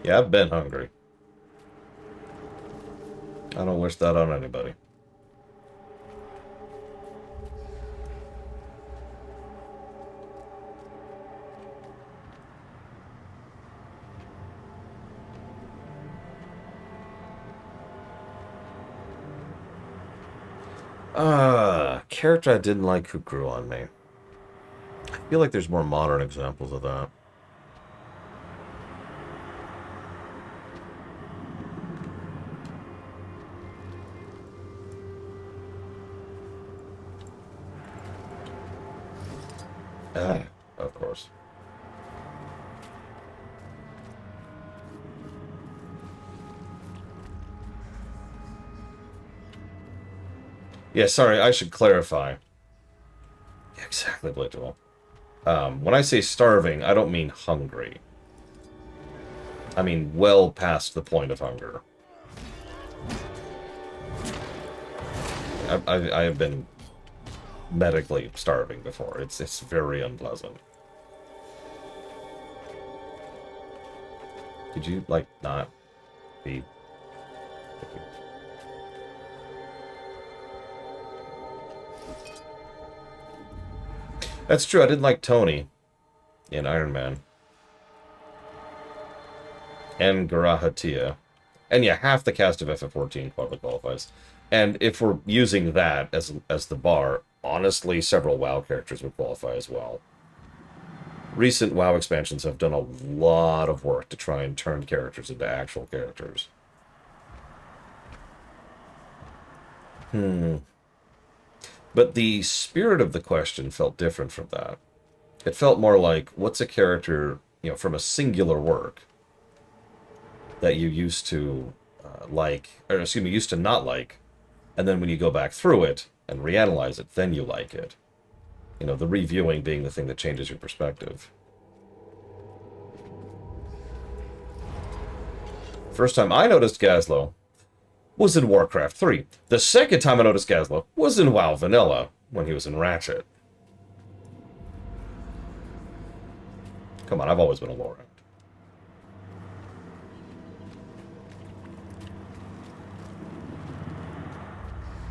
Yeah, I've been hungry. I don't wish that on anybody. Character I didn't like who grew on me. I feel like there's more modern examples of that. Of course. Yeah, sorry, I should clarify. Yeah, exactly, Blitwell. When I say starving, I don't mean hungry. I mean well past the point of hunger. I have been medically starving before. It's very unpleasant. Could you, like, not be... That's true, I didn't like Tony in Iron Man. And Garahatia. And yeah, half the cast of FF14 probably qualifies. And if we're using that as the bar, honestly, several WoW characters would qualify as well. Recent WoW expansions have done a lot of work to try and turn characters into actual characters. But the spirit of the question felt different from that. It felt more like, what's a character, you know, from a singular work that you used to used to not like, and then when you go back through it and reanalyze it, then you like it. You know, the reviewing being the thing that changes your perspective. First time I noticed Gazlowe was in Warcraft 3. The second time I noticed Gazlowe was in WoW Vanilla, when he was in Ratchet. Come on, I've always been a lore hound.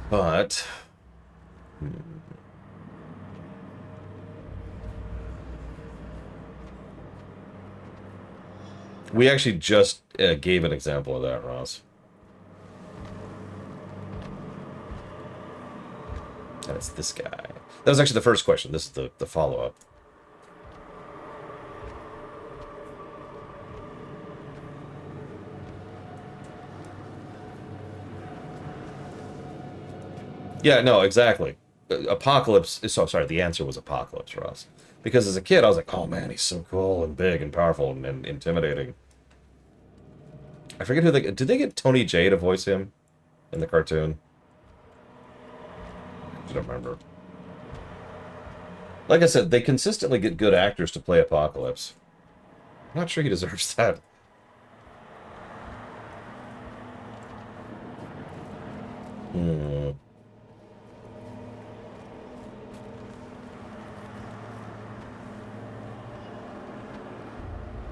But... we actually just gave an example of that, Ross. And it's this guy. That was actually the first question. This is the follow-up. Yeah, no, exactly. Apocalypse. So sorry. The answer was Apocalypse, Ross. Because as a kid, I was like, "Oh man, he's so cool and big and powerful and intimidating." I forget who did they get Tony Jay to voice him in the cartoon? I don't remember. Like I said, they consistently get good actors to play Apocalypse. I'm not sure he deserves that.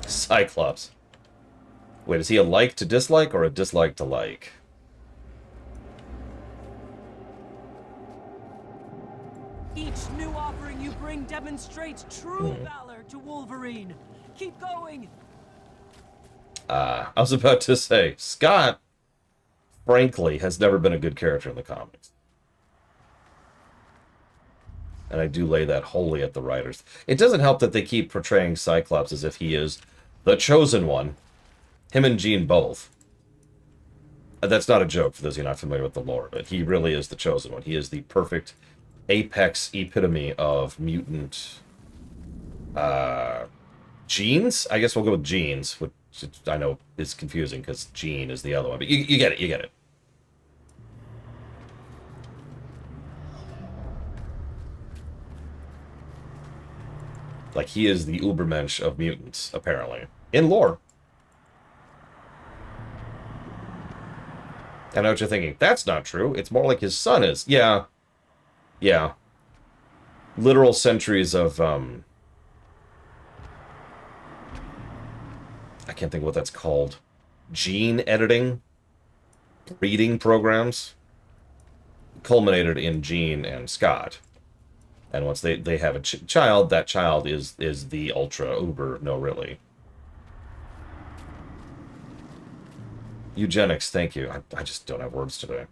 Cyclops. Wait, is he a like to dislike or a dislike to like? Each new offering you bring demonstrates true valor to Wolverine. Keep going. I was about to say, Scott, frankly, has never been a good character in the comics. And I do lay that wholly at the writers. It doesn't help that they keep portraying Cyclops as if he is the chosen one. Him and Jean both. That's not a joke for those of you not familiar with the lore, but he really is the chosen one. He is the perfect apex epitome of mutant genes. I guess we'll go with genes, which I know is confusing because Jean is the other one, but you get it, you get it. Like, he is the Ubermensch of mutants, apparently. In lore. I know what you're thinking. That's not true. It's more like his son is. Yeah. Yeah. Literal centuries of, I can't think of what that's called. Gene editing? Breeding programs? Culminated in Jean and Scott. And once they have a child, that child is the ultra uber, no really. Eugenics, thank you. I just don't have words today.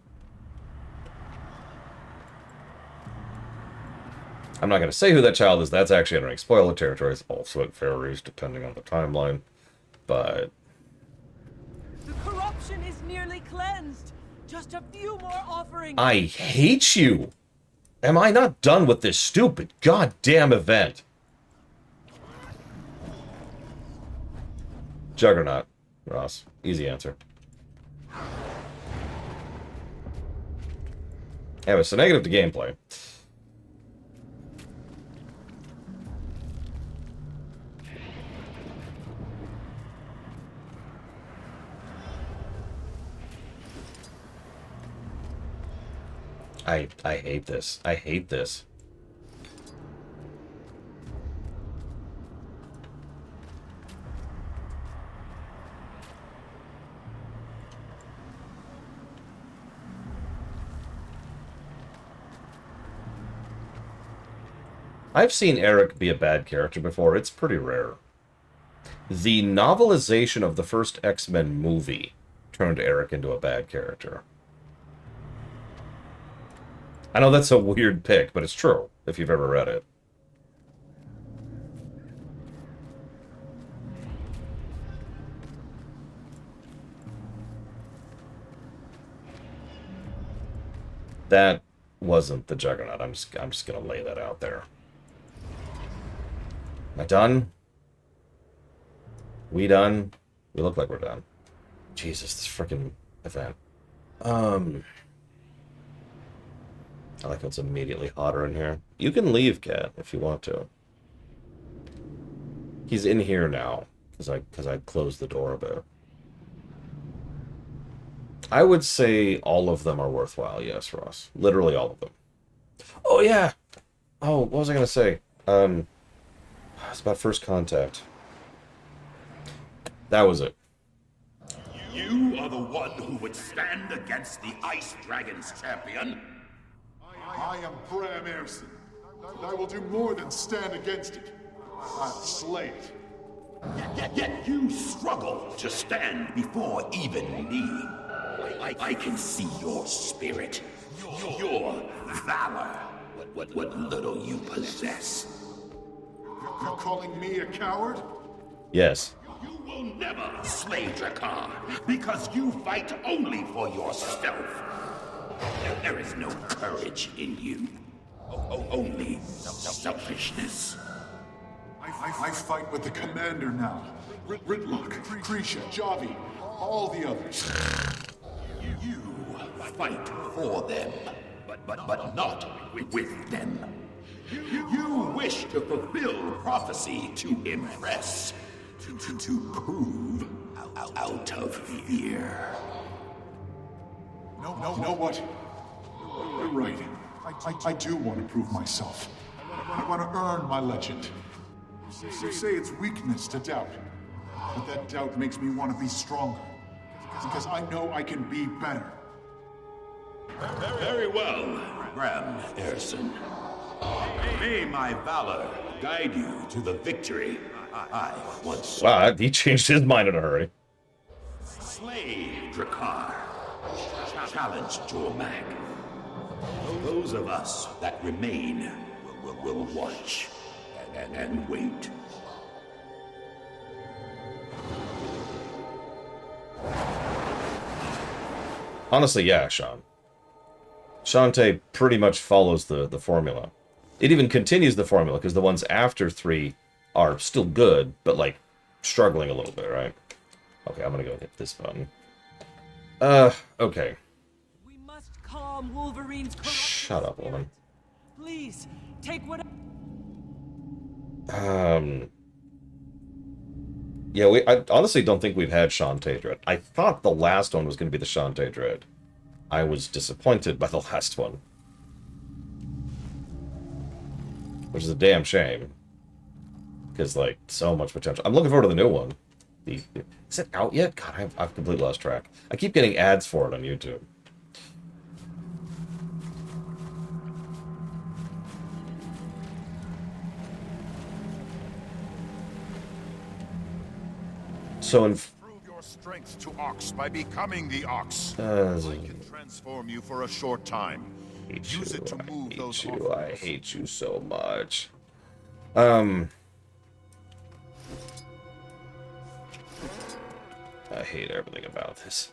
I'm not going to say who that child is. That's actually entering spoiler territories. Also, it varies depending on the timeline. But The corruption is nearly cleansed. Just a few more offerings. I hate you. Am I not done with this stupid goddamn event? Juggernaut, Ross. Easy answer. Anyway, so negative to gameplay. I hate this. I hate this. I've seen Eric be a bad character before. It's pretty rare. The novelization of the first X-Men movie turned Eric into a bad character. I know that's a weird pick, but it's true, if you've ever read it. That wasn't the Juggernaut. I'm just gonna lay that out there. Am I done? We done? We look like we're done. Jesus, this freaking event. I like how it's immediately hotter in here. You can leave, Cat, if you want to. He's in here now, because I closed the door a bit. I would say all of them are worthwhile, yes, Ross. Literally all of them. Oh, yeah! Oh, what was I going to say? It's about First Contact. That was it. You are the one who would stand against the Ice Dragon's champion? I am Bram Erson, and I will do more than stand against it. I'll slay it. Yet you struggle to stand before even me. I can see your spirit, your valor, what little you possess. You're calling me a coward? Yes. You will never slay Drakkar, because you fight only for yourself. There is no courage in you. Only selfishness. I fight with the commander now. Ridlock, Krisha, Javi, all the others. You fight for them, but not with them. You wish to fulfill prophecy to impress, to prove out of fear. No, what? You're right. I do want to prove myself. I want to earn my legend. You say it's weakness to doubt, but that doubt makes me want to be stronger. Because I know I can be better. Very well, Graham Erson. May my valor guide you to the victory I once saw. Wow, he changed his mind in a hurry. Slay Drakkar. Challenge Jormak. Those of us that remain will watch and wait. Honestly, yeah, Sean. Shantae pretty much follows the formula. It even continues the formula, because the ones after 3 are still good, but, like, struggling a little bit, right? Okay, I'm gonna go hit this button. Okay. We must calm Wolverine's corrupted Shut up, woman. Please, take what... Yeah, I honestly don't think we've had Shantae Dread. I thought the last one was going to be the Shantae Dread. I was disappointed by the last one. Which is a damn shame. Because, like, so much potential. I'm looking forward to the new one. Is it out yet? God, I've completely lost track. I keep getting ads for it on YouTube. So in... Prove your strength to Ox by becoming the Ox. I can transform you for a short time. Use it to move those I hate you so much. I hate everything about this.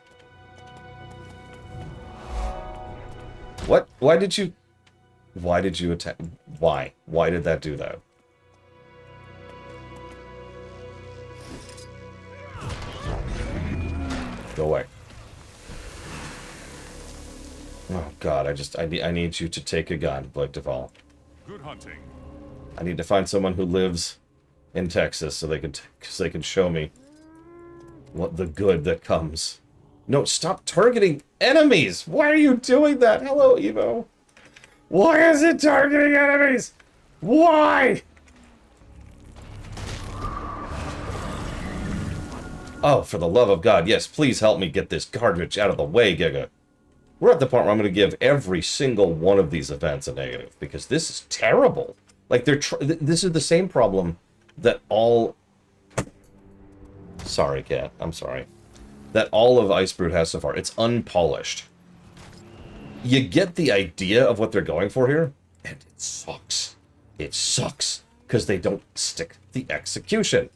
What? Why did you attack? Why? Why did that do that? Go away. Oh God, I need you to take a gun, Blake Duvall. Good hunting. I need to find someone who lives in Texas so they can show me what the good that comes. No, stop targeting enemies! Why are you doing that? Hello, Evo. Why is it targeting enemies? Why? Oh, for the love of God, yes, please help me get this garbage out of the way, Giga. We're at the point where I'm going to give every single one of these events a negative, because this is terrible. Like, this is the same problem that all... Sorry, cat. I'm sorry. That all of Icebrood has so far. It's unpolished. You get the idea of what they're going for here, and it sucks. It sucks, because they don't stick the execution.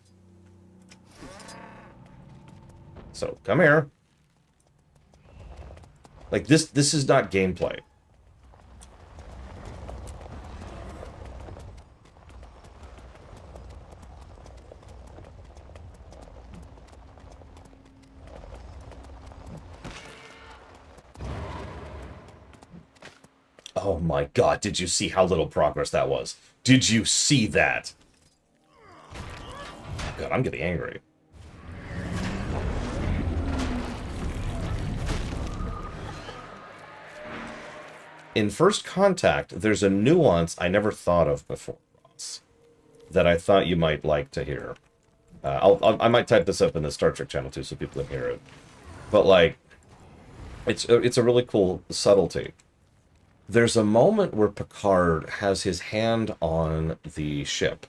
So, come here. Like, this is not gameplay. Oh my God, did you see how little progress that was? Did you see that? Oh God, I'm getting angry. In First Contact, there's a nuance I never thought of before, Ross, that I thought you might like to hear. I might type this up in the Star Trek channel too, so people can hear it. But like, it's a really cool subtlety. There's a moment where Picard has his hand on the ship,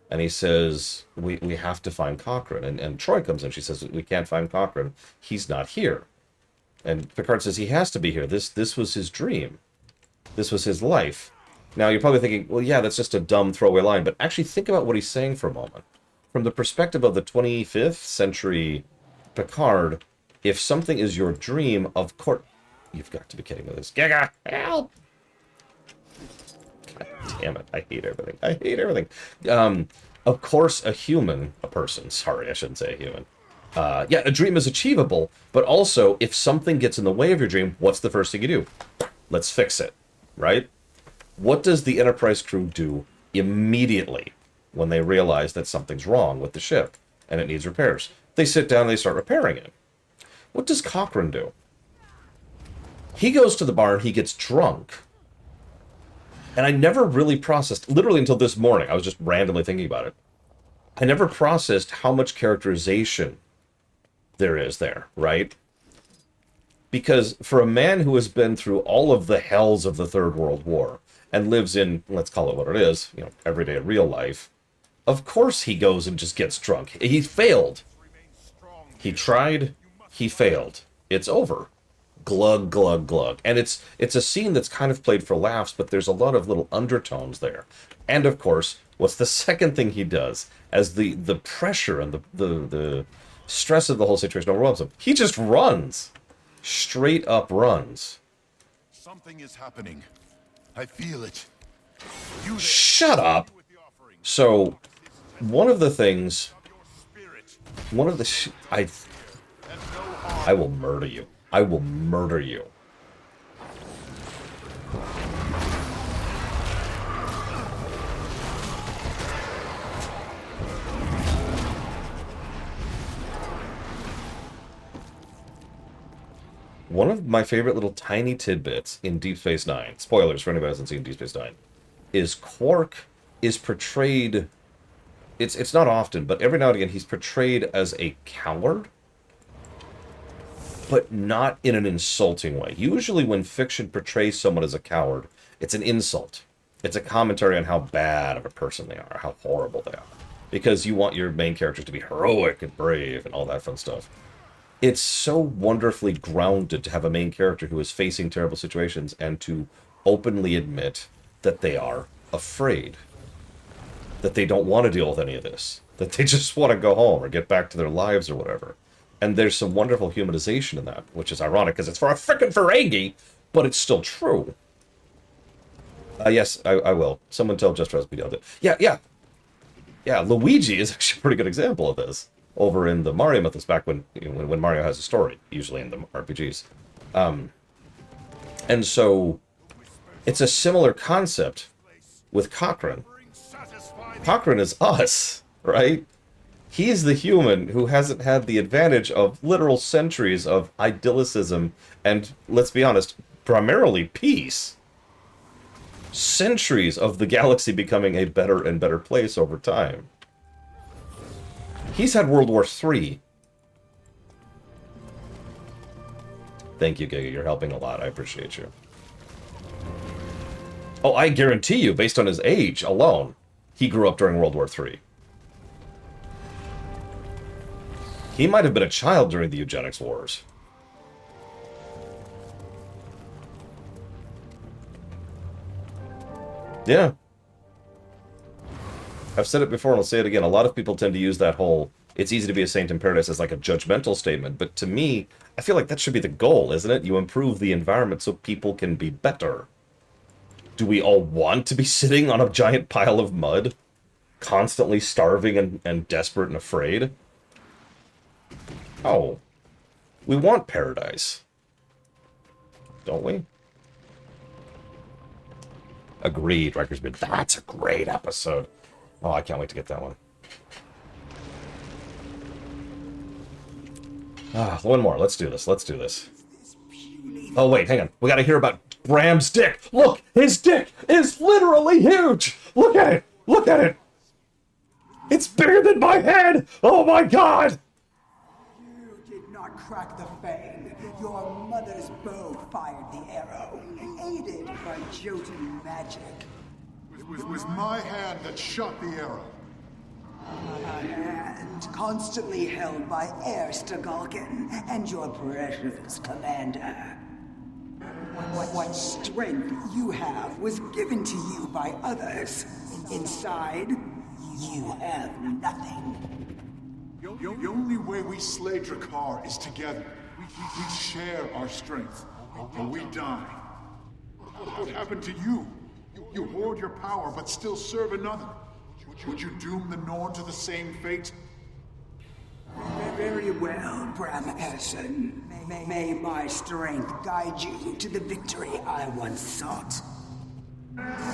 and he says, "We have to find Cochrane." And Troy comes in. She says, "We can't find Cochrane. He's not here." And Picard says, "He has to be here. This was his dream. This was his life." Now, you're probably thinking, well, yeah, that's just a dumb throwaway line, but actually think about what he's saying for a moment. From the perspective of the 25th century Picard, if something is your dream, of course... You've got to be kidding me. This Giga, help! God damn it! I hate everything. I hate everything. Of course, a person. Sorry, I shouldn't say a human. Yeah, a dream is achievable, but also, if something gets in the way of your dream, what's the first thing you do? Let's fix it, right? What does the Enterprise crew do immediately when they realize that something's wrong with the ship and it needs repairs? They sit down and they start repairing it. What does Cochrane do? He goes to the bar and he gets drunk. And I never really processed, literally until this morning, I was just randomly thinking about it. I never processed how much characterization there is there, right? Because for a man who has been through all of the hells of the Third World War and lives in, let's call it what it is, you know, everyday real life, of course he goes and just gets drunk. He failed. He tried, he failed. It's over. Glug, glug, glug. And it's a scene that's kind of played for laughs, but there's a lot of little undertones there. And of course, what's the second thing he does as the pressure and the stress of the whole situation overwhelms him? He just runs. Straight up runs. Something is happening. I feel it. Shut up. So, one of the things, I will murder you. I will murder you. One of my favorite little tiny tidbits in Deep Space Nine, spoilers for anybody who hasn't seen Deep Space Nine, is Quark is portrayed, it's not often, but every now and again he's portrayed as a coward, but not in an insulting way. Usually when fiction portrays someone as a coward, it's an insult. It's a commentary on how bad of a person they are, how horrible they are. Because you want your main characters to be heroic and brave and all that fun stuff. It's so wonderfully grounded to have a main character who is facing terrible situations and to openly admit that they are afraid. That they don't want to deal with any of this. That they just want to go home or get back to their lives or whatever. And there's some wonderful humanization in that, which is ironic because it's for a frickin' Ferengi, but it's still true. Yes, I will. Someone tell Just Raspy to do it. Yeah, Luigi is actually a pretty good example of this. Over in the Mario Mythos, back when Mario has a story, usually in the RPGs. And so, it's a similar concept with Cochrane. Cochrane is us, right? He's the human who hasn't had the advantage of literal centuries of idyllicism and, let's be honest, primarily peace. Centuries of the galaxy becoming a better and better place over time. He's had World War III. Thank you, Giga. You're helping a lot. I appreciate you. Oh, I guarantee you, based on his age alone, he grew up during World War III. He might have been a child during the eugenics wars. Yeah. I've said it before and I'll say it again. A lot of people tend to use that whole, it's easy to be a saint in paradise as like a judgmental statement. But to me, I feel like that should be the goal, isn't it? You improve the environment so people can be better. Do we all want to be sitting on a giant pile of mud? Constantly starving and desperate and afraid? Oh. We want paradise. Don't we? Agreed, Riker's Beard. That's a great episode. Oh, I can't wait to get that one. One more. Let's do this. Let's do this. Oh, wait, hang on. We gotta hear about Bram's dick. Look! His dick is literally huge! Look at it! Look at it! It's bigger than my head! Oh my god! You did not crack the fang. Your mother's bow fired the arrow, aided by Jotun magic. It was my hand that shot the arrow. A hand constantly held by Air Stagalkin and your precious commander. What strength you have was given to you by others. Inside, you have nothing. The only way we slay Drakkar is together. We share our strength. or we die. What happened to you? You hoard your power, but still serve another. Would you doom the Norn to the same fate? Very well, Bram Harrison. May my strength guide you to the victory I once sought.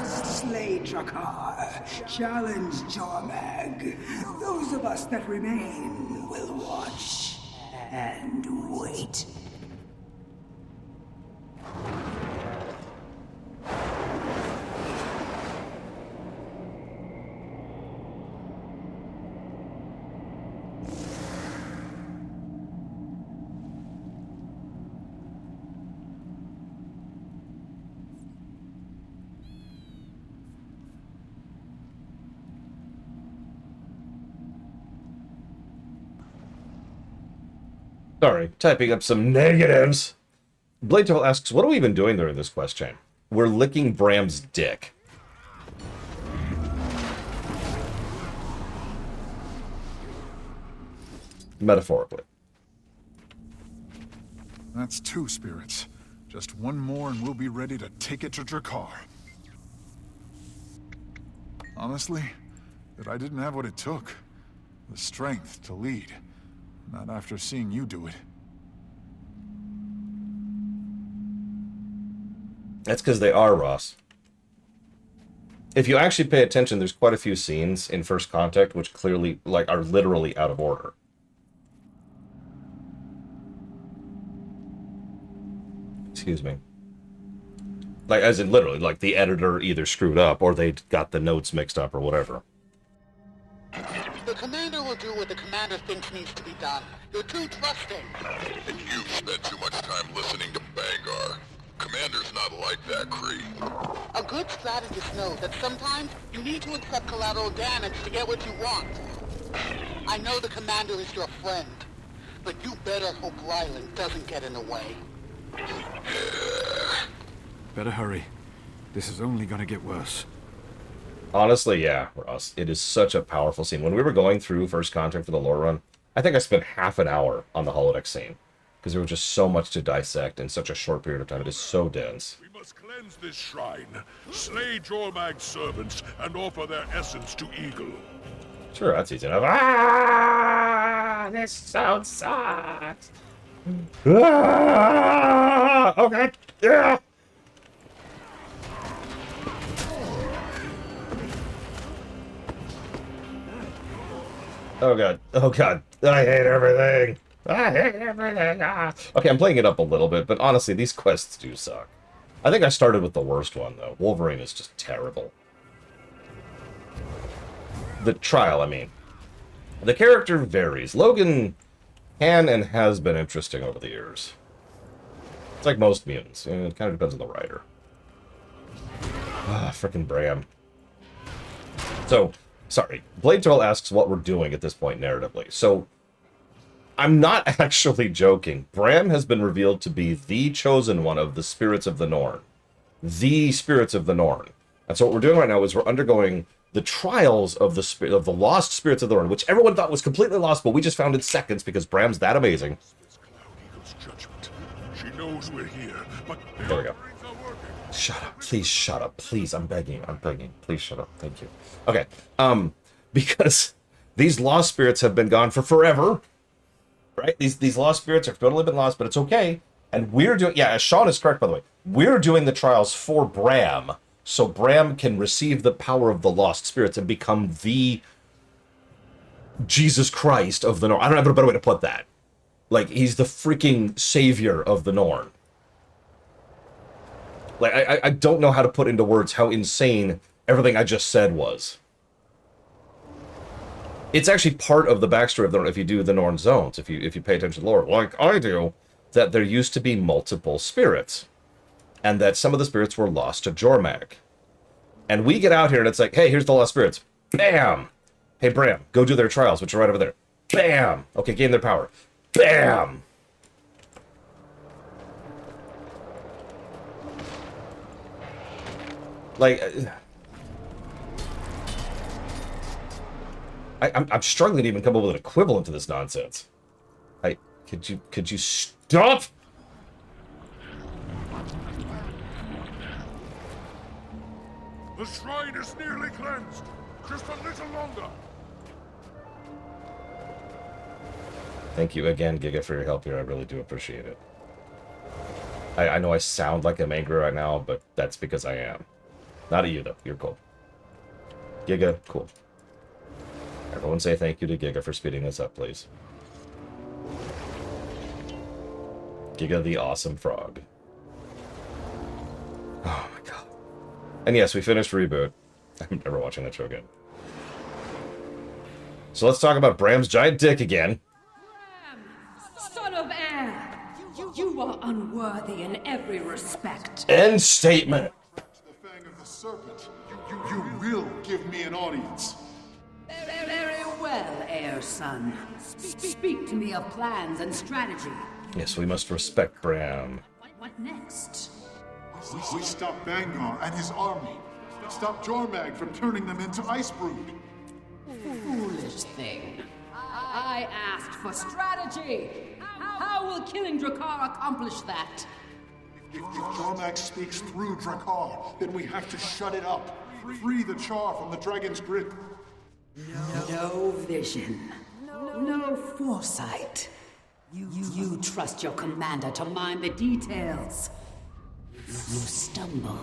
Slay Drakkar, challenge Jormag. Those of us that remain will watch and wait. Sorry, typing up some negatives. Bladetail asks, what are we even doing during this quest chain? We're licking Bram's dick. Metaphorically. That's 2 spirits. Just one more and we'll be ready to take it to Drakkar. Honestly, that I didn't have what it took. The strength to lead. Not after seeing you do it. That's because they are, Ross. If you actually pay attention, there's quite a few scenes in First Contact which clearly, like, are literally out of order. Excuse me. Like, as in literally, like, the editor either screwed up or they got the notes mixed up or whatever. The commander will do what the commander thinks needs to be done. You're too trusting. And you spent too much time listening to Bangar. Commander's not like that, Kree. A good strategist knows that sometimes you need to accept collateral damage to get what you want. I know the commander is your friend, but you better hope Ryland doesn't get in the way. Better hurry. This is only gonna get worse. Honestly, yeah, Ross. It is such a powerful scene. When we were going through First Contact for the lore run, I think I spent half an hour on the holodeck scene. Because there was just so much to dissect in such a short period of time. It is so dense. We must cleanse this shrine, slay Jormag's servants, and offer their essence to Eagle. Sure, that's easy enough. Ah! This so sucks! Ah! Okay. Yeah! Oh god. Oh god. I hate everything. I hate everything. Ah. Okay, I'm playing it up a little bit, but honestly, these quests do suck. I think I started with the worst one, though. Wolverine is just terrible. The trial, I mean. The character varies. Logan can and has been interesting over the years. It's like most mutants. It kind of depends on the writer. Ah, frickin' Bram. So, sorry. Blade Troll asks what we're doing at this point narratively. So, I'm not actually joking. Bram has been revealed to be the chosen one of the spirits of the Norn. The spirits of the Norn. And so what we're doing right now is we're undergoing the trials of the lost spirits of the Norn, which everyone thought was completely lost, but we just found in seconds because Bram's that amazing. She knows we're here, but there we go. Shut up. Please shut up. Please, I'm begging. I'm begging. Please shut up. Thank you. Okay. Because these lost spirits have been gone for forever. Right? These lost spirits have totally been lost, but it's okay. And we're doing, yeah, Sean is correct, by the way. We're doing the trials for Bram, so Bram can receive the power of the lost spirits and become the Jesus Christ of the Norn. I don't have a better way to put that. Like, he's the freaking savior of the Norn. Like, I don't know how to put into words how insane everything I just said was. It's actually part of the backstory of the Norn, if you do the Norn zones, if you pay attention to the lore, like I do, that there used to be multiple spirits. And that some of the spirits were lost to Jormag. And we get out here and it's like, hey, here's the lost spirits. Bam! Hey, Bram, go do their trials, which are right over there. Bam! Okay, gain their power. Bam! Like, I'm struggling to even come up with an equivalent to this nonsense. Could you stop? The shrine is nearly cleansed. Just a little longer. Thank you again, Giga, for your help here. I really do appreciate it. I know I sound like I'm angry right now, but that's because I am. Not at you, though. You're cool. Giga, cool. Everyone say thank you to Giga for speeding this up, please. Giga the awesome frog. Oh my god. And yes, we finished Reboot. I'm never watching that show again. So let's talk about Bram's giant dick again. Son of air! You are unworthy in every respect. End statement. The fang of the serpent. You will give me an audience. Very well, heir son. Speak to me of plans and strategy. Yes, we must respect Bram. What next? We stop Bangar and his army. Stop Jormag from turning them into Icebrood. Foolish thing. I asked for strategy. How will killing Drakkar accomplish that? If Jormag speaks through Drakkar, then we have to shut it up. Free the Char from the dragon's grip. No vision. No foresight. You trust your commander to mind the details. You stumble,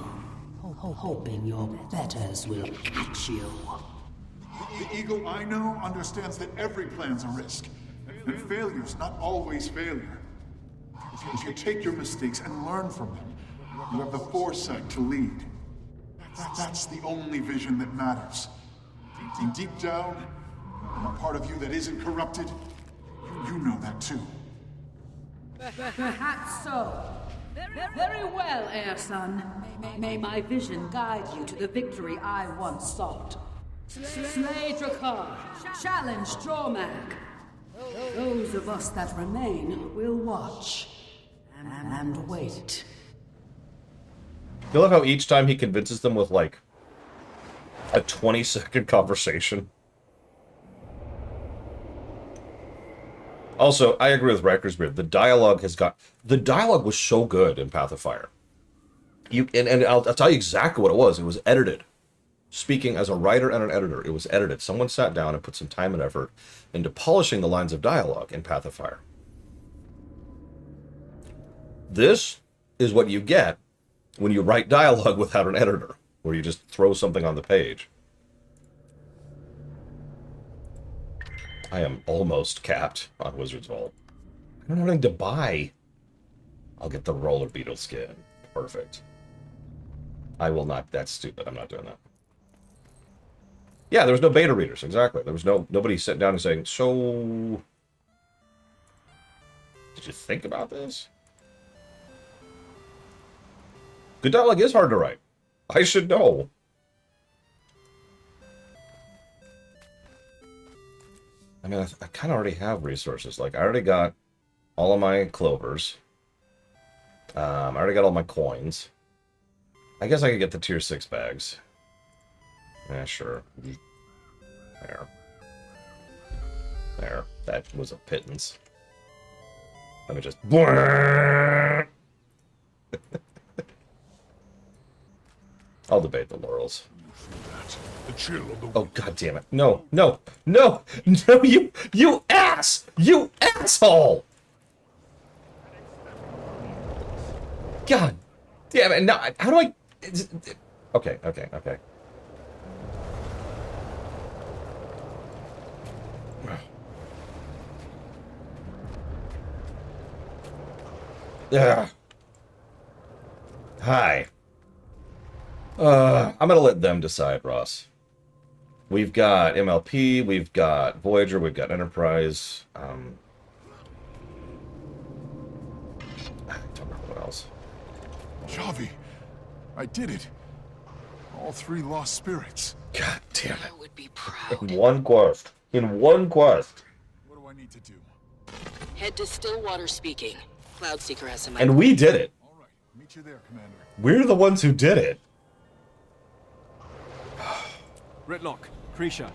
hoping your betters will catch you. The eagle I know understands that every plan's a risk, and failure's not always failure. If you take your mistakes and learn from them, you have the foresight to lead. That's the only vision that matters. And deep down, in the part of you that isn't corrupted, you know that too. Perhaps so. Very well, heir son. May my vision guide you to the victory I once sought. Slay Drakkar. Challenge Jormag. Those of us that remain will watch and wait. You love how each time he convinces them with, like, a 20-second conversation. Also, I agree with Icebrood. The dialogue has got... The dialogue was so good in Path of Fire. And I'll tell you exactly what it was. It was edited. Speaking as a writer and an editor, it was edited. Someone sat down and put some time and effort into polishing the lines of dialogue in Path of Fire. This is what you get when you write dialogue without an editor, where you just throw something on the page. I am almost capped on Wizard's Vault. I don't have anything to buy. I'll get the roller beetle skin. Perfect. I will not. That's stupid. I'm not doing that. Yeah, there was no beta readers. Exactly. There was nobody sitting down and saying, so... Did you think about this? Good dialogue is hard to write. I should know. I mean, I kind of already have resources. Like, I already got all of my clovers. I already got all my coins. I guess I could get the tier 6 bags. Yeah, sure. There. There. That was a pittance. Let me just... I'll debate the laurels. Oh, god damn it. No, no, no, no, you ass! You asshole! God damn it. No, how do I... Okay. Ugh. Hi. I'm gonna let them decide, Ross. We've got MLP, we've got Voyager, we've got Enterprise. I don't remember what else. Javi, I did it. All 3 lost spirits. God damn it. I would be proud. In one quest. In one quest. What do I need to do? Head to Stillwater Speaking. Cloudseeker has some... And we did it. All right, meet you there, Commander. We're the ones who did it. Ritlock, Krisha,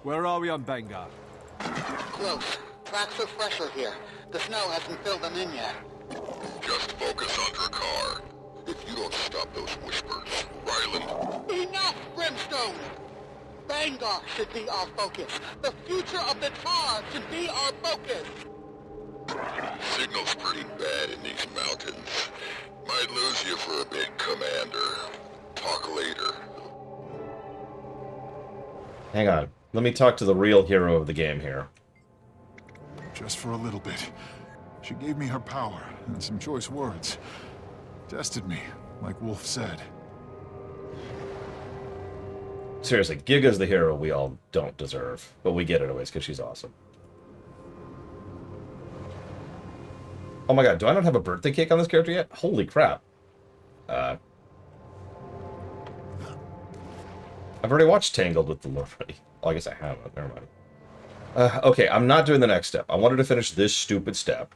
where are we on Bangar? Close. Tracks are fresher here. The snow hasn't filled them in yet. Just focus on Drakkar. If you gonna stop those whispers, Ryland? Enough, Brimstone! Vanguard should be our focus. The future of the Tar should be our focus. Signal's pretty bad in these mountains. Might lose you for a bit, Commander. Talk later. Hang on. Let me talk to the real hero of the game here. Just for a little bit. She gave me her power and some choice words. Tested me, like Wolf said. Seriously, Giga's the hero we all don't deserve. But we get it anyways, because she's awesome. Oh my god, do I not have a birthday cake on this character yet? Holy crap. I've already watched Tangled with the Lord. Well, I guess I haven't. Never mind. Okay, I'm not doing the next step. I wanted to finish this stupid step.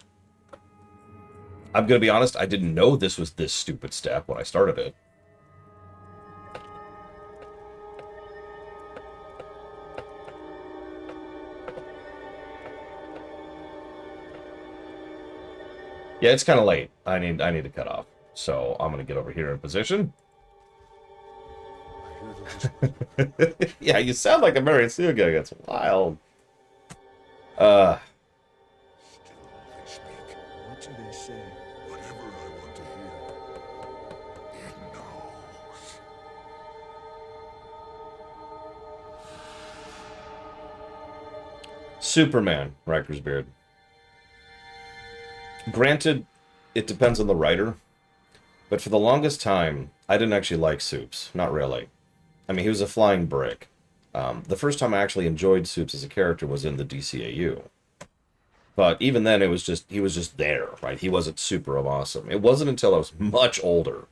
I'm going to be honest, I didn't know this was this stupid step when I started it. Yeah, it's kind of late. I need to cut off. So I'm going to get over here in position. Yeah, you sound like a Mary Suga. It's wild. What do they say? Whatever I want to hear. It knows. Superman, Riker's Beard. Granted, it depends on the writer, but for the longest time, I didn't actually like Supes. Not really. I mean, he was a flying brick. The first time I actually enjoyed Supes as a character was in the DCAU. But even then, he was just there, right? He wasn't super awesome. It wasn't until I was much older.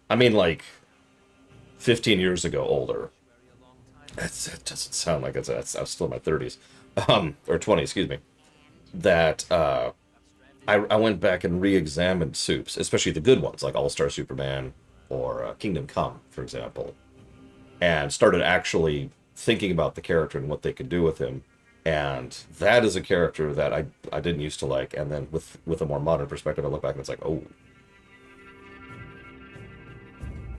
I mean, like, 15 years ago older. It doesn't sound like I was still in my 30s. Or 20, excuse me. That, I went back and re-examined Supes, especially the good ones, like All-Star Superman or Kingdom Come, for example, and started actually thinking about the character and what they could do with him. And that is a character that I didn't used to like, and then with a more modern perspective, I look back and it's like, oh,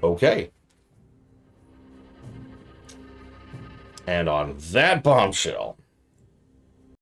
okay. And on that bombshell,